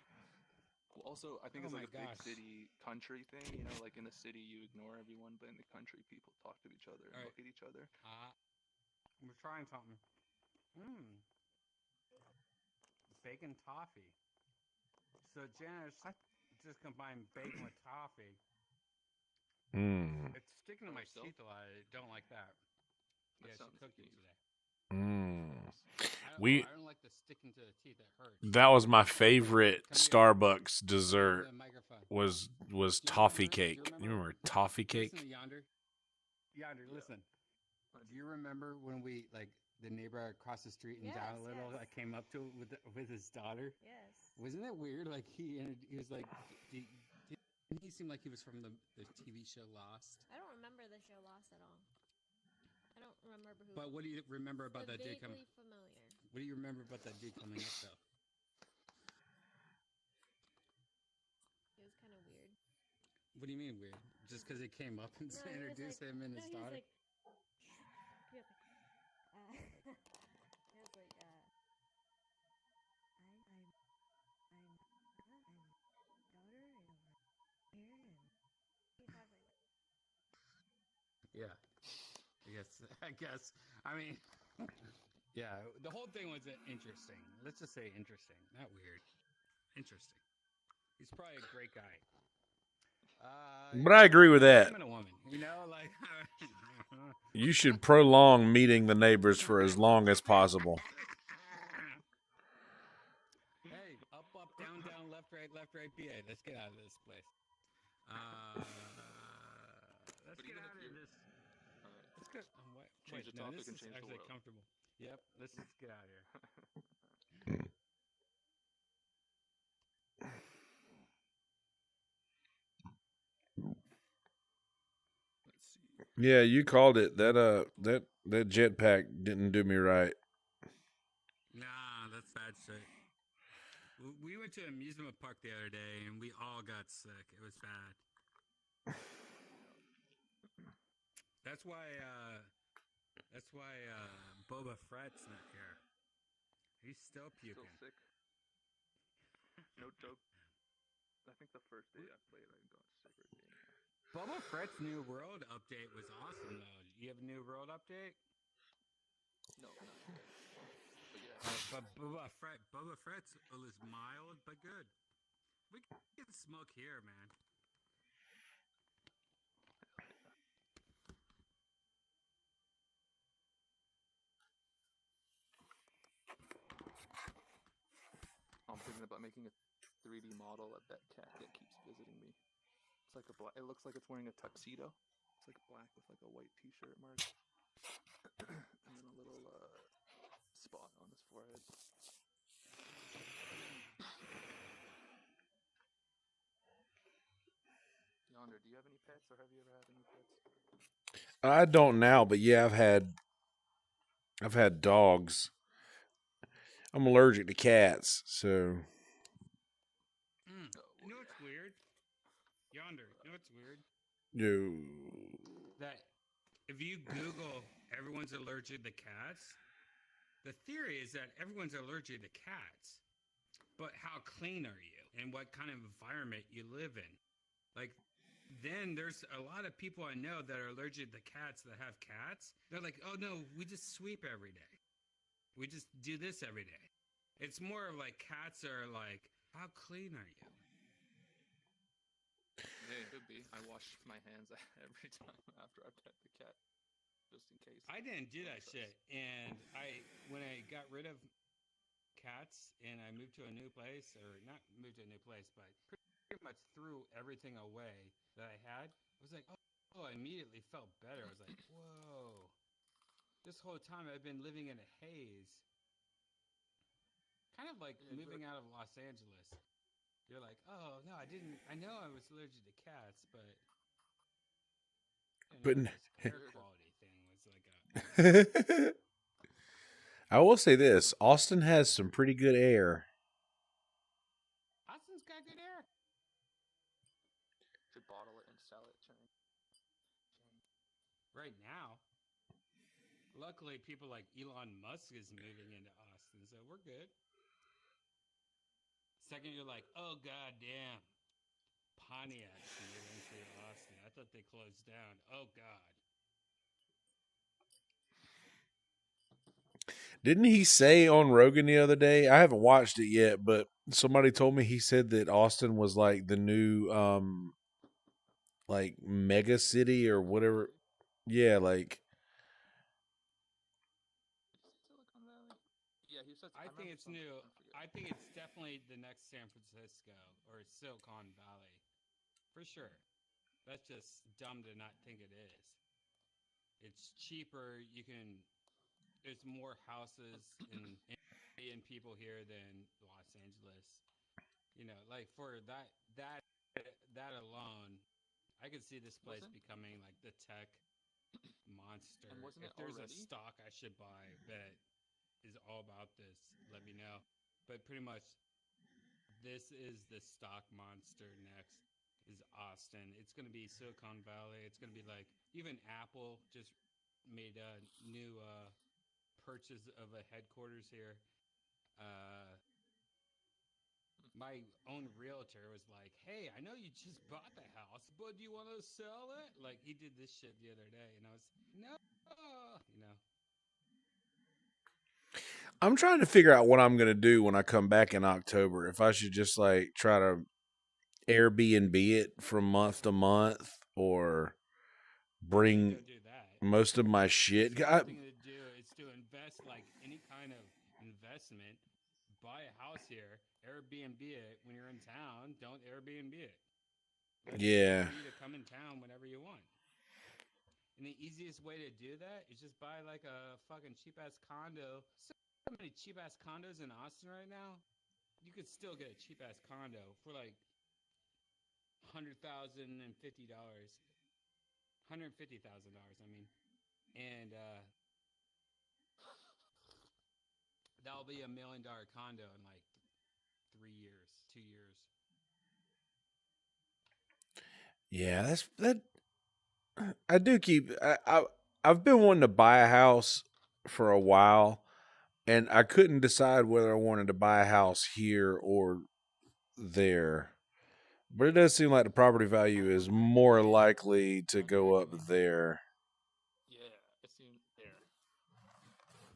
Also, I think it's like a big city country thing. You know, like in the city you ignore everyone, but in the country people talk to each other and look at each other. We're trying something. Bacon toffee. So Janice just combined bacon with toffee. It's sticking to my teeth a lot. I don't like that. Yeah, she cooked it today. I don't like the sticking to the teeth. It hurts. That was my favorite Starbucks dessert. Was toffee cake. You remember toffee cake? Listen to Yonder, listen. Do you remember when we the neighbor across the street and down a little that came up to it with his daughter? Yes. Wasn't it weird? Like he was like, didn't he seem like he was from the TV show Lost? I don't remember the show Lost at all. I don't remember who. But what do you remember about that dude coming? Vaguely familiar. What do you remember about that dude coming up though? It was kind of weird. What do you mean weird? Just because he came up and introduced him and his daughter? He was like, Yeah. I guess. I mean, yeah, the whole thing was interesting. Let's just say interesting, not weird. Interesting. He's probably a great guy. But I agree with that. A woman, you know, like you should prolong meeting the neighbors for as long as possible. Hey, up, down, left, right, BA. Let's get out of this place. Let's get out of this change the no, topic this and is change the actually world. comfortable. Yep, let's just get out of here. Let's see. Yeah, you called it. That jetpack didn't do me right. Nah, that's bad shit. We went to an amusement park the other day, and we all got sick. It was bad. That's why. Boba Fett's not here. He's still puking. Still sick. No joke. I think the first day I played, I got sick or day and a half. Boba Fett's New World update was awesome, though. You have a New World update? No, not yet. But yeah. But Boba Fett's was mild but good. We can smoke here, man. I'm thinking about making a 3D model of that cat that keeps visiting me. It's like it looks like it's wearing a tuxedo. It's like black with like a white t-shirt mark. And then a little spot on his forehead. Yonder, do you have any pets, or have you ever had any pets? I don't now, but yeah, I've had dogs. I'm allergic to cats, so. You know what's weird? Yonder, you know what's weird? No. That if you Google everyone's allergic to cats, the theory is that everyone's allergic to cats. But how clean are you? And what kind of environment you live in? Like, then there's a lot of people I know that are allergic to cats that have cats. They're like, oh no, we just sweep every day. We just do this every day. It's more of like cats are like, how clean are you? Yeah, it could be. I wash my hands every time after I pet the cat, just in case. I didn't do that shit. And when I got rid of cats and I moved to a new place, or not moved to a new place, but pretty much threw everything away that I had, I was like, oh, I immediately felt better. I was like, whoa, this whole time I've been living in a haze. Kind of like moving out of Los Angeles. You're like, oh, no, I know I was allergic to cats, but this air quality thing was like I will say this: Austin has some pretty good air. Austin's got good air. Should bottle it and sell it, Chang. Right now. Luckily, people like Elon Musk is moving into Austin, so we're good. Second, you're like, oh, goddamn. Pontiac's moving to Austin. I thought they closed down. Oh, God. Didn't he say on Rogan the other day? I haven't watched it yet, but somebody told me he said that Austin was like the new like mega city or whatever. Yeah, like Silicon Valley? Yeah, he said. I think it's new. I think it's definitely the next San Francisco or Silicon Valley. For sure. That's just dumb to not think it is. It's cheaper. There's more houses and people here than Los Angeles. You know, like for that alone, I could see this place becoming like the tech monster. And wasn't if there's a stock I should buy that is all about this, let me know. But pretty much, this is the stock monster next. Is Austin. It's going to be Silicon Valley. It's going to be like even Apple just made a new purchase of a headquarters here. My own realtor was like, hey, I know you just bought the house, but do you want to sell it? Like, he did this shit the other day, and I was, no, you know. I'm trying to figure out what I'm going to do when I come back in October. If I should just like try to Airbnb it from month to month or bring most of my shit. The thing to do is to invest like any kind of investment. Buy a house here, Airbnb it when you're in town. Don't Airbnb it. Let it be to come in town whenever you want. And the easiest way to do that is just buy like a fucking cheap ass condo. So many cheap ass condos in Austin right now. You could still get a cheap ass condo for like $150,000. $150,000, I mean. And that'll be $1 million condo in like 3 years, 2 years. Yeah, that's that. I do keep. I've been wanting to buy a house for a while, and I couldn't decide whether I wanted to buy a house here or there. But it does seem like the property value is more likely to go up there. Yeah, it seems there.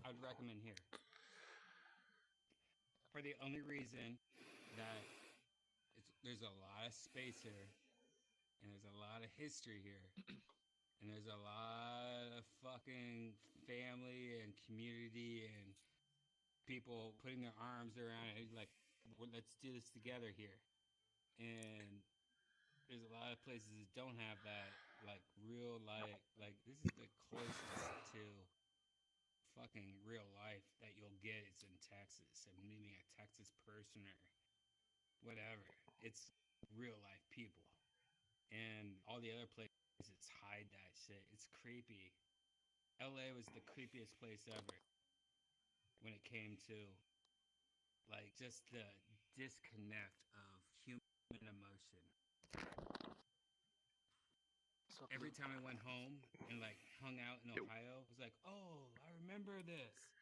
I'd recommend here. For the only reason that there's a lot of space here, and there's a lot of history here, and there's a lot of fucking family and community and people putting their arms around it, like, well, let's do this together here. And there's a lot of places that don't have that, like real life. Like this is the closest to fucking real life that you'll get. It's in Texas, and meeting a Texas person or whatever. It's real life people, and all the other places hide that shit. It's creepy. LA was the creepiest place ever when it came to like just the disconnect of human emotion. Every time I went home and like hung out in Ohio, it was like, oh, I remember this.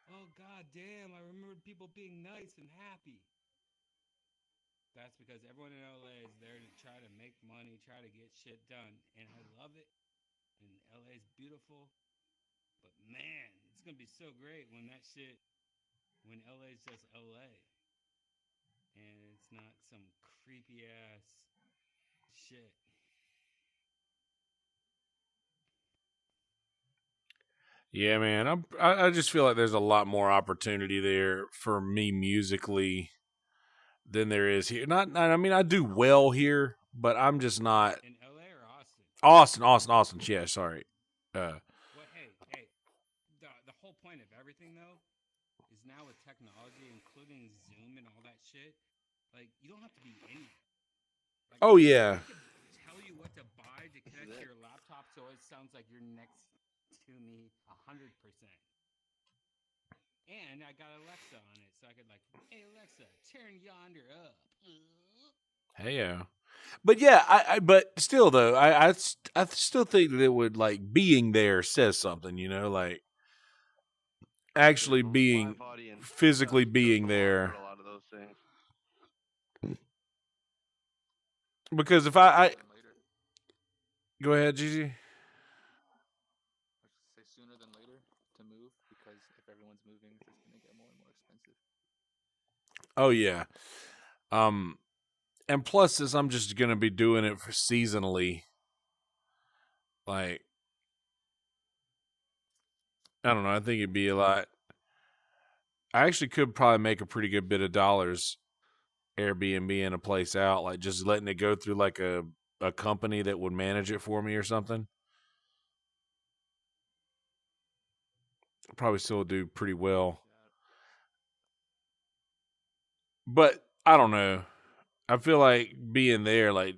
Oh god damn, I remember people being nice and happy. That's because everyone in LA is there to try to make money, try to get shit done, and I love it. And LA is beautiful, but man, it's gonna be so great when when LA is just LA, and it's not some creepy ass shit. Yeah, man. I just feel like there's a lot more opportunity there for me musically than there is here. I mean, I do well here, but I'm just not. In LA or Austin? Austin. Yeah, sorry. Well, hey, the whole point of everything though is now with technology, including Zoom and all that shit. Like you don't have to be anywhere. Like Oh yeah. I could tell you what to buy to connect to your laptop, so it sounds like you're next to me 100%. And I got Alexa on it, so I could like, hey Alexa, turn Yonder up. Hey yeah. But yeah, but still though, I still think that it would like being there says something, like actually being physically being there. A lot of those things. Because if I go ahead, Gigi. I should say sooner than later to move, because if everyone's moving, it's just gonna get more and more expensive. Oh yeah. And plus, since I'm just gonna be doing it for seasonally, like I don't know, I think it'd be a lot. I actually could probably make a pretty good bit of dollars Airbnb in a place out, like just letting it go through like a company that would manage it for me or something. Probably still do pretty well. But I don't know. I feel like being there, like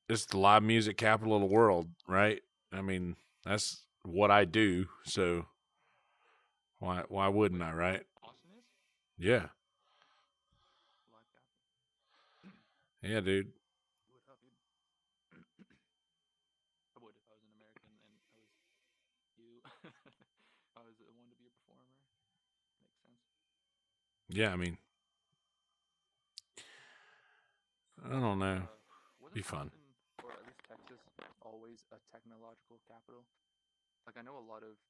it's the live music capital of the world, right? I mean, that's what I do, so why wouldn't I, right? Austin is? Yeah. Live capital. Yeah, dude. Would help you. I would if I was an American and I was you. I was wanted to be a performer. Makes sense. Yeah, I mean, I don't know. Be fun. Austin, or at least Texas, always a technological capital? Like I know a lot of,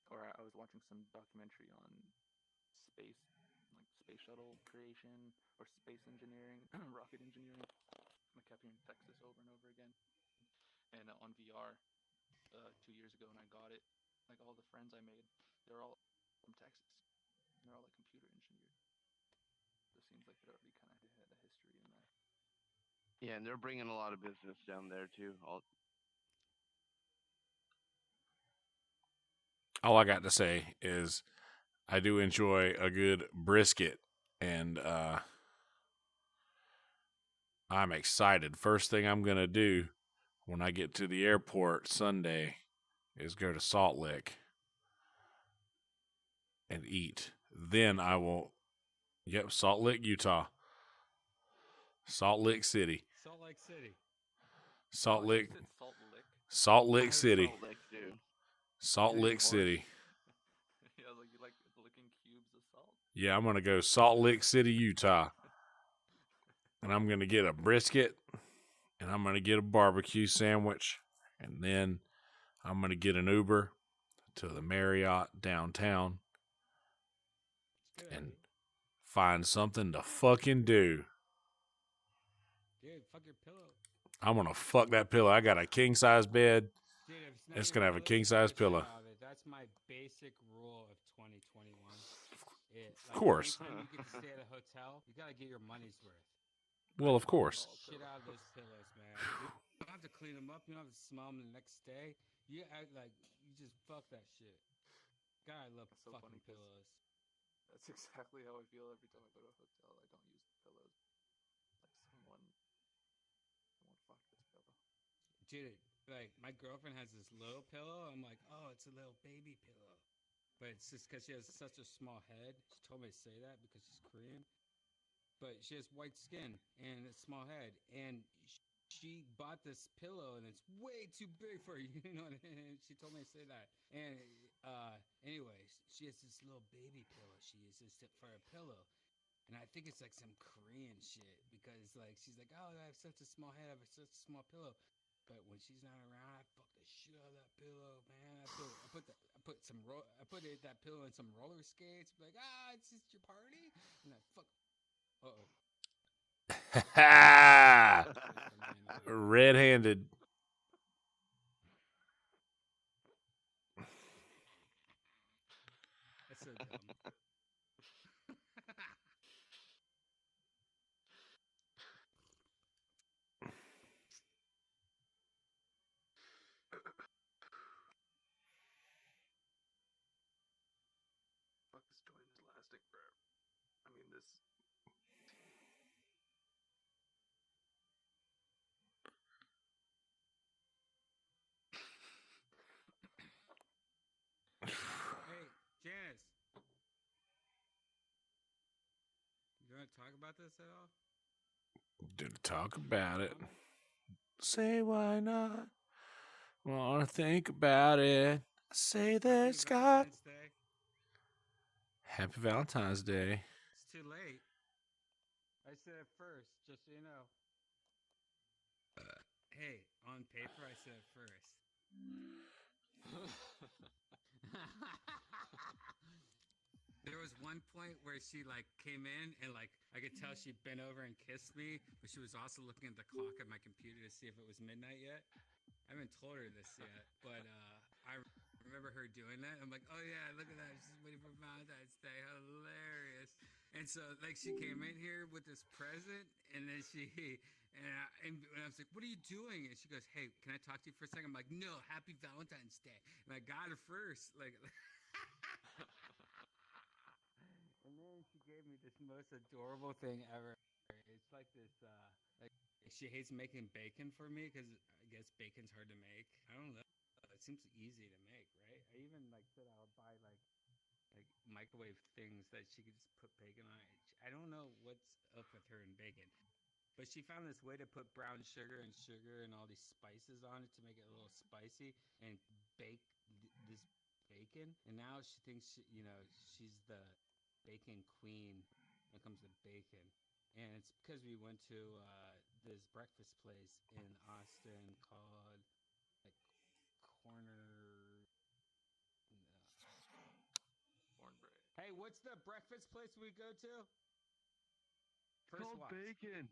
or I was watching some documentary on space, like space shuttle creation or space engineering, rocket engineering. I kept hearing Texas over and over again. And on VR 2 years ago when I got it, like all the friends I made, they're all from Texas. And they're all like computer engineers. So it seems like it already kind of had a history in that. Yeah, and they're bringing a lot of business down there too. all I got to say is I do enjoy a good brisket, and I'm excited. First thing I'm going to do when I get to the airport Sunday is go to Salt Lick and eat. Then I will, Salt Lick, Utah. Salt Lick City. Salt Lake City. Salt Oh, Lick. you said Salt Lick? Salt Lick City. Salt Lick, dude. Salt Getting Lick hoarse. City. Yeah, like you like licking cubes of salt? Yeah, I'm going to go Salt Lick City, Utah. And I'm going to get a brisket, and I'm going to get a barbecue sandwich, and then I'm going to get an Uber to the Marriott downtown and find something to fucking do. Dude, fuck your pillow. I'm going to fuck that pillow. I got a king-size bed. Dude, if it's not It's your going to have a pillow, king-size get the shit pillow. out of it. That's my basic rule of 2021. Of course. Anytime you get to stay at a hotel, you gotta get your money's worth. Well, of course. Shit out of those pillows, man. You don't have to clean them up. You don't have to smell them the next day. You act like you just fuck that shit. God, I love That's so fucking funny 'cause pillows. That's exactly how I feel every time I go to a hotel. I don't use the pillows. Like someone fucked this pillow. Dude, like my girlfriend has this little pillow. I'm like, oh, it's a little baby pillow. But it's just because she has such a small head. She told me to say that because she's Korean. But she has white skin and a small head. And she bought this pillow and it's way too big for her. You know what I mean? She told me to say that. And anyways, she has this little baby pillow she uses for a pillow. And I think it's like some Korean shit because like she's like, oh, I have such a small head, I have such a small pillow. But when she's not around, I fuck the shit out of that pillow, man. I put that pillow in some roller skates. Like, it's just your party, and I fuck. Red-handed. That's so dumb. Fuck, this joint is lasting forever. I mean, this. Hey, Janice. You want to talk about this at all? Did talk about it. Say why not? Wanna think about it. Say that Scott. Happy Valentine's Day. It's too late. I said it first, just so you know. Hey, on paper, I said it first. There was one point where she like came in and like I could tell she bent over and kissed me, but she was also looking at the clock at my computer to see if it was midnight yet. I haven't told her this yet, but I remember her doing that. I'm like, oh yeah, look at that. She's waiting for Valentine's Day. Hilarious. And so like she came in here with this present, and then and I was like, what are you doing? And she goes, hey, can I talk to you for a second? I'm like, no, happy Valentine's Day. And I got her first, like. And then she gave me this most adorable thing ever. It's like this, like she hates making bacon for me because I guess bacon's hard to make. I don't know. It seems easy to make, right? I even like said I would buy like microwave things that she could just put bacon on. I don't know what's up with her and bacon, but she found this way to put brown sugar and all these spices on it to make it a little spicy and bake this bacon. And now she thinks she's the bacon queen when it comes to bacon. And it's because we went to this breakfast place in Austin called like Corner. Cornbread. Hey, what's the breakfast place we go to? First called Watch. Bacon.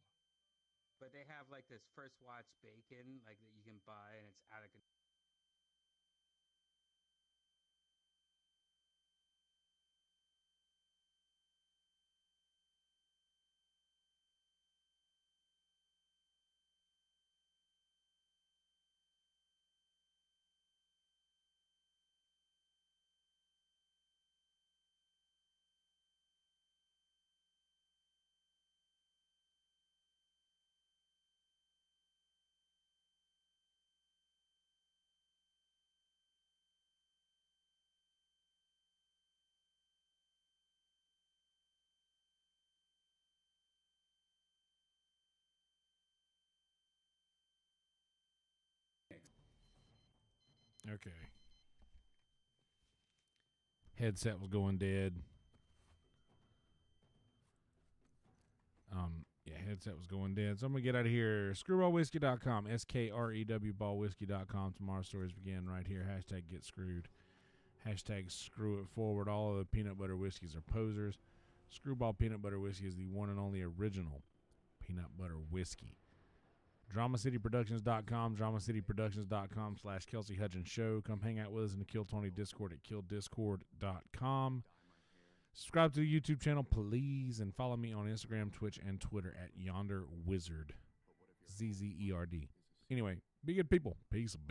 But they have like this First Watch bacon like that you can buy, and it's out of control. Okay. Headset was going dead. Yeah, headset was going dead. So I'm going to get out of here. Screwballwhiskey.com. SKREW ballwhiskey.com. Tomorrow's stories begin right here. Hashtag get screwed. Hashtag screw it forward. All of the peanut butter whiskeys are posers. Screwball peanut butter whiskey is the one and only original peanut butter whiskey. DramaCityProductions.com. DramaCityProductions.com/Kelsey Hudgens Show. Come hang out with us in the Kill Tony Discord at KillDiscord.com. Subscribe to the YouTube channel, please, and follow me on Instagram, Twitch, and Twitter at YonderWizard. ZZERD. Anyway, be good people. Peace, bitch.